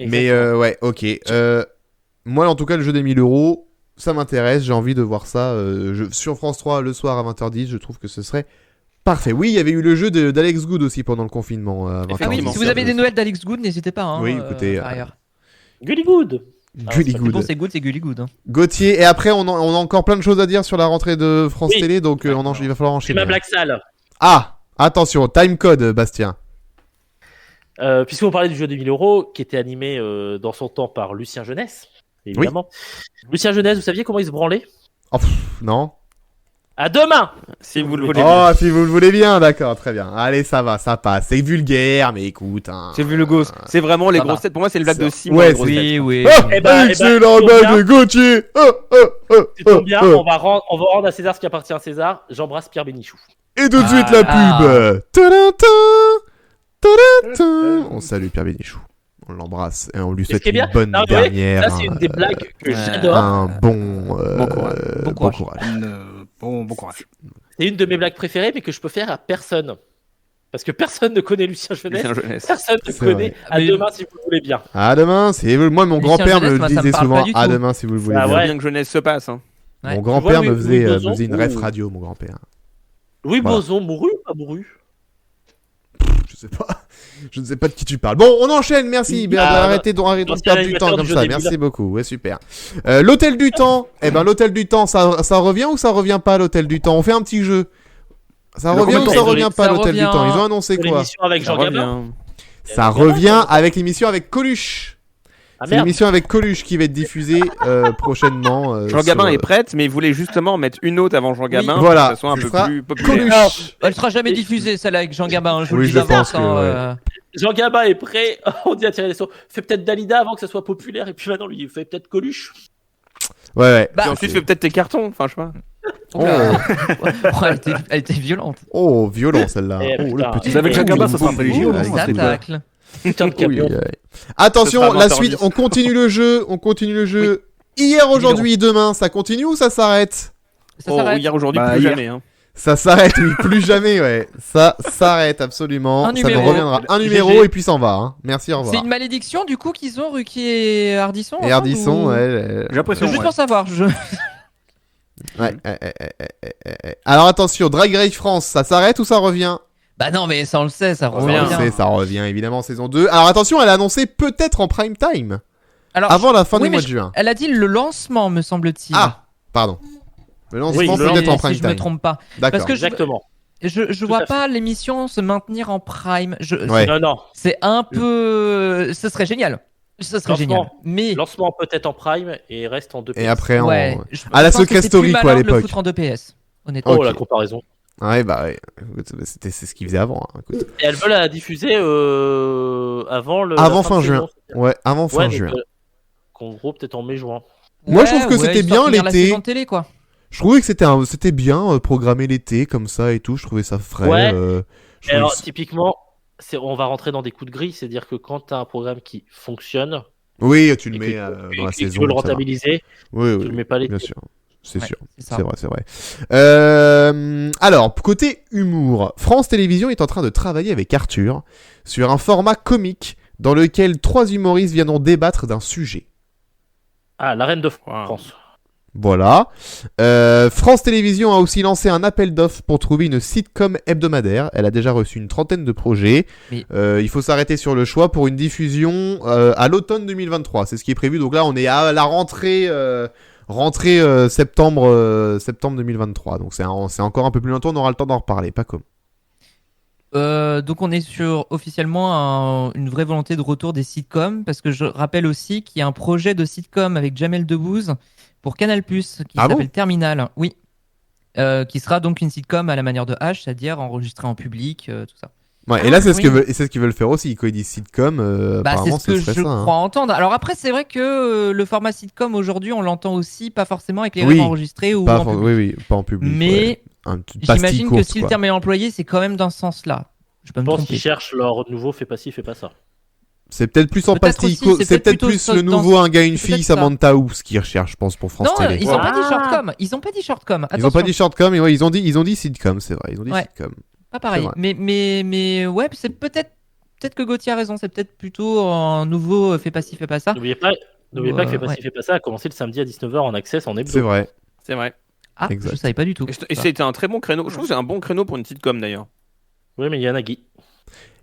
A: Mais ouais, ok. Moi, en tout cas, le jeu des 1000 euros, ça m'intéresse. J'ai envie de voir ça sur France 3 le soir à 20h10. Je trouve que ce serait parfait. Oui, il y avait eu le jeu d'Alex Good aussi pendant le confinement. À 20h10.
E: Ah oui,
B: Effectivement,
E: si vous avez des nouvelles d'Alex Good, n'hésitez pas. Hein,
A: Oui, écoutez,
E: par ailleurs.
C: Gully Good.
A: Gully
C: Ah,
E: C'est bon,
A: Good.
E: c'est good, c'est Gully Good. Hein.
A: Gauthier. Et après, on a encore plein de choses à dire sur la rentrée de France
C: Oui.
A: Télé. Donc, il va falloir
C: C'est
A: enchaîner.
C: ma blague sale.
A: Ah, attention, time code, Bastien.
C: Puisqu'on parlait du jeu des 1000 euros, qui était animé dans son temps par Lucien Jeunesse, évidemment. Lucien Jeunesse, vous saviez comment il se branlait?
A: Non.
C: À demain.
B: Si vous le voulez bien.
A: Oh, si vous le voulez bien, d'accord, très bien. Allez, ça va, ça passe. C'est vulgaire, mais écoute. Hein.
B: J'ai vu le gosse. C'est vraiment les
E: Ça va.
B: grosses têtes. Pour moi, c'est le blague de
A: C'est-
B: Simon.
A: ouais,
B: les grosses têtes.
E: Oui.
A: Ah,
C: Eh ben,
A: excellent
C: tu tombes
A: blague de Gauthier.
C: Tu tombes bien, on va rendre à César ce qui appartient à César. J'embrasse Pierre Bénichou.
A: Et tout de suite la
E: Ah.
A: pub. Tadadam, tadadam. On salue Pierre Bénichou. On l'embrasse et on lui
C: ce
A: souhaite
C: qui est bien,
A: une bonne
C: non, mais
A: dernière.
C: Ça, c'est une des blagues que j'adore.
A: Un bon,
B: Bon courage.
E: Bon courage.
D: Bon courage.
C: C'est une de mes blagues préférées, mais que je peux faire à personne. Parce que personne ne connaît Lucien Jeunesse.
B: Lucien Jeunesse.
C: Personne ne
A: C'est
C: connaît.
A: vrai.
C: À
E: Mais-
C: demain, si vous le voulez bien.
A: À demain, c'est moi mon
E: Lucien
A: grand-père me
E: Jeunesse,
A: le
E: moi, ça me
A: disait
E: parle
A: souvent.
E: pas du
A: À
E: tout.
A: demain si vous le voulez
C: Ah
A: bien.
C: ouais.
B: Bien que jeunesse se passe. Hein.
E: Ouais.
A: Mon grand-père
C: Tu vois,
A: me faisait
C: Louis
A: me
C: Boson,
A: faisait une ref
C: ouh.
A: radio, mon grand-père.
C: Louis
A: Voilà.
C: Boson mourut ou pas mouru?
A: Je sais pas. Je ne sais pas de qui tu parles. Bon, on enchaîne, merci. Arrêtez de
C: l'ancien
A: perdre du temps
C: animateur
A: comme
C: du
A: ça.
C: jeu des
A: Merci
C: bulles.
A: beaucoup. Ouais, super. L'hôtel du temps. Eh ben, l'hôtel du temps, ça revient ou ça revient pas, l'hôtel du temps? On fait un petit jeu. Ça
D: Le
A: revient ou
D: comment
A: ça
C: ils ont-
A: revient pas,
E: ça
A: l'hôtel du
E: revient
A: temps? Ils ont annoncé
C: Pour
A: quoi?
C: l'émission avec
B: Ça
C: Jean Gabin.
B: revient.
A: Ça revient avec l'émission avec Coluche.
C: Ah
A: C'est
C: merde.
A: l'émission avec Coluche qui va être diffusée prochainement.
B: Jean Gabin
A: sur,
B: est prête, mais il voulait justement mettre une autre avant Jean Gabin
A: voilà,
B: pour que ça soit un
A: ce
B: peu
A: sera
B: plus populaire.
A: Coluche.
E: Elle sera jamais diffusée, celle-là avec Jean Gabin. Je vous
A: Oui,
E: le dis
A: je
E: d'avance.
A: pense que, ouais.
C: Jean Gabin est prêt. On dit à tirer les sauts. Fais peut-être Dalida avant que ça soit populaire. Et puis maintenant, lui, il fait peut-être Coluche.
A: Ouais.
E: Bah,
B: Puis ensuite, fais peut-être tes cartons. Enfin, je sais pas.
A: Oh,
E: Elle était violente.
A: oh, violent celle-là.
C: Eh,
A: Oh, le
C: putain.
A: petit.
D: Vous savez que Jean Gabin, ça sera
A: Ouh,
D: religieux.
A: ouh,
D: hein,
A: ouh,
D: ça, c'est pas-
E: Tacle.
C: Putain de
A: Oui,
C: camion.
A: Attention,
B: Ce sera
A: la
B: 20h10.
A: suite, on continue le jeu. Hier, aujourd'hui, demain, ça continue ou ça s'arrête?
E: Ça
B: Oh,
E: s'arrête.
B: hier, aujourd'hui,
D: Bah,
B: plus
D: hier.
B: jamais. Hein.
A: Ça s'arrête, oui, plus jamais, ouais. Ça s'arrête absolument.
E: Un
A: Ça ne
E: numéro.
A: reviendra. Un numéro
C: GG.
A: et puis s'en va. Hein. Merci, au
E: C'est
A: revoir.
E: une malédiction du coup qu'ils ont Ruquier et Ardisson.
A: Et
E: ensemble,
A: Ardisson,
E: ou-
A: ouais.
D: J'ai l'impression.
E: Juste
D: ouais.
E: pour savoir.
A: Ouais. Alors attention, Drag Race France, ça s'arrête ou ça revient?
E: Bah non, mais ça on le sait, ça
A: On
E: revient.
A: le sait, ça revient évidemment saison 2. Alors attention, elle a annoncé peut-être en prime time.
E: Alors,
A: Avant la fin
E: oui,
A: du
E: mais
A: mois de juin.
E: elle a dit le lancement, me semble-t-il.
A: Ah, pardon. Le lancement
C: Oui, le
A: peut-être
C: lancement,
A: en prime
E: si je me
A: time.
E: trompe pas.
A: D'accord.
E: Parce que
C: Exactement.
E: je
C: Tout
E: vois
C: à
E: pas l'émission se maintenir en prime.
A: Ouais.
C: Non, non.
E: C'est un peu. Ce serait génial. Ce serait
C: Lancement.
E: génial. Mais.
C: Lancement peut-être en prime et reste en 2 PS.
A: Et après,
E: Ouais,
A: on...
E: je
A: À la
E: pense que
A: Secret
E: c'est
A: Story,
E: plus
A: quoi, à
E: malin de le
A: l'époque.
E: foutre en 2 PS. Honnêtement.
C: Oh,
A: Ok.
C: la comparaison.
A: Ouais, bah ouais. Écoute, c'est ce qu'ils faisaient avant. Hein. Écoute.
C: Et elle veut la diffuser avant le.
A: Avant
C: la
A: fin
C: de
A: juin.
C: saison.
A: Ouais, avant fin
C: Ouais, donc,
A: juin.
C: qu'en gros, peut-être en mai-juin.
A: Moi, je trouve que c'était
E: histoire
A: bien
E: de finir la
A: l'été.
E: saison de télé, quoi.
A: Je trouvais que c'était bien programmé l'été comme ça et tout. Je trouvais ça frais.
C: Ouais.
A: je
C: Et
A: trouvais
C: alors,
A: que-
C: typiquement, on va rentrer dans des coups de grille, c'est-à-dire que quand tu as un programme qui fonctionne,
A: Oui, tu le
C: et
A: mets
C: que,
A: dans la
C: et que tu
A: saison.
C: veux le
A: ça va.
C: rentabiliser,
A: Oui,
C: tu
A: oui,
C: le mets pas l'été.
A: bien sûr. C'est
E: Ouais,
A: sûr.
E: c'est ça.
A: C'est vrai. Alors, côté humour, France Télévisions est en train de travailler avec Arthur sur un format comique dans lequel 3 humoristes viendront débattre d'un sujet.
C: Ah, la reine de
B: Wow.
C: France.
A: Voilà. France Télévisions a aussi lancé un appel d'offres pour trouver une sitcom hebdomadaire. Elle a déjà reçu une trentaine de projets.
E: Mais-
A: Il faut s'arrêter sur le choix pour une diffusion à l'automne 2023. C'est ce qui est prévu. Donc là, on est à la rentrée septembre 2023. Donc c'est encore un peu plus longtemps. On aura le temps d'en reparler. Pas comme.
E: Donc on est sur officiellement une vraie volonté de retour des sitcoms, parce que je rappelle aussi qu'il y a un projet de sitcom avec Jamel Debbouze pour Canal+, qui
A: Ah
E: s'appelle
A: bon
E: Terminal, oui, qui sera donc une sitcom à la manière de H, c'est-à-dire enregistrée en public, tout ça.
A: Ouais, et là, c'est ce
E: oui.
A: c'est ce qu'ils veulent faire aussi. Quand ils disent sitcom,
E: Bah, c'est
A: apparemment,
E: ce que
A: serait
E: je
A: ça. hein.
E: crois entendre. Alors après, c'est vrai que le format sitcom aujourd'hui, on l'entend aussi, pas forcément avec les
A: Oui,
E: rêves enregistrés ou
A: Pas
E: en public.
A: oui, pas en public. ouais.
E: Mais
A: Un petit pastille
E: j'imagine que
A: courte,
E: si le
A: quoi.
E: terme est employé, c'est quand même dans ce sens-là. Je peux
C: Je
E: me
C: pense
E: tromper.
C: qu'ils cherchent leur nouveau, fais pas ci, fais pas ça.
A: C'est peut-être plus en
E: Peut-être
A: pastille
E: aussi,
A: courte.
E: c'est
A: C'est peut-être
E: peut-être
A: plus le
E: plutôt
A: nouveau un gars, une
E: peut-être
A: fille,
E: ça.
A: Samantha House qu'ils recherchent, je pense, pour France
E: Non,
A: Télé.
E: ils ont pas dit
C: Ah.
E: shortcom. Ils ont pas dit shortcom.
A: Ils ont pas dit shortcom, mais ouais, ils ont dit sitcom, c'est vrai. Ils ont dit
E: Ouais.
A: sitcom.
E: Pas pareil.
A: C'est vrai.
E: Mais ouais, c'est peut-être que Gauthier a raison. C'est peut-être plutôt un nouveau fais pas ci, fais pas ça.
C: N'oubliez pas que fais pas
E: ouais.
C: ci, fais pas ça a commencé le samedi à 19h en access en hebdo.
A: C'est vrai.
B: C'est vrai.
E: Ah,
A: Exact.
E: je savais pas du tout.
B: Et c'était un très bon créneau. Je trouve que c'est un bon créneau pour une sitcom d'ailleurs.
C: Oui, mais il y a Nagui.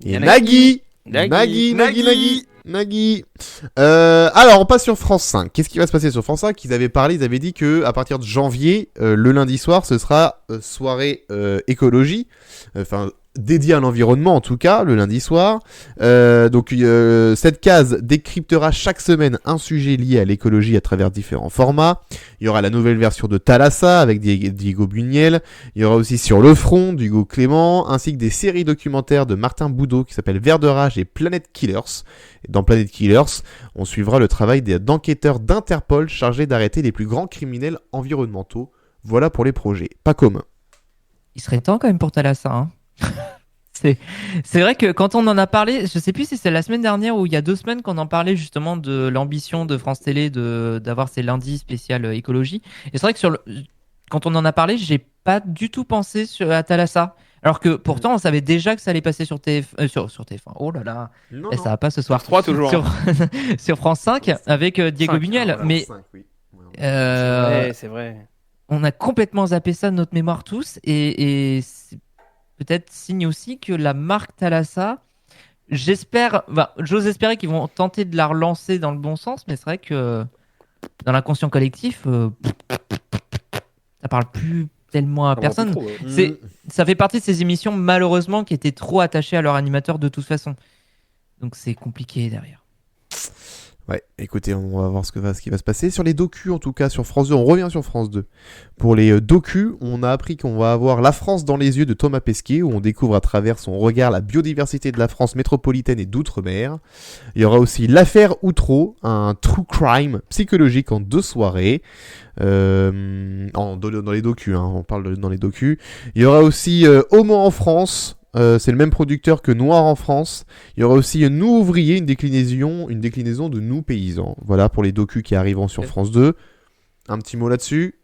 A: Et Nagui. Alors, on passe sur France 5. Qu'est-ce qui va se passer sur France 5? Ils avaient dit que à partir de janvier, le lundi soir, ce sera soirée écologie. Enfin, dédié à l'environnement en tout cas, le lundi soir. Cette case décryptera chaque semaine un sujet lié à l'écologie à travers différents formats. Il y aura la nouvelle version de Thalassa avec Diego Buñuel. Il y aura aussi Sur le front d'Hugo Clément, ainsi que des séries documentaires de Martin Boudot qui s'appellent Vert de rage et Planet Killers. Et dans Planet Killers, on suivra le travail d'enquêteurs d'Interpol chargés d'arrêter les plus grands criminels environnementaux. Voilà pour les projets. Pas commun.
E: Il serait temps quand même pour Thalassa, hein. C'est vrai que quand on en a parlé, je sais plus si c'est la semaine dernière ou il y a 2 semaines qu'on en parlait justement de l'ambition de France Télé d'avoir ces lundis spécial écologie. Et c'est vrai que quand on en a parlé, j'ai pas du tout pensé à Thalassa. Alors que pourtant on savait déjà que ça allait passer sur TF1. Oh là là, ça va pas ce soir.
B: 3 toujours.
E: Sur France 5 avec Diego Buñuel. Mais
A: 5, oui.
B: C'est vrai.
E: on a complètement zappé ça de notre mémoire tous et c'est peut-être signe aussi que la marque Thalassa, j'ose espérer qu'ils vont tenter de la relancer dans le bon sens, mais c'est vrai que dans l'inconscient collectif, ça parle plus tellement à personne. Ça fait partie de ces émissions malheureusement qui étaient trop attachées à leur animateur de toute façon. Donc c'est compliqué derrière.
A: Ouais, écoutez, on va voir ce qui va se passer. Sur les docus, en tout cas, sur France 2, on revient sur France 2. Pour les docus, on a appris qu'on va avoir La France dans les yeux de Thomas Pesquet, où on découvre à travers son regard la biodiversité de la France métropolitaine et d'outre-mer. Il y aura aussi L'affaire Outreau, un true crime psychologique en 2 soirées. Dans les docus, hein, on parle dans les docus. Il y aura aussi Homo en France. C'est le même producteur que Noir en France. Il y aura aussi Nous ouvriers, une déclinaison de Nous paysans. Voilà pour les docus qui arriveront sur France 2. Un petit mot là-dessus.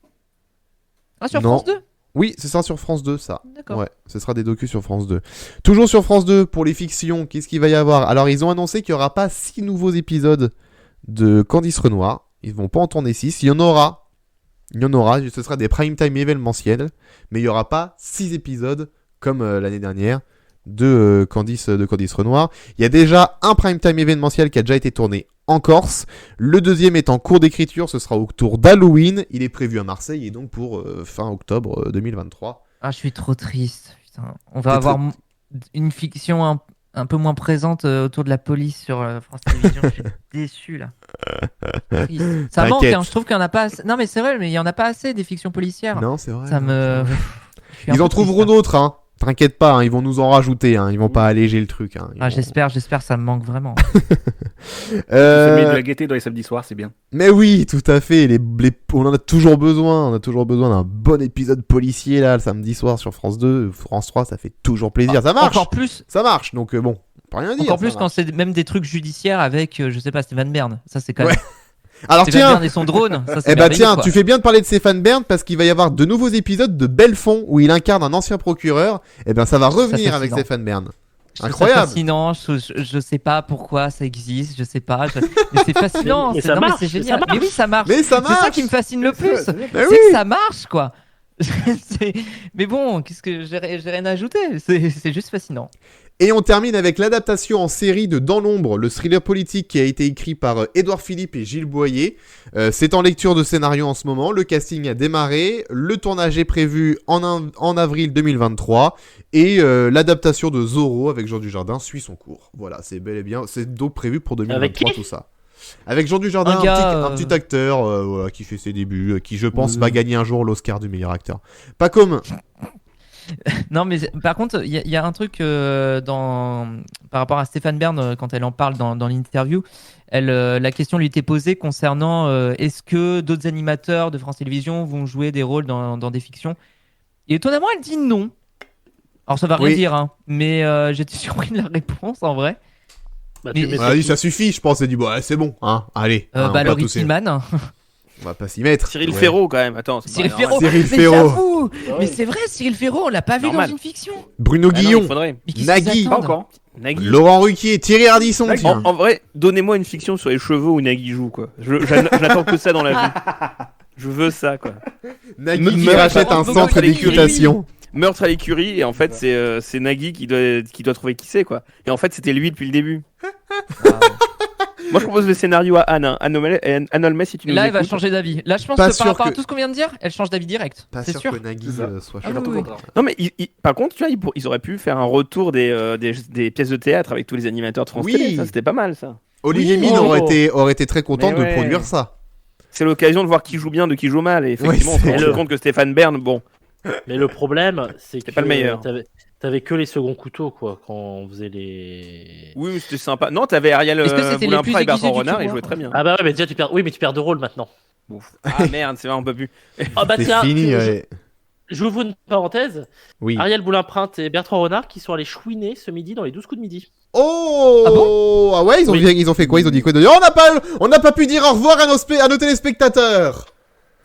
E: Ah, sur France 2 ?
A: Oui, c'est ça sur France 2, ça.
E: D'accord.
A: Ouais, ce sera des docus sur France 2. Toujours sur France 2, pour les fictions, qu'est-ce qu'il va y avoir ? Alors, ils ont annoncé qu'il n'y aura pas 6 nouveaux épisodes de Candice Renoir. Ils vont pas en tourner 6. Il y en aura. Ce sera des prime time événementiels. Mais il n'y aura pas 6 épisodes comme l'année dernière, de Candice Renoir. Il y a déjà un prime time événementiel qui a déjà été tourné en Corse. Le deuxième est en cours d'écriture, ce sera autour d'Halloween. Il est prévu à Marseille et donc pour fin octobre 2023.
E: Ah, je suis trop triste. Putain. On va avoir une fiction un peu moins présente autour de la police sur France Télévisions. Je suis déçu là. Ça manque, hein. Je trouve qu'il n'y en a pas assez. Non mais c'est vrai, mais il n'y en a pas assez des fictions policières.
A: Non, c'est vrai.
E: Ça me...
A: Ils en trouveront d'autres, hein. T'inquiète pas, hein, ils vont nous en rajouter, hein, ils vont pas alléger le truc. Hein,
E: j'espère, ça me manque vraiment.
D: Ça met de la gaieté dans les samedis soirs, c'est bien.
A: Mais oui, tout à fait, on en a toujours besoin, d'un bon épisode policier là, le samedi soir sur France 2, France 3, ça fait toujours plaisir, ça marche.
E: Encore plus.
A: Ça marche, donc bon, on peut rien dire.
E: Encore plus quand c'est même des trucs judiciaires avec, je sais pas, Stéphane Bern, ça c'est quand même...
A: Alors
E: Stéphane
A: tiens,
E: Bern et son drone, ça, c'est
A: tiens,
E: quoi.
A: Tu fais bien de parler de Stéphane Bern parce qu'il va y avoir de nouveaux épisodes de Belfond où il incarne un ancien procureur. Ça va revenir avec Stéphane Bern. Incroyable.
E: C'est fascinant, je sais pas pourquoi ça existe, je sais pas, mais c'est fascinant,
C: mais ça marche,
E: c'est génial. Mais oui, ça marche.
A: Mais ça marche.
E: C'est ça qui me fascine le plus. C'est
A: oui.
E: que ça marche quoi. Mais bon, qu'est-ce que j'ai rien à ajouter, c'est juste fascinant.
A: Et on termine avec l'adaptation en série de Dans l'ombre, le thriller politique qui a été écrit par Édouard Philippe et Gilles Boyer. C'est en lecture de scénario en ce moment, le casting a démarré, le tournage est prévu en avril 2023 et l'adaptation de Zorro avec Jean Dujardin suit son cours. Voilà, c'est bel et bien, c'est donc prévu pour 2023
C: avec qui
A: tout ça. Avec Jean Dujardin, un petit acteur voilà, qui fait ses débuts, qui je pense va gagner un jour l'Oscar du meilleur acteur. Pas comme...
E: Non, mais par contre, il y a un truc par rapport à Stéphane Bern, quand elle en parle dans l'interview, la question lui était posée concernant est-ce que d'autres animateurs de France Télévisions vont jouer des rôles dans des fictions. Et étonnamment, elle dit non. Alors ça va rien dire, hein, mais j'étais surpris de la réponse en vrai.
A: Ça suffit, je pense. Elle dit c'est bon, hein. Allez.
E: Laurie Tillman.
A: On va pas s'y mettre.
B: Cyril Ferraud quand même, attends.
E: Cyril Ferraud.
A: J'avoue.
E: Mais c'est vrai, Cyril Ferraud, on l'a pas vu dans une fiction.
A: Bruno Guillon.
E: Nagui.
D: Pas encore.
B: Nagui.
A: Laurent Ruquier, Thierry Ardisson.
B: En vrai, donnez-moi une fiction sur les cheveux où Nagui joue quoi. Je n'attends que ça dans la vie. Je veux ça quoi.
A: Nagui qui rachète un centre d'équitation.
B: Meurtre à l'écurie et en fait c'est Nagui qui doit trouver qui c'est quoi. Et en fait c'était lui depuis le début. Moi, je propose le scénario à Anne. Anne Olmé, si tu nous
E: Là, elle va
B: écoutes.
E: changer d'avis. Là, je pense
A: Pas
E: que
A: sûr
E: par rapport à
A: que-
E: tout ce qu'on vient de dire, elle change d'avis direct.
A: Pas
E: C'est
A: sûr
E: sûr.
A: que Nagui
D: C'est ça.
A: soit
E: Ah
A: chaud.
E: oui, oui.
B: Non, mais par contre, tu vois, ils auraient pu faire un retour des pièces de théâtre avec tous les animateurs de France
A: Oui.
B: Télé. Ça, c'était pas mal, ça.
A: Olivier
C: Oui.
A: Mine
C: Oh.
A: aurait été très content
B: Mais
A: de
B: ouais.
A: produire ça.
B: C'est l'occasion de voir qui joue bien de qui joue mal. Et effectivement,
A: Ouais,
B: on se
A: c'est
B: rend
A: clair.
B: compte que Stéphane Bern, bon,
C: Mais le problème, c'est que
B: pas le meilleur.
C: T'avais que les seconds couteaux, quoi, quand on faisait les.
B: oui, mais c'était sympa. Non, t'avais Ariel
E: Est-ce que c'était les
B: Boulin-Prat
E: plus
B: et Bertrand
E: aiguisés du
B: Renard, ils
E: tournoi
B: jouaient très bien.
C: Ah bah ouais, mais déjà tu perds. Oui, mais tu perds de rôle maintenant.
B: Ah merde, c'est vrai, on peut plus.
C: Ah bah
A: C'est
C: tiens,
A: fini. Ouais.
C: j'ouvre une parenthèse.
A: Oui.
C: Ariel Boulin-Prat et Bertrand Renard qui sont allés chouiner ce midi dans les 12 coups de midi.
A: Oh ah ouais,
C: Oui.
A: ils ont fait quoi? Ils ont dit quoi? On n'a pas pu dire au revoir à nos téléspectateurs.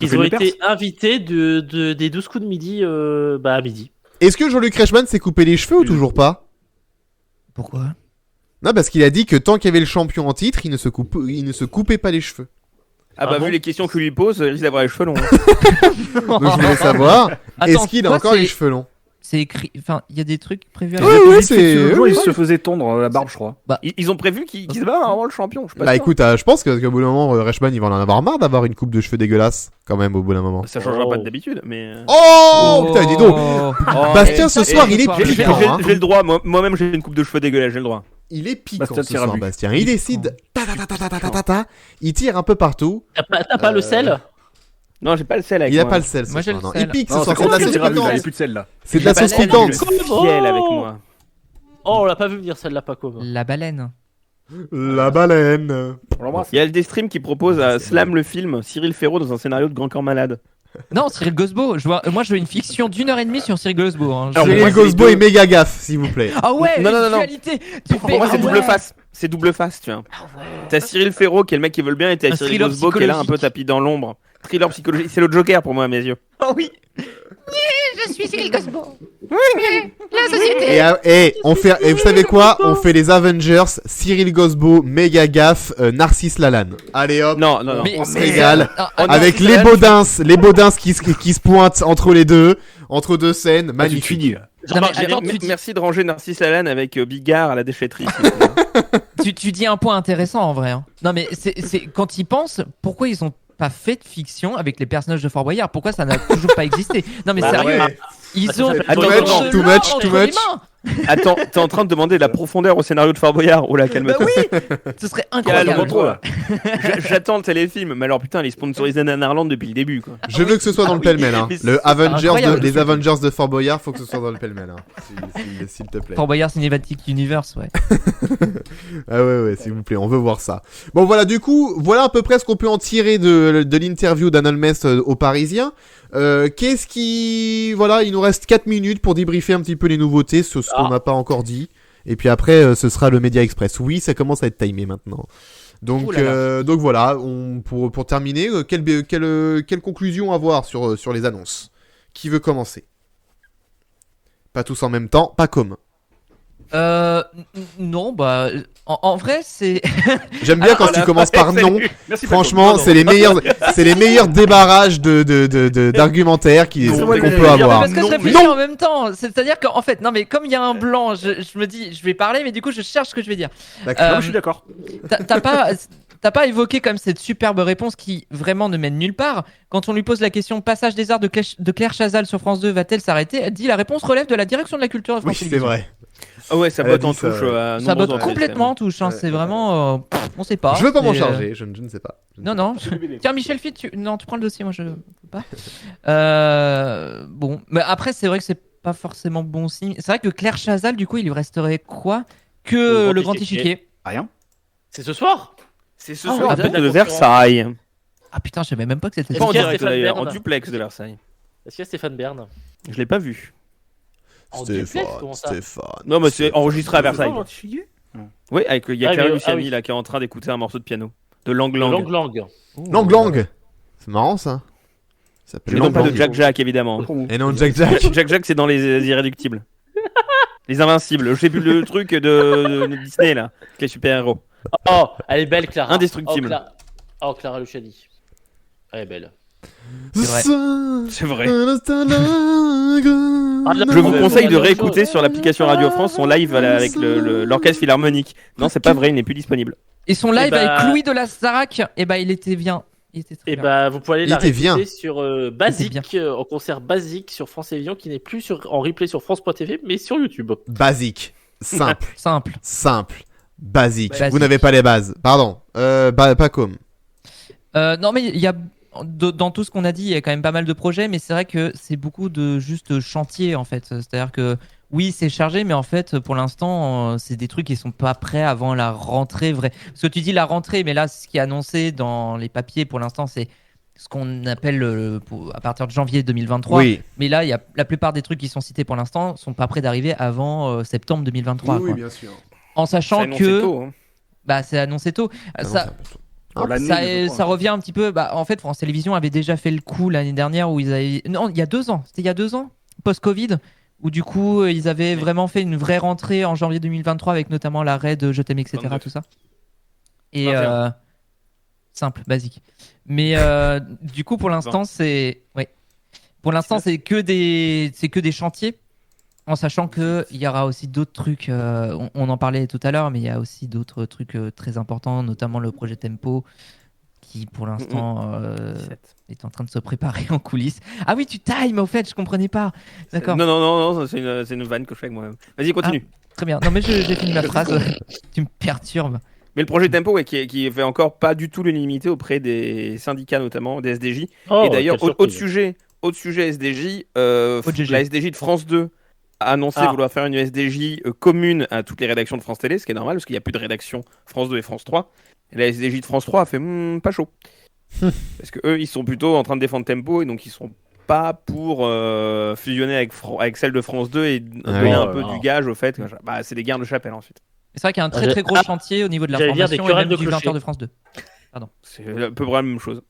C: Ils
D: fait
C: ont
D: une
C: été invités des 12 coups de midi à midi.
A: Est-ce que Jean-Luc Reichmann s'est coupé les cheveux ou toujours pas?
E: Pourquoi?
A: Non, parce qu'il a dit que tant qu'il y avait le champion en titre, il ne se coupait pas les cheveux.
B: Ah bah,
C: Ah bon
B: vu les questions que lui pose, il risque d'avoir les cheveux longs. Hein.
A: Donc je voulais savoir,
E: Attends,
A: est-ce qu'il a
E: toi,
A: encore
E: c'est-
A: les cheveux longs?
E: C'est écrit. Enfin, il y a des trucs prévus.
A: Ouais,
E: avec-
A: ouais,
D: Vite fait,
A: c'est-
D: le jour,
A: ouais,
D: il se faisait tondre la barbe, je crois.
B: Ils ont prévu qu'il se bat avant le champion. Je suis pas
A: Bah
B: sûr.
A: écoute, je pense qu'au bout d'un moment, Reichmann, il va en avoir marre d'avoir une coupe de cheveux dégueulasse, quand même, au bout d'un moment.
B: Ça changera
C: Oh.
B: pas d'habitude, mais.
A: Oh, putain, dis donc.
B: Oh,
A: Bastien,
B: et-
A: ce
B: et-
A: soir, il est
E: J'ai-
B: J'ai
A: piquant, hein.
B: j'ai le droit, moi-même j'ai une coupe de cheveux dégueulasse, j'ai le droit.
A: Il est piquant
D: Bastien
A: ce
D: tire à
A: soir,
D: but.
A: Bastien. Il décide, il tire un peu partout.
C: T'as pas le sel?
B: Non, j'ai pas le sel avec
A: Il a
B: moi.
A: pas le sel ce
E: Moi, j'ai
A: soir,
E: le
A: non.
E: sel.
A: Il pique ce
D: Non,
A: soir,
D: c'est
A: c'est de la
D: quand
A: sauce
D: il tire à but, là, il n'y a
A: piquante.
D: plus de sel là.
A: C'est de la
B: J'ai pas
A: sauce
B: le sel,
A: piquante.
B: j'ai le fiel avec moi.
C: Oh, on l'a pas vu venir celle-là, Paco.
E: La baleine.
A: La baleine.
D: On l'embrasse.
B: Il y a le Destream qui propose à Slam le film Cyril Ferraud dans un scénario de Grand Corps Malade.
E: Non, Cyril Gosbo. Moi, je veux une fiction d'1h30 sur Cyril Gosbo. Hein.
B: Alors,
A: Cyril
B: moi, c'est
A: Gosbo
B: les
A: et méga gaffe, s'il vous plaît.
E: Ah ouais,
B: Non, non, non, non.
E: visualité. Tu
B: Pour
E: fais.
B: moi, c'est
E: ah
B: double
E: ouais.
B: face. C'est double face, tu vois. T'as Cyril Ferraud qui est le mec qui veut le bien et t'as
E: Un
B: Cyril
E: thriller
B: Gosbo qui est là un peu
E: psychologique.
B: tapis dans l'ombre. Thriller psychologique, c'est le Joker pour moi à mes yeux.
E: Oh oui. Je suis Cyril Gosbo. La société.
A: Et vous savez quoi? On fait les Avengers, Cyril Gosbo, méga gaffe, Narcisse Lalanne. Allez hop,
B: Non, non, non.
E: Mais-
A: on se régale.
E: Ah,
B: Oh,
A: Avec
B: Narcisse
A: les Baudins qui se pointent entre les deux, entre deux scènes,
D: Ah, tu te
A: magnifique.
D: finis là.
E: Non, mais
C: J'ai-
E: attends,
B: Merci de ranger Narcisse Lalanne avec Bigard à la déchetterie. s'il vous plaît.
E: tu dis un point intéressant en vrai. Hein. Non mais c'est quand ils pensent, pourquoi ils ont pas fait de fiction avec les personnages de Fort Boyard? Pourquoi ça n'a toujours pas existé? Non mais
C: Bah
E: sérieux,
C: ouais.
E: ils
C: ça
E: ont
C: fait
B: Attends,
C: too
E: ils
C: much,
E: ont de
A: too
E: l'or
A: much,
E: entre
A: too
E: les
A: much.
E: mains.
B: Attends, t'es en train de demander de la profondeur au scénario de Fort Boyard. Oh là, calme-toi.
E: Bah oui, ce serait incroyable.
B: Calme-toi.
D: Trop là.
B: J'attends le téléfilm, mais alors putain, il est sponsorisé Nanarland depuis le début quoi.
A: Je veux que ce soit dans le pêle-mêle, hein.
E: Mais
A: Le
E: c'est incroyable.
A: les Avengers de Fort Boyard, faut que ce soit dans le pêle-mêle, hein. S'il te plaît.
E: Fort Boyard Cinematic Universe, ouais.
A: Ah ouais, s'il vous plaît, on veut voir ça. Bon voilà, du coup, voilà à peu près ce qu'on peut en tirer de l'interview d'Anne Olmé aux Parisiens. Qu'est-ce qui... Voilà, il nous reste 4 minutes pour débriefer un petit peu les nouveautés, ce qu'on n'a pas encore dit. Et puis après, ce sera le Média Express. Oui, ça commence à être timé maintenant. Donc,
E: Ouh là là.
A: donc voilà, pour terminer, quelle conclusion avoir sur les annonces? Qui veut commencer? Pas tous en même temps, pas comme.
E: Non, bah, en vrai, c'est.
A: J'aime bien quand tu commences par non.
D: Merci.
A: Franchement,
D: Paco.
A: c'est les meilleurs débarrages d'argumentaires qu'on
D: Ouais,
A: peut
D: mais
A: avoir.
E: Parce que
B: Non,
E: je réfléchis en même temps. C'est-à-dire qu'en fait, non, mais comme il y a un blanc, je me dis, je vais parler, mais du coup, je cherche ce que je vais dire.
A: D'accord.
D: Non, mais je suis d'accord.
E: T'as pas évoqué comme cette superbe réponse qui vraiment ne mène nulle part. Quand on lui pose la question Passage des arts de Claire Chazal sur France 2 va-t-elle s'arrêter? Elle dit la réponse relève de la direction de la culture de
A: Oui,
E: France
A: c'est
E: Télévisions.
A: vrai.
B: Ah ouais, ça
A: Elle a
B: botte
A: dit
B: en
A: ça,
B: touche.
A: ouais.
B: à
E: Ça
B: nombreux
E: botte
B: endroits.
E: complètement en touche. Hein.
A: Ouais.
E: C'est vraiment. On sait pas.
A: Je veux pas m'en
E: C'est,
A: charger, je ne sais pas.
E: Non, non. Tiens, Michel Fit, non, tu prends le dossier, moi je peux pas. Bon, mais après, c'est vrai que c'est pas forcément bon signe. C'est vrai que Claire Chazal, du coup, il lui resterait quoi? Que le grand échiquier.
D: Rien.
C: C'est ce soir?
B: C'est ce
C: Ah,
B: soir
C: ouais,
B: en direct de
C: d'accord.
B: Versailles.
E: Ah putain, je savais même pas que c'était
B: Pas en
C: qu'il y a
B: direct
C: Stéphane
B: d'ailleurs, en
C: Bern
B: duplex de Versailles.
C: Est-ce qu'il y a Stéphane Bern?
B: Je l'ai pas vu.
C: En duplex, comment ça?
A: Stéphane.
B: Non, mais c'est enregistré à Versailles.
D: Oh, chier.
B: Oui, avec il y a
C: Ah,
B: Clara
C: mais-
B: Luciani
C: ah oui.
B: là qui est en train d'écouter un morceau de piano de Lang Lang.
C: Lang Lang.
A: Lang Lang. C'est marrant ça. Ça s'appelle
B: Mais non
A: Lang
B: pas de
A: Lang.
B: Jack Jack évidemment.
A: Et non, Jack Jack.
B: Jack Jack c'est dans les Irréductibles. Les Invincibles. Je sais plus le truc de Disney là, avec les super héros.
C: Oh, elle est belle, Clara.
B: Indestructible.
C: Oh, Clara Luciani. Elle est belle.
E: C'est vrai.
B: C'est vrai.
C: Je
B: Je vous conseille de réécouter sur l'application Radio France son live avec l'orchestre philharmonique. Non, c'est pas vrai, il n'est plus disponible.
E: Et son live
C: bah-
E: avec Louis de la Starac, il était bien. Il était très
C: Et
E: bien.
C: bah, vous pouvez aller
A: Il
C: la
A: était bien.
C: réécouter sur
E: Il
C: Basique,
E: était
C: en concert Basique sur France Télévisions, qui n'est plus en replay sur France.tv, mais sur YouTube.
A: Basique. Simple.
E: Simple.
A: Simple. Basique.
E: Basique.
A: Vous n'avez pas les bases. Pardon. Pas comme.
E: Non, mais il y a dans tout ce qu'on a dit, il y a quand même pas mal de projets, mais c'est vrai que c'est beaucoup de juste chantier en fait. C'est-à-dire que oui, c'est chargé, mais en fait, pour l'instant, c'est des trucs qui sont pas prêts avant la rentrée vraie. Parce que tu dis la rentrée, mais là, ce qui est annoncé dans les papiers pour l'instant, c'est ce qu'on appelle à partir de janvier 2023.
A: Oui.
E: Mais là, il y a la plupart des trucs qui sont cités pour l'instant sont pas prêts d'arriver avant septembre 2023. quoi.
A: bien sûr.
E: En
B: C'est
E: sachant
B: annoncé
E: que
B: tôt, hein.
E: c'est annoncé tôt.
D: Pour l'année, je crois.
E: Ça revient un petit peu. En fait, France Télévisions avait déjà fait le coup l'année dernière où ils avaient. Non, il y a 2 ans. C'était il y a 2 ans, post-Covid, où du coup, ils avaient vraiment fait une vraie rentrée en janvier 2023 avec notamment l'arrêt de Je t'aime, etc.
B: 22.
E: Tout ça. Et
B: 21.
E: simple, basique. Mais du coup, pour l'instant, c'est. Ouais. Pour l'instant, c'est que des chantiers. En sachant qu'il y aura aussi d'autres trucs, on en parlait tout à l'heure, mais il y a aussi d'autres trucs très importants, notamment le projet Tempo, qui pour l'instant
B: 17.
E: est en train de se préparer en coulisses. Ah oui, tu times au fait, je comprenais pas. D'accord,
B: Non, c'est une vanne que je fais avec moi-même. Vas-y, continue.
E: très bien. Non mais j'ai fini ma phrase, tu me perturbes.
B: Mais le projet Tempo, ouais, qui fait encore pas du tout l'unanimité auprès des syndicats, notamment des SDJ.
C: Oh,
B: Et d'ailleurs,
C: quelle
B: autre
C: surprise.
B: sujet SDJ,
E: OGG.
B: la SDJ de France 2 a annoncé vouloir faire une SDJ commune à toutes les rédactions de France Télé, ce qui est normal parce qu'il n'y a plus de rédaction France 2 et France 3. Et la SDJ de France 3 a fait pas chaud. Parce que eux, ils sont plutôt en train de défendre Tempo et donc ils sont pas pour fusionner avec celle de France 2 et donner un peu du gage au fait que c'est des guerres de chapelle ensuite.
E: C'est vrai qu'il y a un très très gros chantier au niveau de
C: J'allais dire des
E: l'information et
C: querelles
E: même
C: de
E: du
C: clochers.
E: 20h de France 2.
B: C'est à peu près la même chose.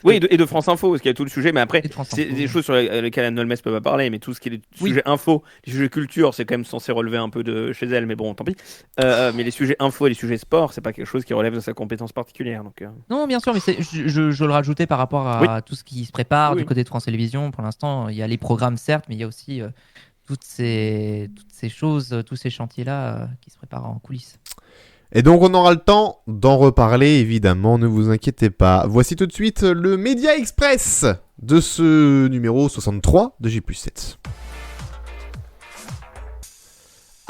B: Oui, et de France Info, parce qu'il y a tout le sujet, mais après,
E: Et de France
B: c'est
E: Info.
B: des choses sur lesquelles Anne Nolmes peut pas parler, mais tout ce qui est les
E: Oui.
B: sujets info, les sujets culture, c'est quand même censé relever un peu de chez elle, mais bon, tant pis. Mais les sujets info et les sujets sport, c'est pas quelque chose qui relève de sa compétence particulière. Donc,
E: Non, bien sûr, mais je le rajoutais par rapport à tout ce qui se prépare
B: Oui.
E: du côté de France Télévisions. Pour l'instant, il y a les programmes, certes, mais il y a aussi toutes ces choses, tous ces chantiers-là qui se préparent en coulisses.
A: Et donc on aura le temps d'en reparler, évidemment, ne vous inquiétez pas. Voici tout de suite le Média Express de ce numéro 63 de J+7.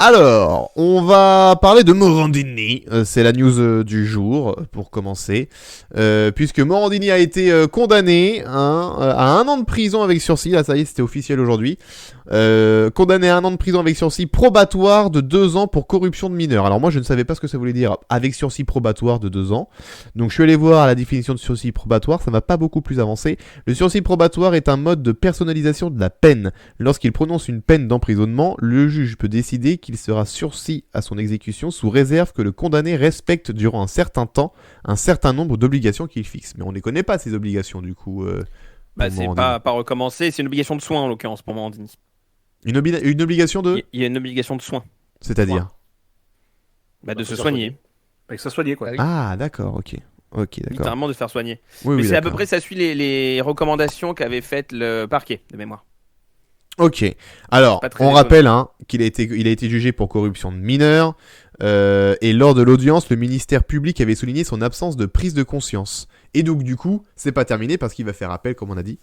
A: Alors, on va parler de Morandini, c'est la news du jour, pour commencer, puisque Morandini a été condamné à 1 an de prison avec sursis, là ça y est, c'était officiel aujourd'hui, condamné à 1 an de prison avec sursis probatoire de 2 ans pour corruption de mineurs. Alors moi je ne savais pas ce que ça voulait dire avec sursis probatoire de 2 ans, donc je suis allé voir la définition de sursis probatoire, ça m'a pas beaucoup plus avancé. Le sursis probatoire est un mode de personnalisation de la peine. Lorsqu'il prononce une peine d'emprisonnement, le juge peut décider qu'il sera sursis à son exécution sous réserve que le condamné respecte durant un certain temps un certain nombre d'obligations qu'il fixe. Mais on ne les connaît pas ces obligations du coup.
B: c'est
A: Morandini.
B: pas recommencer, c'est une obligation de soins en l'occurrence pour Morandini.
A: Une obligation de...
B: Il y a une obligation de soins,
A: C'est-à-dire...
B: de se soigner,
D: Avec ça soigné, quoi.
A: Ah d'accord, ok. Ok, d'accord.
B: littéralement de se faire soigner.
A: Oui,
B: Mais
A: oui,
B: c'est à peu
A: d'accord.
B: près, ça suit les recommandations qu'avait faites le parquet de mémoire.
A: Ok. Alors,
B: Pas très
A: on
B: étonnant.
A: rappelle qu'il a été jugé pour corruption de mineurs. Et lors de l'audience, le ministère public avait souligné son absence de prise de conscience. Et donc, du coup, c'est pas terminé parce qu'il va faire appel, comme on a dit.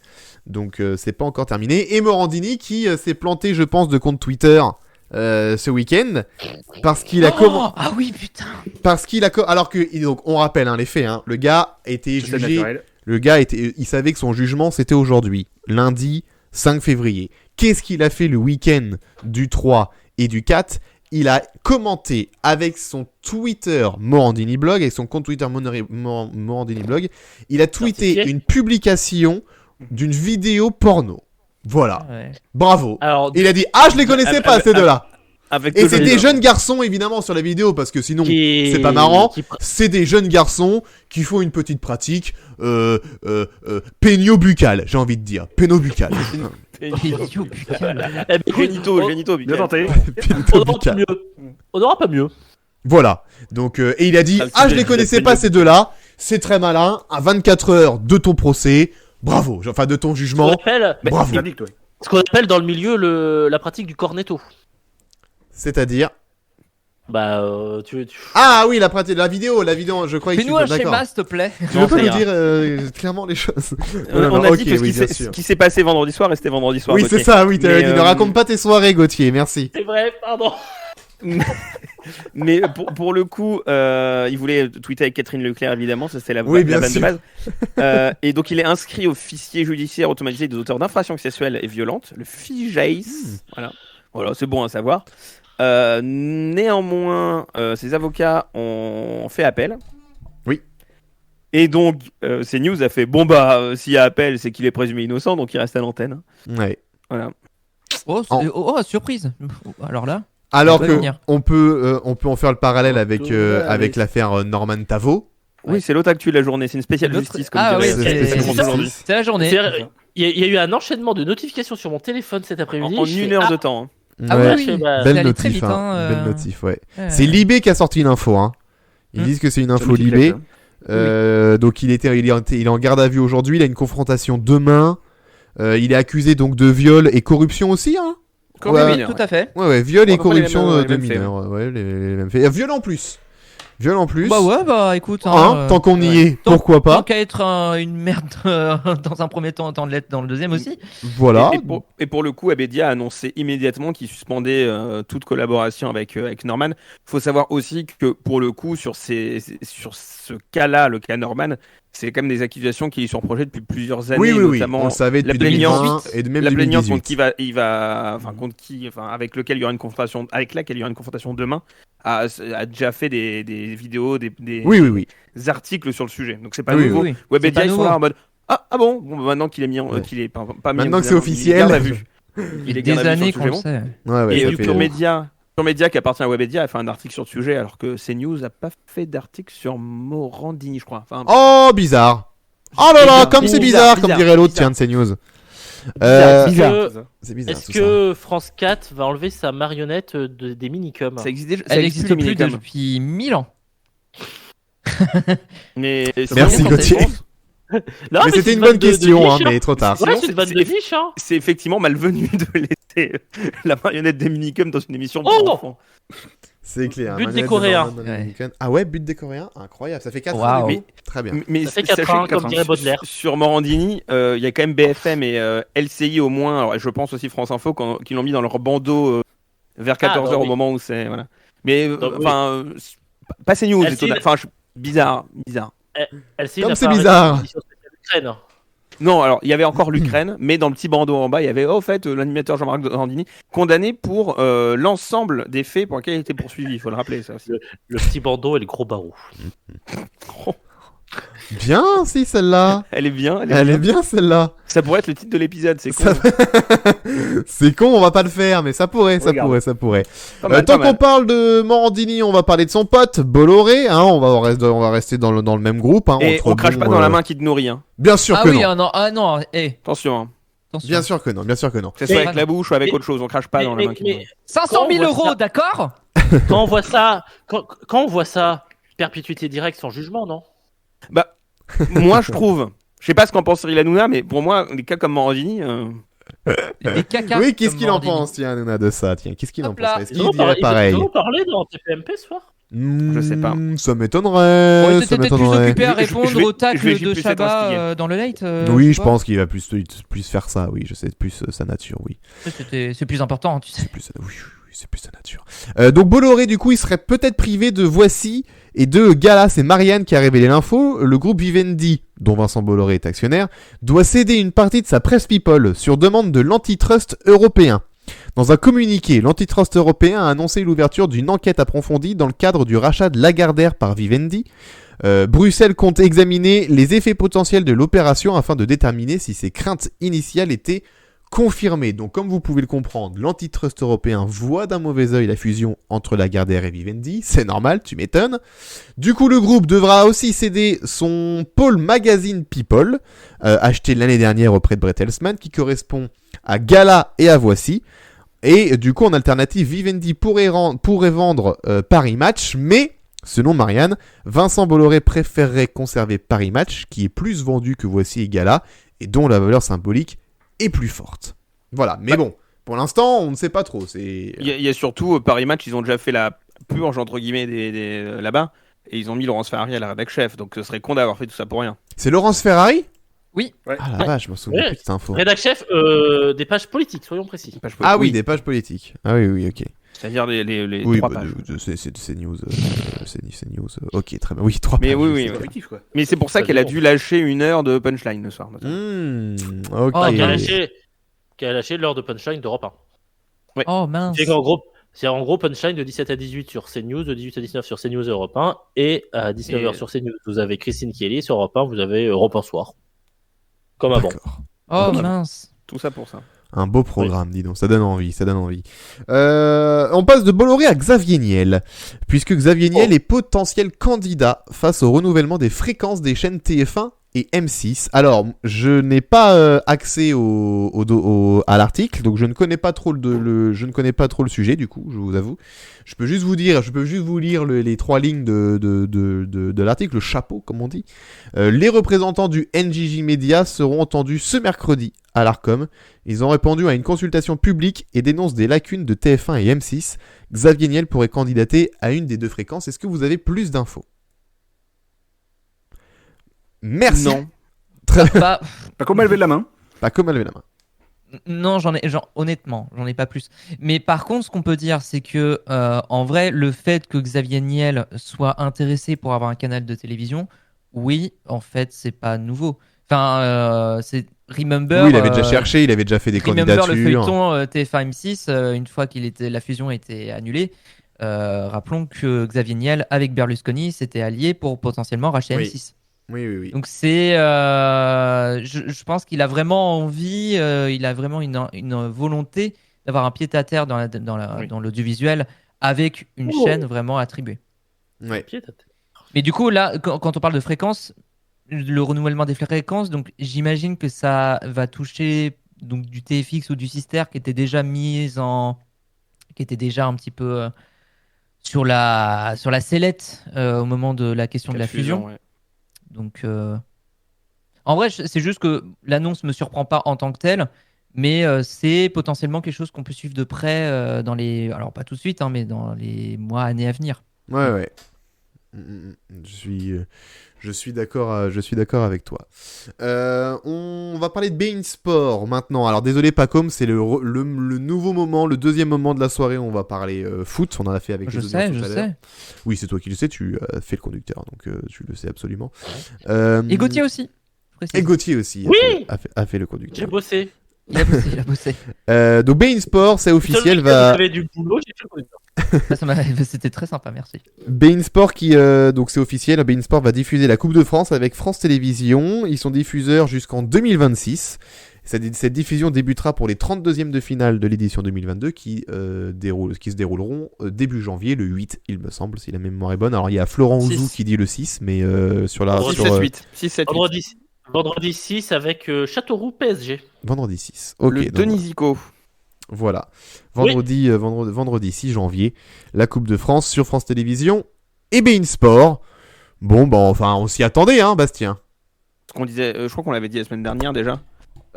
A: Donc, c'est pas encore terminé. Et Morandini qui s'est planté, je pense, de compte Twitter ce week-end parce qu'il a
E: Ah oui, putain.
A: alors que donc on rappelle les faits. Le gars était
D: C'est
A: jugé.
D: naturel.
A: Le gars il savait que son jugement c'était aujourd'hui, lundi 5 février. Qu'est-ce qu'il a fait le week-end du 3 et du 4 ? Il a commenté avec son Twitter Morandini Blog, avec son compte Twitter Morandini Blog, il a tweeté
C: Certifié.
A: une publication d'une vidéo porno. Voilà,
E: Ouais.
A: bravo.
C: Alors,
A: Il a dit je les connaissais pas ces deux-là.
B: Avec
A: Et
B: deux
A: c'est
B: jeux
A: des
B: de-
A: jeunes garçons évidemment sur la vidéo parce que sinon
C: qui-
A: c'est pas marrant.
C: qui-
A: C'est des jeunes garçons qui font une petite pratique pénio-buccale, j'ai envie de dire. Péno-buccale.
E: Idiot, putain.
C: Eh ben, écoute,
B: Génito,
D: Bien tenté.
C: on n'aura pas mieux. On n'aura pas mieux.
A: Voilà. Donc, et il a dit
B: Ah,
A: je les connaissais pas ces deux-là. C'est très malin. À 24 heures de ton procès. Bravo. Enfin, de ton
C: Ce qu'on
A: jugement.
C: appelle,
A: Bravo.
D: Verdict, ouais.
C: ce qu'on appelle dans le milieu la pratique du cornetto.
A: C'est-à-dire. Ah oui, la vidéo, je croyais que
E: Fais-nous un
A: d'accord.
E: schéma, s'il te plaît.
A: Tu
C: Non,
A: veux pas
C: ça
A: nous
C: ira.
A: dire clairement les choses?
B: On a
A: ok,
B: dit que
A: oui, bien sûr.
B: ce qui s'est passé vendredi soir restait vendredi soir.
A: Oui,
B: Gauthier.
A: c'est ça, oui, t'avais
B: Mais,
A: dit, ne raconte pas tes soirées, Gauthier, merci.
C: C'est vrai, pardon.
B: Mais pour le coup, il voulait tweeter avec Catherine Leclerc, évidemment, ça c'était la
A: Oui, bien
B: vanne de
A: sûr.
B: base. Et donc il est inscrit au fichier judiciaire automatisé des auteurs d'infractions sexuelles et violentes, le FIJAIS. Voilà, c'est bon à savoir. Néanmoins, ses avocats ont fait appel.
A: Oui.
B: Et donc, CNews a fait s'il y a appel, c'est qu'il est présumé innocent, donc il reste à l'antenne.
A: Ouais.
B: Voilà.
E: Oh, surprise. Alors là.
A: Alors
E: va
A: que
E: venir.
A: on peut en faire le parallèle avec l'affaire Norman Tavo.
B: Oui, c'est l'autre actu de la journée, c'est une spéciale
E: L'autre-
B: justice, comme
E: Ah
B: dirait
E: oui,
A: c'est-
B: Stéphane
A: c'est-
B: Comte aujourd'hui.
E: C'est la journée.
C: C'est-à-dire, il y a eu un enchaînement de notifications sur mon téléphone cet après-midi.
B: En
C: Je fais,
B: une heure de temps. hein.
E: Ah
A: Ouais.
E: oui,
C: je sais pas.
A: Belle
E: c'est allé très
A: notif,
E: vite,
A: hein. Belle notif, ouais.
E: Ouais.
A: C'est Libé qui a sorti l'info, hein. Ils
E: Hmm.
A: disent que c'est une info
D: Celui qui
A: Libé.
D: l'a
A: Donc il est en garde à vue aujourd'hui, il a une confrontation demain. Il est accusé donc de viol et corruption aussi, hein.
B: Comme
A: Ouais,
B: les
E: Oui,
B: mineurs,
E: tout à fait.
A: Ouais, viol
B: On
A: et
B: va pas les
A: corruption
B: mêmes-
A: de
B: les mêmes faits,
A: mineurs. Ouais, les mêmes faits. Viol en plus. Viol en plus.
E: Bah ouais, bah écoute.
A: Tant qu'on y
E: ouais.
A: est,
E: Tant-
A: pourquoi
E: Tant
A: pas.
E: qu'à être une merde dans un premier temps, autant l'être dans le deuxième aussi.
A: Voilà.
B: Et pour le coup, Abedia a annoncé immédiatement qu'il suspendait toute collaboration avec Norman. Faut savoir aussi que pour le coup, sur ce cas-là, le cas Norman, c'est quand même des accusations qui sont projetées depuis plusieurs années,
A: Oui,
B: notamment
A: on le savait
B: la
A: depuis
B: plaignante
A: 2020 et même
B: la plaignante contre
A: 2018.
B: qui avec lequel il y aura une confrontation, avec laquelle il y aura une confrontation demain, a déjà fait des vidéos, des
A: Oui.
B: articles sur le sujet. Donc c'est pas
A: Oui,
B: nouveau.
E: oui.
B: Webedia,
E: C'est pas
B: ils sont
E: nouveau.
B: là en mode bah, maintenant qu'il est mis
A: Ouais.
B: qu'il est pas mis
A: Maintenant
B: en
A: que c'est
B: examen,
A: officiel.
B: il est garde à vue. Il est
E: Des
B: garde à vue
E: années
B: sur
E: qu'on
B: le
E: le
B: sujet.
E: sait.
A: Ouais,
B: Et
A: ça
B: du
A: fait-
B: Pure Média qui appartient à Webedia a fait un article sur le sujet, alors que CNews a pas fait d'article sur Morandini, je crois. Enfin,
A: Oh, bizarre. Oh là là,
B: Bizarre,
A: comme c'est
B: bizarre,
A: bizarre, comme
B: bizarre,
A: dirait l'autre,
B: bizarre.
A: tiens, de CNews.
C: Est-ce
A: C'est bizarre
C: Est-ce
A: tout
C: que France 4 va enlever sa marionnette des minicums?
B: ça existe déjà.
E: Elle n'existe plus depuis 1000 ans.
B: Mais
A: Merci,
B: sinon,
A: Gauthier.
C: Non,
A: Mais c'était
C: c'est
A: une
C: vanne
A: bonne
C: de
A: question,
C: niche,
A: hein, mais trop tard.
C: Ouais,
B: Sinon,
C: c'est une vanne de niche, hein.
B: C'est effectivement malvenu de laisser la marionnette des minicums dans une émission pour
C: Oh
B: enfants.
A: C'est clair.
C: But des
A: Manuel de
C: Coréens.
A: Norman Dominican. Ah ouais, but des Coréens. Incroyable. Ça fait 4
E: Waouh.
A: ans. Très bien.
B: Mais
C: Ça fait 4
B: sachez
C: ans,
B: que,
C: comme dirait Baudelaire.
B: Sur Morandini, il y a quand même BFM et LCI au moins, alors, et je pense aussi France Info, qui l'ont mis dans leur bandeau vers 14h
C: bah
B: au
C: oui.
B: moment où c'est. Voilà. Mais
C: Donc,
B: enfin, pas CNews,
C: LCI,
B: étonnant. Enfin, bizarre.
C: LCI
A: Comme
C: n'a
A: c'est
C: pas
A: bizarre.
C: arrêté l'émission spéciale Ukraine.
B: Non, alors il y avait encore l'Ukraine, mais dans le petit bandeau en bas, il y avait au fait l'animateur Jean-Marc Morandini condamné pour l'ensemble des faits pour lesquels il était poursuivi. Il faut le rappeler, ça aussi.
C: Le petit bandeau et le gros barreau.
A: Bien, si, celle-là.
B: Elle est bien.
A: Elle est bien, celle-là.
B: Ça pourrait être le titre de l'épisode, c'est
A: Ça-
B: cool.
A: C'est con, on va pas le faire, mais ça pourrait.
B: Pas mal,
A: Tant
B: pas mal.
A: qu'on parle de Morandini, on va parler de son pote, Bolloré. Hein, on va rester dans le même groupe. Hein,
B: Et
A: entre
B: on crache
A: bons,
B: pas dans la main qui te nourrit. Hein.
A: Bien sûr
E: Ah
A: que
E: oui,
A: non.
E: non,
B: Attention. Hein.
E: attention.
A: Bien sûr que non.
B: Que ce soit
C: Mais-
B: avec la bouche ou avec
C: mais-
B: autre chose, on crache pas dans la main qui te nourrit.
E: 500 000
C: Quand on voit
E: euros,
C: ça-
E: d'accord.
C: Quand on voit ça, quand on voit ça, perpétuité directe sans jugement, non?
B: Bah, moi je trouve, je sais pas ce qu'en pense Cyril Hanouna, mais pour moi, des cas comme Morandini,
E: Des caca.
A: Oui, qu'est-ce
E: comme
A: qu'il en
E: Morandini.
A: pense, tiens, Hanouna, de ça? Tiens, qu'est-ce qu'il en
E: Hop là.
A: pense? Est-ce qu'il dirait pareil?
C: Ils en ont parlé dans TPMP ce soir.
B: Je sais pas.
A: Ça m'étonnerait.
E: On
A: Ça
E: était peut-être plus
A: m'étonnerait.
E: occupé à
B: Je vais-
E: répondre
B: je vais-
E: au tacle
B: je vais
E: de
B: plus être
E: Chabat
B: instigué.
E: dans le late.
A: Oui,
E: sais
A: je
E: pas.
A: pense qu'il va plus faire ça. Oui, je sais plus sa nature. Oui.
E: C'est plus important, tu sais.
A: Oui, c'est plus sa nature. Donc Bolloré, du coup, il serait peut-être privé de Voici et de Gala. C'est Marianne qui a révélé l'info. Le groupe Vivendi, dont Vincent Bolloré est actionnaire, doit céder une partie de sa presse people sur demande de l'antitrust européen. Dans un communiqué, l'antitrust européen a annoncé l'ouverture d'une enquête approfondie dans le cadre du rachat de Lagardère par Vivendi. Bruxelles compte examiner les effets potentiels de l'opération afin de déterminer si ses craintes initiales étaient confirmées. Donc, comme vous pouvez le comprendre, l'antitrust européen voit d'un mauvais œil la fusion entre Lagardère et Vivendi. C'est normal, tu m'étonnes. Du coup, le groupe devra aussi céder son pôle magazine People, acheté l'année dernière auprès de Bertelsmann, qui correspond à Gala et à Voici. Et du coup, en alternative, Vivendi pourrait vendre Paris Match, mais, selon Marianne, Vincent Bolloré préférerait conserver Paris Match, qui est plus vendu que Voici et Gala, et dont la valeur symbolique est plus forte. Voilà, mais bon, pour l'instant, on ne sait pas trop.
B: il y a surtout Paris Match, ils ont déjà fait purge entre guillemets là-bas, et ils ont mis Laurence Ferrari à la rédac chef, donc ce serait con d'avoir fait tout ça pour rien.
A: C'est Laurence Ferrari?
E: Oui.
A: Ah la vache, je me souviens
C: Ouais.
A: plus de cette info.
C: Rédac chef des pages politiques, soyons précis.
A: Ah oui,
B: Oui,
A: des pages politiques. Ah oui, ok.
B: c'est-à-dire les
A: Oui,
B: trois
A: bah,
B: pages.
A: c'est news. C'est news. Ok, très bien. Oui, 3
B: Mais
A: pages.
B: oui, oui,
D: C'est
B: ouais.
D: objectif, quoi.
B: Mais c'est pour ça
C: Ça
B: qu'elle a
C: dépend.
B: dû lâcher 1 heure de punchline le soir.
A: Ok.
E: Oh,
C: Qui
E: bah,
C: a lâché l'heure de punchline d'Europe 1.
E: Oh mince.
C: C'est en gros punchline de 17 à 18 sur CNews, de 18 à 19 sur CNews et Europe 1, et à 19h sur CNews, vous avez Christine Kelly, sur Europe 1, vous avez Europe 1 soir. Comme avant.
A: D'accord.
E: Oh
B: Voilà.
E: mince.
B: Tout ça pour ça.
A: Un beau programme, dis donc, ça donne envie. On passe de Bolloré à Xavier Niel, puisque Xavier Niel est potentiel candidat face au renouvellement des fréquences des chaînes TF1 et M6. Alors, je n'ai pas accès à l'article, donc je ne connais pas trop le sujet, du coup, je vous avoue. Je peux juste vous lire les 3 lignes de l'article, le chapeau, comme on dit. Les représentants du NJJ Media seront entendus ce mercredi à l'Arcom. Ils ont répondu à une consultation publique et dénoncent des lacunes de TF1 et M6. Xavier Niel pourrait candidater à une des 2 fréquences. Est-ce que vous avez plus d'infos? Merci.
B: Non.
A: Très bien.
E: Pas,
D: Pas comment lever la main.
A: Pas comme elle lever la main.
E: non, honnêtement, j'en ai pas plus. Mais par contre, ce qu'on peut dire, c'est que en vrai, le fait que Xavier Niel soit intéressé pour avoir un canal de télévision, oui, en fait, c'est pas nouveau. Enfin, c'est Remember.
A: Oui, il avait déjà cherché, il avait déjà fait des
E: Remember le
A: candidatures.
E: feuilleton TF1 M6, une fois la fusion était annulée. Rappelons que Xavier Niel, avec Berlusconi, s'était allié pour potentiellement racheter
A: Oui.
E: M6.
A: Oui.
E: Donc c'est, je pense qu'il a vraiment envie, il a vraiment une volonté d'avoir un pied-à-terre
B: Oui.
E: dans l'audiovisuel avec une chaîne vraiment attribuée.
A: Ouais.
E: Mais du coup là, quand on parle de fréquence, le renouvellement des fréquences, donc j'imagine que ça va toucher donc du TFX ou du Sister qui était déjà qui était déjà un petit peu sur la sellette au moment de la question de la fusion.
B: Ouais.
E: Donc, en vrai, c'est juste que l'annonce me surprend pas en tant que telle, mais c'est potentiellement quelque chose qu'on peut suivre de près alors pas tout de suite, hein, mais dans les mois, années à venir.
A: Ouais. Je suis d'accord avec toi. On va parler de beIN Sport maintenant. Alors désolé Pacom, c'est le nouveau moment, le deuxième moment de la soirée où on va parler foot. On en a fait avec
E: Je
A: les audiences tout à l'heure.
E: sais.
A: Oui, c'est toi qui le sais, tu as fait le conducteur, donc tu le sais absolument.
E: Et Gauthier aussi. je précise.
A: Et Gauthier aussi
C: Oui
A: a fait le
C: J'ai
A: conducteur.
C: bossé.
E: Il a bossé.
A: Donc beIN Sport, c'est officiel,
C: J'avais du boulot, j'ai fait le conducteur.
E: C'était très sympa, merci.
A: beIN Sport donc c'est officiel, beIN Sport va diffuser la Coupe de France avec France Télévisions. Ils sont diffuseurs jusqu'en 2026. Cette diffusion débutera pour les 32e de finale de l'édition 2022 qui se dérouleront début janvier, le 8, il me semble, si la mémoire est bonne. Alors il y a Florent
C: 6.
A: Ouzou qui dit le 6, mais sur la...
B: 6,
A: sur,
B: 7, 8. 6, 7, 8.
C: Vendredi 6 avec Châteauroux PSG.
A: vendredi 6. Ok,
B: Le
A: donc,
B: Denis Zico.
A: voilà. Vendredi 6 janvier, la Coupe de France sur France Télévisions et beIN Sport. Bon, enfin, on s'y attendait, hein, Bastien.
B: Ce qu'on disait, je crois qu'on l'avait dit la semaine dernière déjà.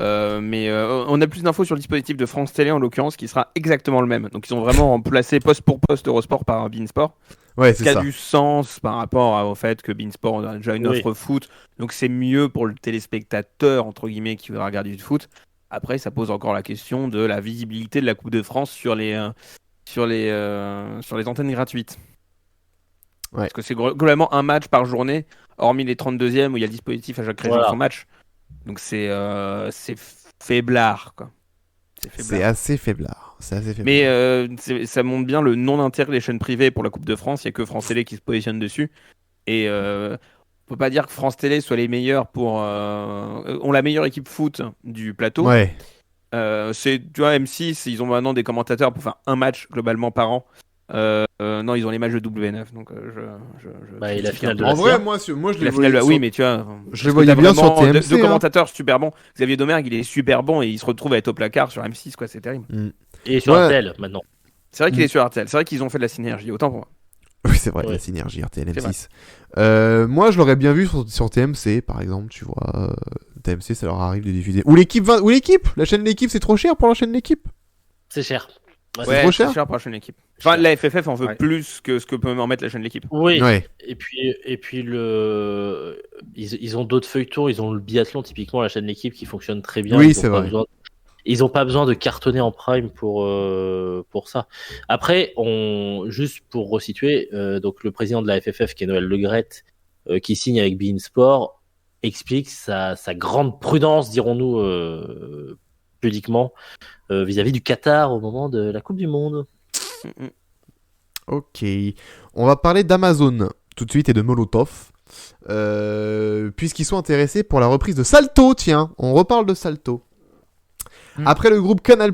B: Mais on a plus d'infos sur le dispositif de France Télé en l'occurrence qui sera exactement le même. Donc ils ont vraiment remplacé poste pour poste Eurosport par beIN Sport.
A: Ouais,
B: Ce
A: c'est
B: qui a
A: ça.
B: du sens par rapport au fait que beIN Sport a déjà une
C: Oui.
B: offre foot. Donc c'est mieux pour le téléspectateur entre guillemets qui voudra regarder du foot. Après ça pose encore la question de la visibilité de la Coupe de France sur les antennes gratuites.
A: Ouais.
B: Parce que c'est globalement un match par journée, hormis les 32e où il y a le dispositif à chaque région
C: Voilà.
B: son match. Donc c'est faiblard quoi.
A: C'est assez faiblard.
B: Mais ça montre bien le non-intérêt des chaînes privées pour la Coupe de France. Il n'y a que France Télé qui se positionne dessus. Et on peut pas dire que France Télé soit les meilleurs ont la meilleure équipe foot du plateau.
A: Ouais.
B: Tu vois, M6, ils ont maintenant des commentateurs pour faire un match globalement par an. Non, ils ont les matchs de W9. Donc
C: Bah, et la finale de
A: En
C: la
A: vrai,
C: CA.
A: moi je les
B: la
A: voyais
B: finale,
A: sur-
B: oui, mais tu vois,
A: je les voyais
B: t'as
A: bien sur
B: vraiment
A: TMC.
B: deux
A: hein.
B: commentateurs super bons. Xavier Domergue, il est super bon et il se retrouve à être au placard sur M6, quoi. C'est terrible.
C: Et sur
A: Ouais.
C: RTL maintenant.
B: C'est vrai qu'il est sur RTL. C'est vrai qu'ils ont fait de la synergie. Autant pour moi.
A: Oui, c'est vrai,
C: Ouais.
A: la synergie RTL
B: C'est
A: M6. Moi, je l'aurais bien vu sur TMC, par exemple, tu vois. TMC, ça leur arrive de diffuser. Ou l'équipe, la chaîne L'équipe, c'est trop cher pour la chaîne L'équipe.
C: C'est cher. Ouais,
A: C'est trop cher.
B: C'est cher pour la chaîne équipe. Enfin, la FFF en veut
D: Ouais.
B: plus que ce que peut en mettre la chaîne de l'équipe.
C: Oui.
A: Ouais.
C: Et puis ils ont d'autres feuilletons. Ils ont le biathlon typiquement, la chaîne de l'équipe qui fonctionne très bien.
A: Oui,
C: Ils ont
A: c'est
C: pas
A: vrai.
C: besoin- Ils n'ont pas besoin de cartonner en prime pour ça. Après, juste pour resituer, donc le président de la FFF, qui est Noël Le Graët, qui signe avec beIN Sport, explique sa grande prudence, dirons-nous pudiquement, vis-à-vis du Qatar au moment de la Coupe du Monde.
A: Ok. On va parler d'Amazon tout de suite et de Molotov. Puisqu'ils sont intéressés pour la reprise de Salto, tiens, on reparle de Salto. Après le groupe Canal+,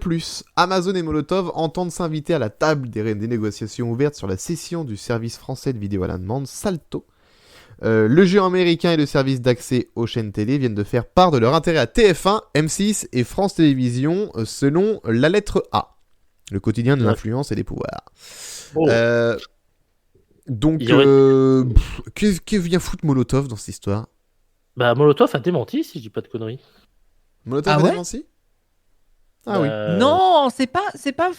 A: Amazon et Molotov entendent s'inviter à la table des négociations ouvertes sur la cession du service français de vidéo à la demande Salto. Le géant américain et le service d'accès aux chaînes télé viennent de faire part de leur intérêt à TF1, M6 et France Télévisions selon la lettre A, le quotidien de l'influence et des pouvoirs.
C: Oh.
A: Donc,
C: Il y aurait-
A: que vient foutre Molotov dans cette histoire?
C: Bah, Molotov a démenti, si je dis pas de conneries.
A: Molotov
E: Ah
A: a
E: ouais
A: démenti? Ah oui.
E: Non, c'est pas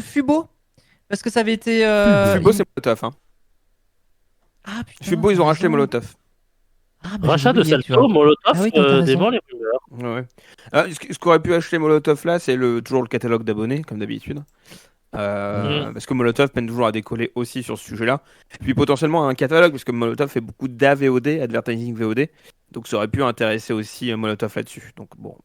E: Fubo. Parce que ça avait été.
B: Fubo, c'est Molotov. Hein.
E: Ah putain.
B: Fubo, ils ont
E: t'as
B: racheté
E: raison.
B: Molotov.
E: Ah, bah,
C: Rachat
E: j'avais
C: de
E: oublié, tu
C: Salto,
E: vois.
C: Molotov
E: Ah oui, t'as raison.
C: dément les rumeurs.
B: Ouais. Ce qu'aurait pu acheter Molotov là, c'est toujours le catalogue d'abonnés, comme d'habitude. Parce que Molotov peine toujours à décoller aussi sur ce sujet-là. Et puis potentiellement un catalogue, parce que Molotov fait beaucoup d'AVOD, Advertising VOD. Donc ça aurait pu intéresser aussi Molotov là-dessus. Donc bon,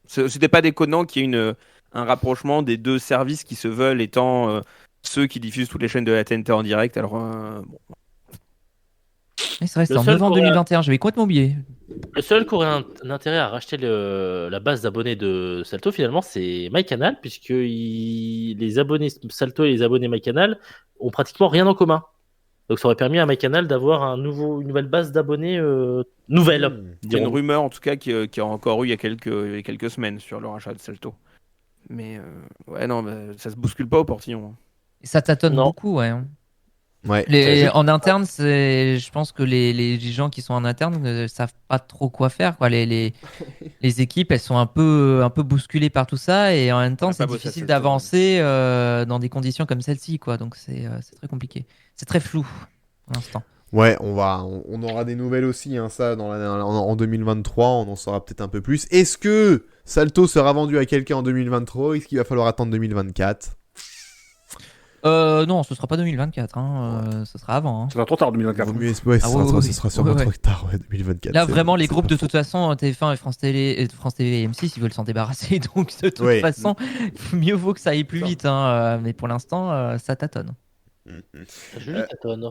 B: c'était pas déconnant qu'il y ait un rapprochement des deux services qui se veulent étant ceux qui diffusent toutes les chaînes de la TNT en direct. Alors bon.
E: Mais c'est vrai, c'était
C: Le
E: en
C: seul
E: novembre
C: qu'on a-
E: 2021, j'avais complètement oublié.
C: Le seul qui aurait un intérêt à racheter la base d'abonnés de Salto, finalement, c'est MyCanal, puisque les abonnés Salto et les abonnés MyCanal ont pratiquement rien en commun. Donc ça aurait permis à MyCanal d'avoir une nouvelle base d'abonnés nouvelle.
B: Il y a une
C: dirons-nous.
B: rumeur en tout cas qui a encore eu il y a quelques semaines sur le rachat de Salto. Mais ouais, non, ça se bouscule pas au portillon.
E: Et ça tâtonne
C: Non.
E: beaucoup, ouais.
A: Ouais.
E: En interne, je pense que les gens qui sont en interne ne savent pas trop quoi faire, quoi. Les équipes, elles sont un peu bousculées par tout ça, et en même temps,
B: On a
E: c'est
B: pas bossé à
E: difficile
B: Salto,
E: d'avancer dans des conditions comme celle-ci, quoi. Donc c'est très compliqué. C'est très flou pour l'instant.
A: Ouais, on aura des nouvelles aussi, hein, ça, en 2023, on en saura peut-être un peu plus. Est-ce que Salto sera vendu à quelqu'un en 2023? Est-ce qu'il va falloir attendre 2024?
E: Non, ce sera pas 2024, ce sera avant. Hein.
D: Ça va trop tard, 2024.
A: Vaut mieux, ouais,
E: Ah oui,
A: ce sera sûrement
E: ouais.
A: trop tard, ouais, 2024.
E: Là,
A: c'est-
E: vraiment, les
A: c'est
E: groupes
A: pas
E: de
A: faux.
E: toute façon, TF1 et France TV et M6, ils veulent s'en débarrasser. Donc, de toute
A: Ouais.
E: façon, mieux vaut que ça aille plus
A: Ça.
E: vite. Hein, mais pour l'instant, ça tâtonne.
C: Julie tâtonne.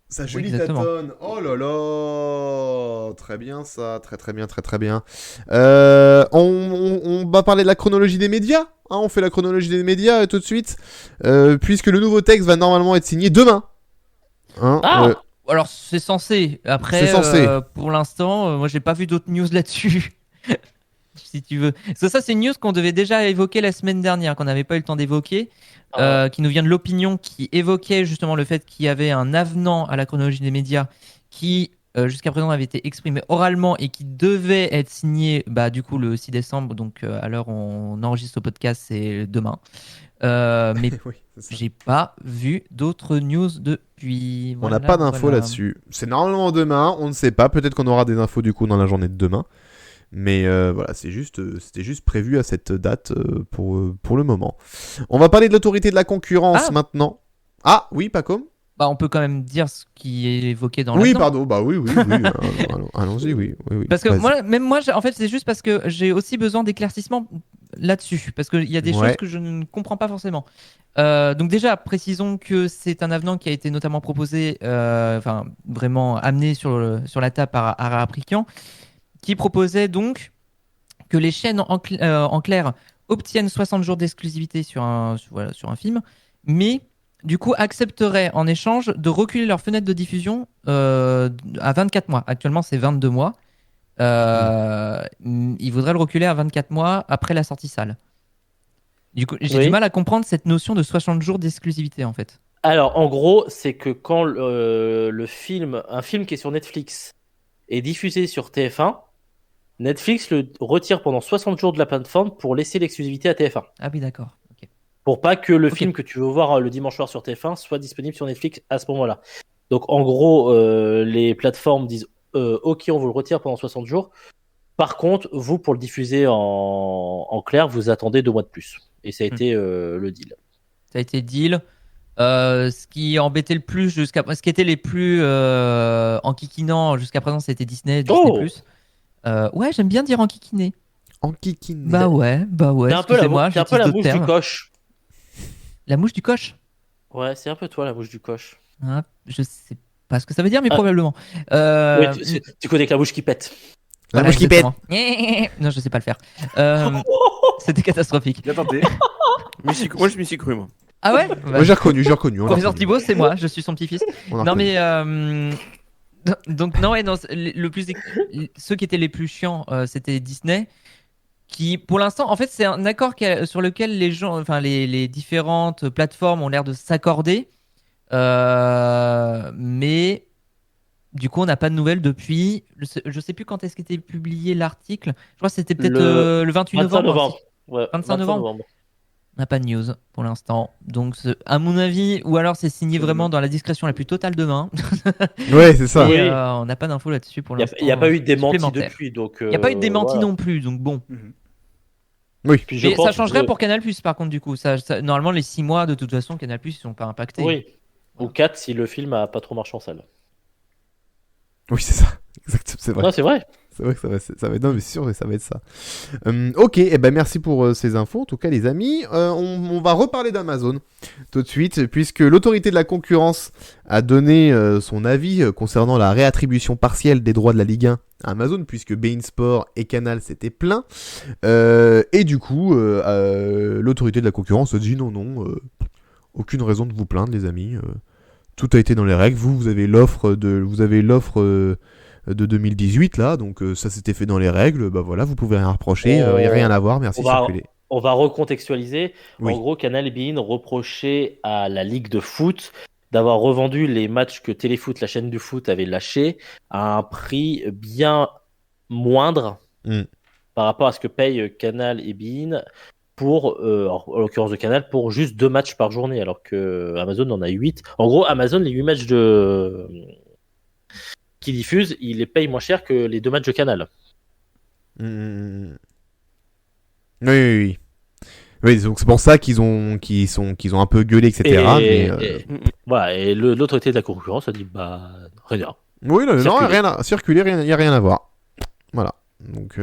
A: Ça,
E: Oui,
A: Julie
E: exactement.
A: tâtonne. Oh là là. Très bien, ça. Très bien, très bien. On va parler de la chronologie des médias. Hein, on fait la chronologie des médias tout de suite. Puisque le nouveau texte va normalement être signé demain. Hein,
C: Ah
E: Alors, c'est censé. Après,
A: C'est censé.
E: pour l'instant, moi, j'ai pas vu d'autres news là-dessus. Si tu veux. Parce que ça, c'est une news qu'on devait déjà évoquer la semaine dernière, qu'on n'avait pas eu le temps d'évoquer. Qui nous vient de l'opinion, qui évoquait justement le fait qu'il y avait un avenant à la chronologie des médias qui jusqu'à présent avait été exprimé oralement et qui devait être signé du coup le 6 décembre, donc à l'heure où on enregistre le podcast, c'est demain. Mais
A: oui, c'est ça.
E: j'ai pas vu d'autres news depuis.
A: On n'a pas d'infos
E: voilà.
A: là-dessus. C'est normalement demain, on ne sait pas. Peut-être qu'on aura des infos du coup dans la journée de demain. Mais voilà, c'était juste prévu à cette date pour le moment. On va parler de l'autorité de la concurrence maintenant. Ah oui, Pacom?
E: On peut quand même dire ce qui est évoqué dans
A: Oui,
E: l'avenant.
A: pardon. Bah oui. Allons-y, oui.
E: Parce que
A: Vas-y.
E: moi, en fait, c'est juste parce que j'ai aussi besoin d'éclaircissement là-dessus. Parce qu'il y a des choses que je ne comprends pas forcément. Donc déjà, précisons que c'est un avenant qui a été notamment proposé, vraiment amené sur la table par Ara Aprikian, qui proposait donc que les chaînes en clair obtiennent 60 jours d'exclusivité sur un film, mais du coup accepteraient en échange de reculer leur fenêtre de diffusion à 24 mois. Actuellement, c'est 22 mois. Ils voudraient le reculer à 24 mois après la sortie salle. Du coup, j'ai du mal à comprendre cette notion de 60 jours d'exclusivité, en fait.
C: Alors, en gros, c'est que quand un film qui est sur Netflix est diffusé sur TF1, Netflix le retire pendant 60 jours de la plateforme pour laisser l'exclusivité à TF1.
E: Ah oui, d'accord. Ok.
C: Pour pas que le film que tu veux voir le dimanche soir sur TF1 soit disponible sur Netflix à ce moment-là. Donc en gros, les plateformes disent OK, on vous le retire pendant 60 jours. Par contre, vous, pour le diffuser en clair, vous attendez 2 mois de plus. Et ça a été le deal.
E: Ça a été deal. Ce qui embêtait le plus ce qui était les plus enquiquinants jusqu'à présent, c'était Disney Plus. Ouais, j'aime bien dire enquiquiné.
A: Enquiquiné.
E: Bah ouais.
C: C'est un peu la
E: Excusez-moi,
C: mouche
E: j'utilise d'autres
C: du
E: termes.
C: coche.
E: La mouche du coche.
C: Ouais, c'est un peu toi la mouche du coche.
E: Hein, je sais pas ce que ça veut dire, mais
C: Ah.
E: probablement.
C: Oui, tu connais que la mouche qui pète.
A: La
E: Voilà,
A: mouche qui pète.
E: exactement. Non, je sais pas le faire. C'était catastrophique.
D: Bien tenté.
B: Moi, je m'y suis cru, moi.
E: Ah ouais
A: Moi, j'ai reconnu. on l'a
E: Professeur
A: reconnu.
E: Thibault, c'est moi, je suis son petit-fils.
A: On l'a
E: Non
A: reconnu.
E: mais donc non ouais non le plus ceux qui étaient les plus chiants c'était Disney qui pour l'instant en fait c'est un accord sur lequel les gens enfin les différentes plateformes ont l'air de s'accorder mais du coup on n'a pas de nouvelles depuis je sais plus quand est-ce qu'était publié l'article, je crois que c'était peut-être le 28
C: 25
E: novembre.
C: novembre. Ouais,
E: 25 novembre. On n'a pas de news pour l'instant. Donc, à mon avis, ou alors c'est signé vraiment dans la discrétion la plus totale demain.
A: Ouais, c'est ça.
C: Oui.
E: Et on n'a pas d'infos là-dessus pour l'instant.
C: Il n'y a pas eu de démenti
E: supplémentaire.
C: depuis. Donc,
E: Il n'y a pas eu de démenti
C: voilà.
E: non plus. Donc, bon.
C: Puis je
E: Mais
C: pense
E: ça changerait
C: que-
E: pour Canal+, par contre, du coup. Normalement, les 6 mois, de toute façon, Canal+, ils ne sont pas impactés.
C: Oui. Ou 4 si le film a pas trop marché en salle.
A: Oui, c'est ça. Exact, c'est vrai.
C: Non, c'est vrai.
A: C'est vrai que ça va être. Non, mais c'est sûr que ça va être ça. Ok, et ben merci pour ces infos. En tout cas, les amis, on va reparler d'Amazon tout de suite, puisque l'autorité de la concurrence a donné son avis concernant la réattribution partielle des droits de la Ligue 1 à Amazon, puisque beIN Sport et Canal s'étaient plaints. Et du coup, l'autorité de la concurrence a dit non, aucune raison de vous plaindre, les amis. Tout a été dans les règles. Vous avez l'offre de 2018 là, donc ça s'était fait dans les règles, bah voilà, vous pouvez rien reprocher, y a rien à voir, merci, circulez.
C: On va recontextualiser.
A: Oui.
C: En gros, Canal et beIN reprochaient à la Ligue de foot d'avoir revendu les matchs que Téléfoot, la chaîne du foot, avait lâchés à un prix bien moindre par rapport à ce que payent Canal et beIN pour, en l'occurrence de Canal, pour juste 2 matchs par journée, alors que Amazon en a 8. En gros, Amazon, les 8 matchs qui diffusent, il les paye moins cher que les 2 matchs de Canal.
A: Oui. Oui, donc c'est pour ça qu'ils ont un peu gueulé, etc.
C: Voilà, et l'autorité de la concurrence a dit rien.
A: Oui, non,
C: Circuler.
A: rien à circuler, il y a rien à voir. Voilà. Donc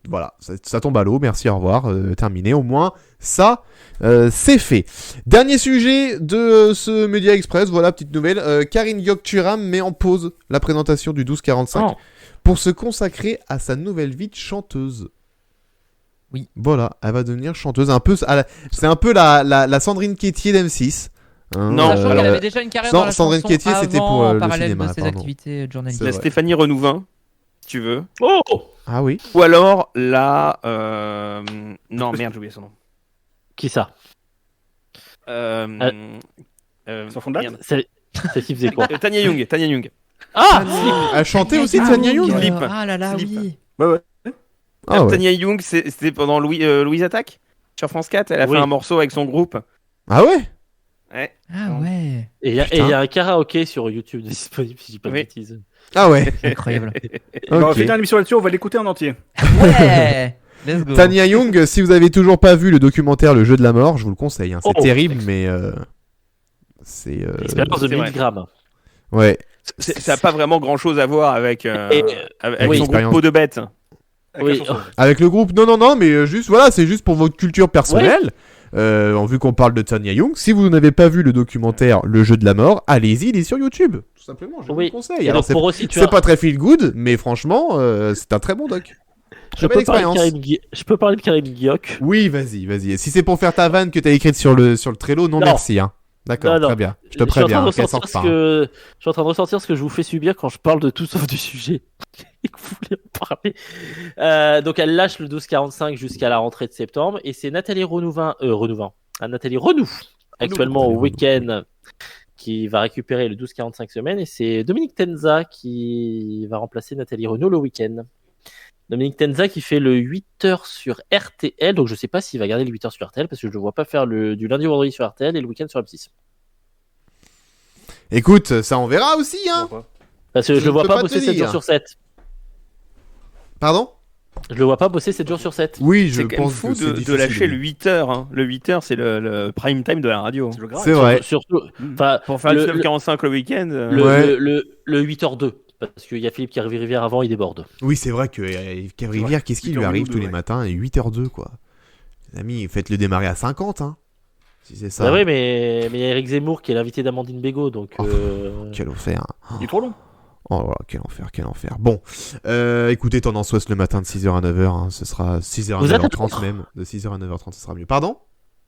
A: voilà, ça tombe à l'eau, merci, au revoir, terminé. Au moins, ça, c'est fait. Dernier sujet de ce Média Express, voilà, petite nouvelle. Karine Gökçüram met en pause la présentation du 12-45 pour se consacrer à sa nouvelle vie de chanteuse.
E: Oui.
A: Voilà, elle va devenir chanteuse. C'est un peu la Sandrine Quétier d'M6. Hein,
B: Non,
E: Sachant qu'elle avait déjà une carrière dans la
A: Sandrine
E: chanson
A: Quétier, c'était pour
E: en
A: le
E: parallèle
A: cinéma,
E: de ses
A: pardon.
E: activités journalistiques.
A: C'est
B: La
A: vrai.
B: Stéphanie Renouvin, si tu veux.
C: Oh
A: Ah oui.
B: Ou alors la. Non, merde, j'ai oublié son nom.
C: Qui ça?
D: Sans fond de lac.
B: merde.
C: C'est qui faisait quoi?
B: Tanya Young.
C: Ah
A: Elle chantait aussi de Tanya Young.
B: Slip.
E: Ah là là,
B: Slip.
E: oui.
D: Ouais.
A: Ah ouais.
B: Tanya Young, c'était pendant Louise Attaque sur France 4. Elle a
C: Oui.
B: fait un morceau avec son groupe.
A: Ah ouais.
B: Ouais.
E: Ah ouais.
C: Et il y
A: Putain.
C: a un karaoké sur YouTube disponible, si je dis pas de
B: Oui.
C: bêtises.
A: Ah ouais.
E: Incroyable.
D: On va
A: Ok.
D: finir l'émission là-dessus, on va l'écouter en entier.
E: Ouais. Let's go.
A: Tanya Young, si vous avez toujours pas vu le documentaire Le Jeu de la Mort, je vous le conseille. Hein. C'est
C: Oh.
A: terrible, mais c'est.
C: Expérience de
B: c'est
C: 1000
B: vrai.
C: grammes.
A: Ouais.
B: Ça n'a pas vraiment grand chose à voir avec,
C: Et,
B: avec
C: oui.
B: son groupe
A: Expérience.
B: Peau de Bête.
D: Avec
C: Oui.
D: la chanson.
A: Avec le groupe, non, mais juste, voilà, c'est juste pour votre culture personnelle. Vu qu'on parle de Tanya Young, si vous n'avez pas vu le documentaire Le Jeu de la Mort, allez-y, il est sur YouTube. Tout simplement, je vous
C: Oui.
A: le conseille.
C: Et
A: Alors,
C: donc, pour resituer,
A: c'est pas très feel good, mais franchement, c'est un très bon doc.
C: je
A: belle
C: peux parler de
A: expérience.
C: je peux parler de Karine Guilloc.
A: Oui, vas-y. Si c'est pour faire ta vanne que t'as écrite sur le Trello, non,
C: Non.
A: merci. Hein. D'accord,
C: Non.
A: très bien. Je te
C: Je suis en train
A: préviens,
C: de
A: qu'elle
C: ressentir
A: sorte pas.
C: je suis en train de ressentir ce que je vous fais subir quand je parle de tout sauf du sujet. Et que vous voulez en parler. Donc elle lâche le 12-45 jusqu'à la rentrée de septembre. Et c'est Nathalie Nathalie Renoux, actuellement au
A: Nathalie
C: week-end, qui va récupérer le 12-45 semaines. Et c'est Dominique Tenza qui va remplacer Nathalie Renoux le week-end. Dominique Tenza qui fait le 8h sur RTL. Donc je sais pas s'il va garder le 8h sur RTL parce que je le vois pas faire du lundi au vendredi sur RTL et le week-end sur M6.
A: Écoute, ça on verra aussi, hein.
C: Parce que je
A: Je
C: le vois
A: peux
C: pas
A: pas
C: bosser
A: te
C: 7
A: dire.
C: jours sur 7.
A: Pardon?
C: Je le vois pas bosser 7 jours sur 7.
A: Oui, je
B: C'est quand même
A: pense
B: fou
A: que c'est
B: de
A: difficile,
B: lâcher
A: oui.
B: le 8h. Hein. Le 8h, c'est le prime time de la radio.
D: C'est le grave.
A: C'est vrai.
C: Surtout, enfin,
B: Pour faire
C: le-
B: le 9h45 le week-end.
A: Ouais.
C: le 8h2. Parce qu'il y a Philippe qui arrive Rivière avant, il déborde.
A: Oui, c'est vrai que Rivière, qu'est-ce qui lui
D: 8h02,
A: arrive tous les
D: ouais.
A: matins? Et 8h02, quoi. Les amis, faites-le démarrer à 50, hein. Si c'est ça.
C: Bah oui, mais il y a Eric Zemmour qui est l'invité d'Amandine Bégaud, donc.
A: Oh, Quel enfer.
D: Il est trop long.
A: Oh là là, quel enfer, quel enfer. Bon, écoutez, Tendance Ouest le matin de 6h à 9h, hein, ce sera 6h à
C: Vous êtes à
A: 9h30
C: l'heure
A: même. De 6h à 9h30, ce sera mieux. Pardon?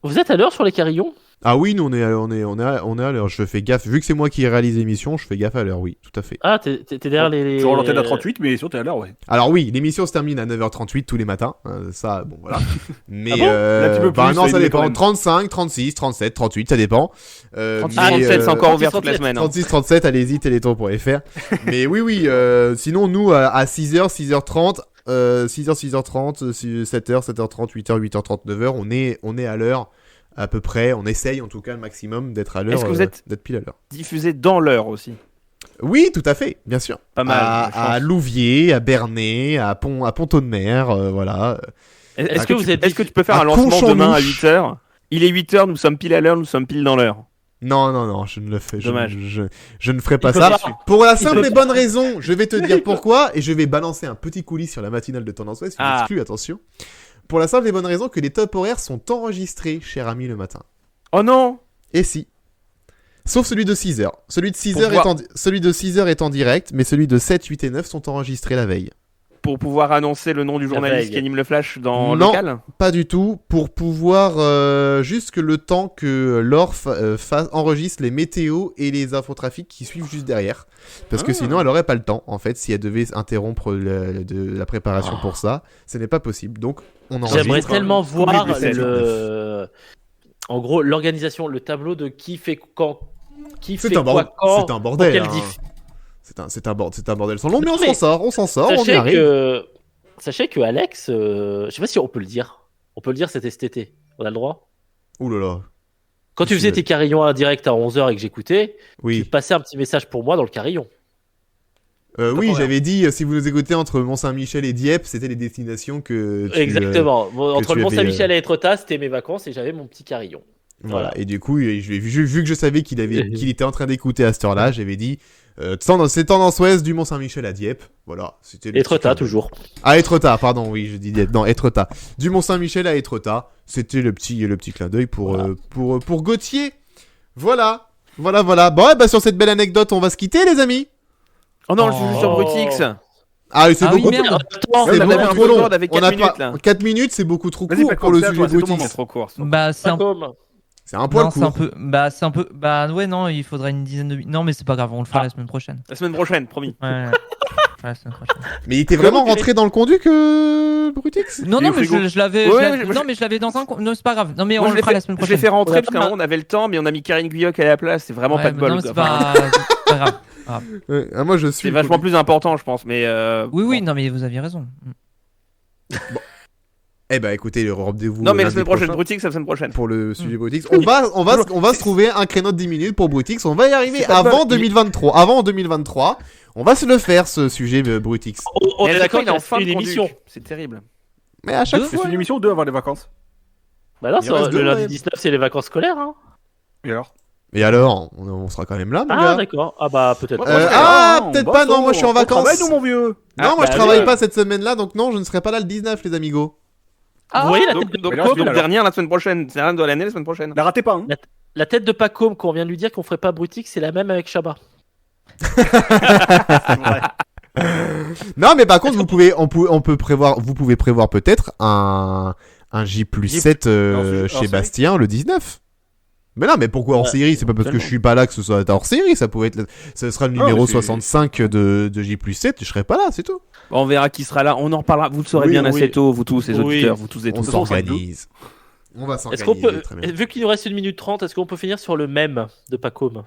C: Vous êtes à l'heure sur les carillons?
A: Ah oui, nous on est à l'heure. Je fais gaffe. Vu que c'est moi qui réalise l'émission, je fais gaffe à l'heure, oui, tout à fait.
C: Ah, t'es derrière les.
D: Sur l'antenne à 38, mais surtout t'es à l'heure, ouais.
A: Alors oui, l'émission se termine à 9h38 tous les matins. Ça, bon voilà. Mais
C: Ah bon
D: Là, tu peux
A: bah
D: plus,
A: non,
D: ça
A: ça
D: y est,
A: dépend.
D: quand même.
A: 35, 36, 37, 38, ça dépend.
B: 36,
A: mais,
B: 37, c'est encore ouvert toute la
C: 36,
B: semaine. Hein.
A: 36, 37, allez-y, téléthon.fr. Mais oui, sinon, nous, à 6h, 6h30, 6h, 6h30, 7h, 7h30, 8h, 8h30, 9h, on est à l'heure, à peu près. On essaye, en tout cas, le maximum d'être à l'heure.
B: Est-ce que vous êtes-
A: d'être pile à l'heure.
B: Diffusé dans l'heure aussi.
A: Oui, tout à fait, bien sûr.
B: Pas mal.
A: À Louviers, à Bernay, à Pontaud-de-Mer, voilà.
B: Est-ce
C: que vous êtes
B: est-ce que tu peux faire
A: à
B: un lancement
A: Conchambouche.
B: demain à 8h? Il est 8h, nous sommes pile à l'heure, nous sommes pile dans l'heure.
A: Non, je ne le fais.
B: Dommage.
A: Je ne ferai pas
C: Il peut
A: ça.
C: pas.
A: Pour la
C: Il
A: simple
C: peut
A: et bonne raison, je vais te dire pourquoi, et je vais balancer un petit coulis sur la matinale de Tendance Ouest, une
B: Ah.
A: exclue, attention. Pour la simple et bonne raison que les top horaires sont enregistrés, cher ami, le matin.
B: Oh non!
A: Et si. Sauf celui de 6h. Celui de 6h
B: Pour
A: celui de 6h est en direct, mais celui de 7, 8 et 9 sont enregistrés la veille.
B: Pour pouvoir annoncer le nom du journaliste
C: veille.
B: qui anime le flash dans le
A: Non.
B: local?
A: Pas du tout, pour pouvoir juste que le temps que Laure enregistre les météos et les infotrafics qui suivent juste derrière. Parce que
B: Ah.
A: sinon elle aurait pas le temps, en fait, si elle devait interrompre la préparation pour ça. Ce n'est pas possible, donc on enregistre.
C: J'aimerais tellement voir
B: Comme les
C: en gros, l'organisation, le tableau de qui fait quand, qui fait
A: C'est un,
C: quoi quand.
A: c'est un bordel.
C: quel
A: hein.
C: diff.
A: C'est un bordel sans nom, mais
C: Non,
A: on
C: mais
A: s'en sort, on y
C: Sachez
A: arrive.
C: sachez que Alex, je sais pas si on peut le dire. On peut le dire, c'était cet été. On a le droit.
A: Ouh là là.
C: Quand tu faisais tes carillons à direct à 11h et que j'écoutais, tu
A: Oui.
C: passais un petit message pour moi dans le carillon.
A: Oui,
C: D'accord,
A: j'avais dit, si vous nous écoutez entre Mont-Saint-Michel et Dieppe, c'était les destinations que tu,
C: Exactement. Bon, entre
A: tu
C: le
A: avais,
C: Mont-Saint-Michel et Étretat, c'était mes vacances et j'avais mon petit carillon.
A: Voilà.
C: Voilà.
A: Et du coup, je l'ai vu que je savais qu'il était en train d'écouter à cette heure-là, j'avais dit, c'est Tendance Ouest du Mont-Saint-Michel à Dieppe. Voilà. C'était le petit
C: Étretat,
A: clin d'œil.
C: toujours.
A: À Étretat, pardon, oui, je dis Dieppe. Non, Étretat. Du Mont-Saint-Michel à Étretat. C'était le petit clin d'œil pour Gauthier. Voilà. Voilà. Bon, bah, sur cette belle anecdote, on va se quitter, les amis.
B: Oh non, je joue sur
C: Oh.
B: Brutix.
A: Ah oui, c'est
E: Ah oui,
A: beaucoup
E: merde.
C: Attends,
A: C'est
B: on avait
A: beaucoup
B: un
A: trop
B: peu
A: long.
B: de temps avec
A: On
B: 4
A: a
B: minutes, là.
A: 4 minutes, c'est beaucoup trop
D: Vas-y,
A: court
D: pas
A: pour
D: comme
A: le
D: ça,
A: sujet
D: toi, c'est ton
A: Brutix.
D: moment.
B: C'est trop court.
E: Bah, c'est un
C: Pacôme.
A: C'est un poil
E: Non, c'est un
A: court.
E: peu. Bah, ouais, non, il faudrait une dizaine de. Non, mais c'est pas grave, on le fera la semaine prochaine.
B: La semaine prochaine, promis.
E: Ouais. On le fera la semaine prochaine.
A: Mais il était vraiment rentré dans le conduit que Brutix.
E: Non,
B: Il est
E: non,
B: au
E: mais
B: frigo.
E: je l'avais.
B: Ouais,
E: Non, mais je l'avais dans un. Non, c'est pas grave. Non, mais
B: Moi,
E: on
B: je
E: le
B: l'ai
E: fera la
B: fait-
E: semaine
B: Je l'ai
E: prochaine.
B: fait rentrer
C: On a
B: parce
C: pas
B: qu'à un moment, on avait le temps, mais on a mis Karine Guyot à la place. C'est vraiment
E: Ouais,
B: pas de
E: mais
B: bol.
E: non,
B: quoi.
E: c'est
B: Enfin,
E: pas grave.
A: Ah, moi, je suis.
B: c'est vachement plus important, je pense. Mais
E: Oui,
B: bon.
E: non, mais vous aviez raison.
A: Eh ben, écoutez, rendez-vous.
B: Non, mais la
A: lundi
B: semaine prochaine,
A: prochain
B: Brutix, la semaine prochaine.
A: pour le sujet Brutix. On va se trouver un créneau de 10 minutes pour Brutix. On va y arriver
B: C'est pas
A: avant
B: mal.
A: 2023. Avant 2023, on va se le faire, ce sujet Brutix.
C: On
B: Et
C: est
B: à chaque fois,
C: d'accord
B: il est en
C: qu'il
B: fin de
C: une émission.
B: conduite. C'est terrible.
A: Mais à chaque
E: Deux
A: fois.
D: C'est une émission ou deux avant les vacances.
C: Bah non,
A: Il reste
C: le
A: deux,
C: lundi
A: ouais.
C: 19, c'est les vacances scolaires. Hein.
D: Et alors
A: Et alors, on sera quand même là, mon
C: Ah,
A: gars.
C: d'accord. Ah, bah peut-être.
D: Ouais,
C: pas.
D: moi, je serai
A: ah,
D: là,
A: peut-être
D: bon
A: pas, non,
D: sang,
A: moi, je suis en
D: on
A: vacances.
D: travaille, nous, mon vieux.
A: Non,
B: Ah,
A: moi je
C: bah,
A: travaille
C: allez.
A: pas cette semaine-là, donc non, je ne serai pas là le 19, les amigos.
C: Vous voyez la
B: Donc,
C: tête de
B: donc,
D: Mais là,
B: quoi,
D: je vais
B: donc
D: là,
B: dernière la semaine prochaine. C'est rien de l'année la semaine prochaine.
D: La ratez pas, hein.
C: La tête de Pacôme qu'on vient de lui dire qu'on ferait pas Brutix, c'est la même avec Chabat.
A: Non, mais par contre, on peut prévoir, vous pouvez prévoir peut-être un J+7
D: hors
A: chez
D: série.
A: Bastien le 19. Mais non, mais pourquoi hors
C: Ouais,
A: série? C'est pas parce que je suis pas là que ce soit hors série, ça pourrait être, ce sera le
D: Ah,
A: numéro
D: mais c'est-
A: 65 de J+7, je serai pas là, c'est tout.
B: On verra qui sera là. On en reparlera. Vous le saurez
A: Oui,
B: bien
A: oui.
B: assez tôt, vous tous, les
C: Oui.
B: auditeurs, vous tous et
A: On
B: toutes.
A: s'organise. On va
C: Est-ce qu'on
A: s'organiser,
C: peut,
A: très bien.
C: vu qu'il nous reste 1 minute 30, est-ce qu'on peut finir sur le mème de Pacôme?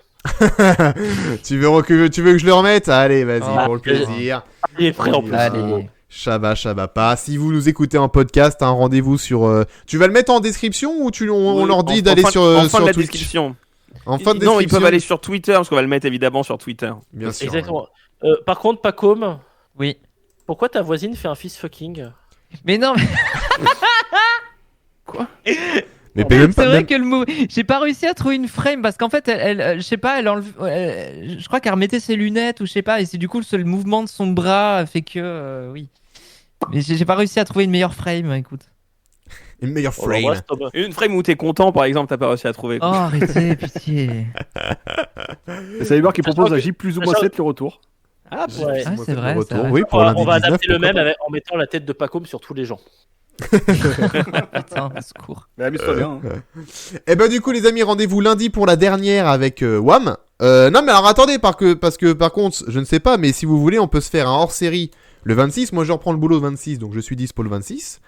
A: tu veux que je le remette? Allez, vas-y,
E: Ah,
A: pour le plaisir.
C: Il est prêt en
A: Oui,
C: plus.
E: Allez.
A: Shabba pas. Si vous nous écoutez en podcast, un rendez-vous sur. Tu vas le mettre en description ou on leur dit d'aller sur
B: en fin de la
A: Twitch
B: description.
A: En fin de
B: Non, ils
A: description.
B: peuvent aller sur Twitter parce qu'on va le mettre évidemment sur Twitter.
A: Bien sûr.
C: Exactement. Par contre, Pacôme,
E: Oui.
C: pourquoi ta voisine fait un fist fucking?
E: Mais non, mais
A: Mais même
E: c'est
A: pas.
E: vrai
A: même-
E: que le mot. J'ai pas réussi à trouver une frame parce qu'en fait, je sais pas, je crois qu'elle remettait ses lunettes ou je sais pas, et c'est du coup le mouvement de son bras fait que. Oui. Mais j'ai pas réussi à trouver une meilleure frame, écoute.
A: Une meilleure
C: Oh, bah,
A: frame.
C: moi, stop.
B: Une frame où t'es content, par exemple, t'as pas réussi à trouver.
E: Oh, arrêtez, pitié.
D: Et Cyber qui propose à J plus ou moins
C: Sachant-
D: 7 le retour.
C: Ah,
A: J'ai-
C: ouais.
E: Ah,
A: moi,
E: c'est
A: faites
E: vrai,
A: le
E: c'est
A: retour.
E: vrai.
A: Oui, pour lundi
C: On va
A: 19,
C: adapter le
A: pourquoi
C: même
A: pas.
C: en mettant la tête de Pacôme sur tous les gens.
E: Putain, au secours.
D: Mais amuse-toi bien. Hein.
A: Eh ben du coup les amis, rendez-vous lundi pour la dernière avec Wham. Non mais alors attendez, parce que par contre, je ne sais pas, mais si vous voulez, on peut se faire un hors-série le 26. Moi je reprends le boulot le 26, donc je suis dispo le 26.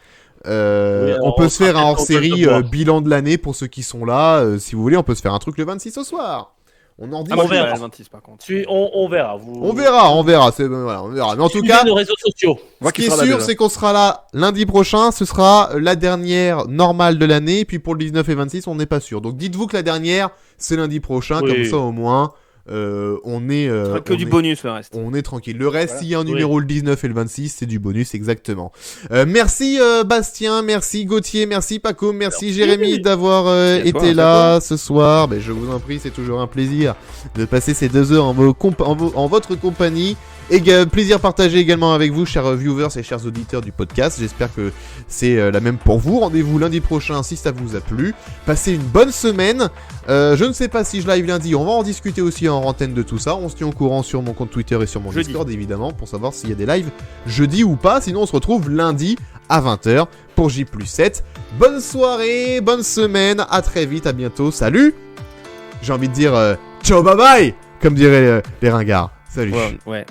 C: Oui, alors,
A: on peut se faire un
C: peut-être
A: hors-série
C: qu'on peut le voir.
A: bilan de l'année pour ceux qui sont là. Si vous voulez, on peut se faire un truc le 26 au soir. On en dit.
B: Ah, moi,
C: on verra.
B: je vais à 26 par contre.
C: On verra.
A: On verra. Voilà, on verra. Mais en tout
C: Suivez
A: cas,
C: nos réseaux sociaux.
A: ce qui est sûr, c'est qu'on sera là lundi prochain. Ce sera la dernière normale de l'année. Puis pour le 19 et 26, on n'est pas sûr. Donc dites-vous que la dernière, c'est lundi prochain.
C: Oui.
A: Comme ça, au moins, on est.
B: Ce sera que
A: on
B: du
A: est-
B: bonus le reste.
A: On est tranquille. Le reste,
D: Voilà.
A: s'il y a un
C: Oui.
A: numéro le 19 et le 26, c'est du bonus, exactement. Merci Bastien, merci Gauthier, merci Paco, merci Jérémy d'avoir
B: Merci à toi,
A: été
B: merci
A: là ce soir. Ben, je vous en prie, c'est toujours un plaisir de passer ces 2 heures en votre compagnie. Et plaisir partagé également avec vous, chers viewers et chers auditeurs du podcast. J'espère que c'est la même pour vous. Rendez-vous lundi prochain si ça vous a plu. Passez une bonne semaine. Je ne sais pas si je live lundi. On va en discuter aussi en antenne de tout ça. On se tient au courant sur mon compte Twitter et sur mon
B: Jeudi.
A: Discord évidemment pour savoir s'il y a des lives jeudi ou pas. Sinon on se retrouve lundi à 20h pour J+7. Bonne soirée, bonne semaine. À très vite, à bientôt. Salut. J'ai envie de dire ciao bye bye comme diraient les ringards. Salut.
B: Ouais.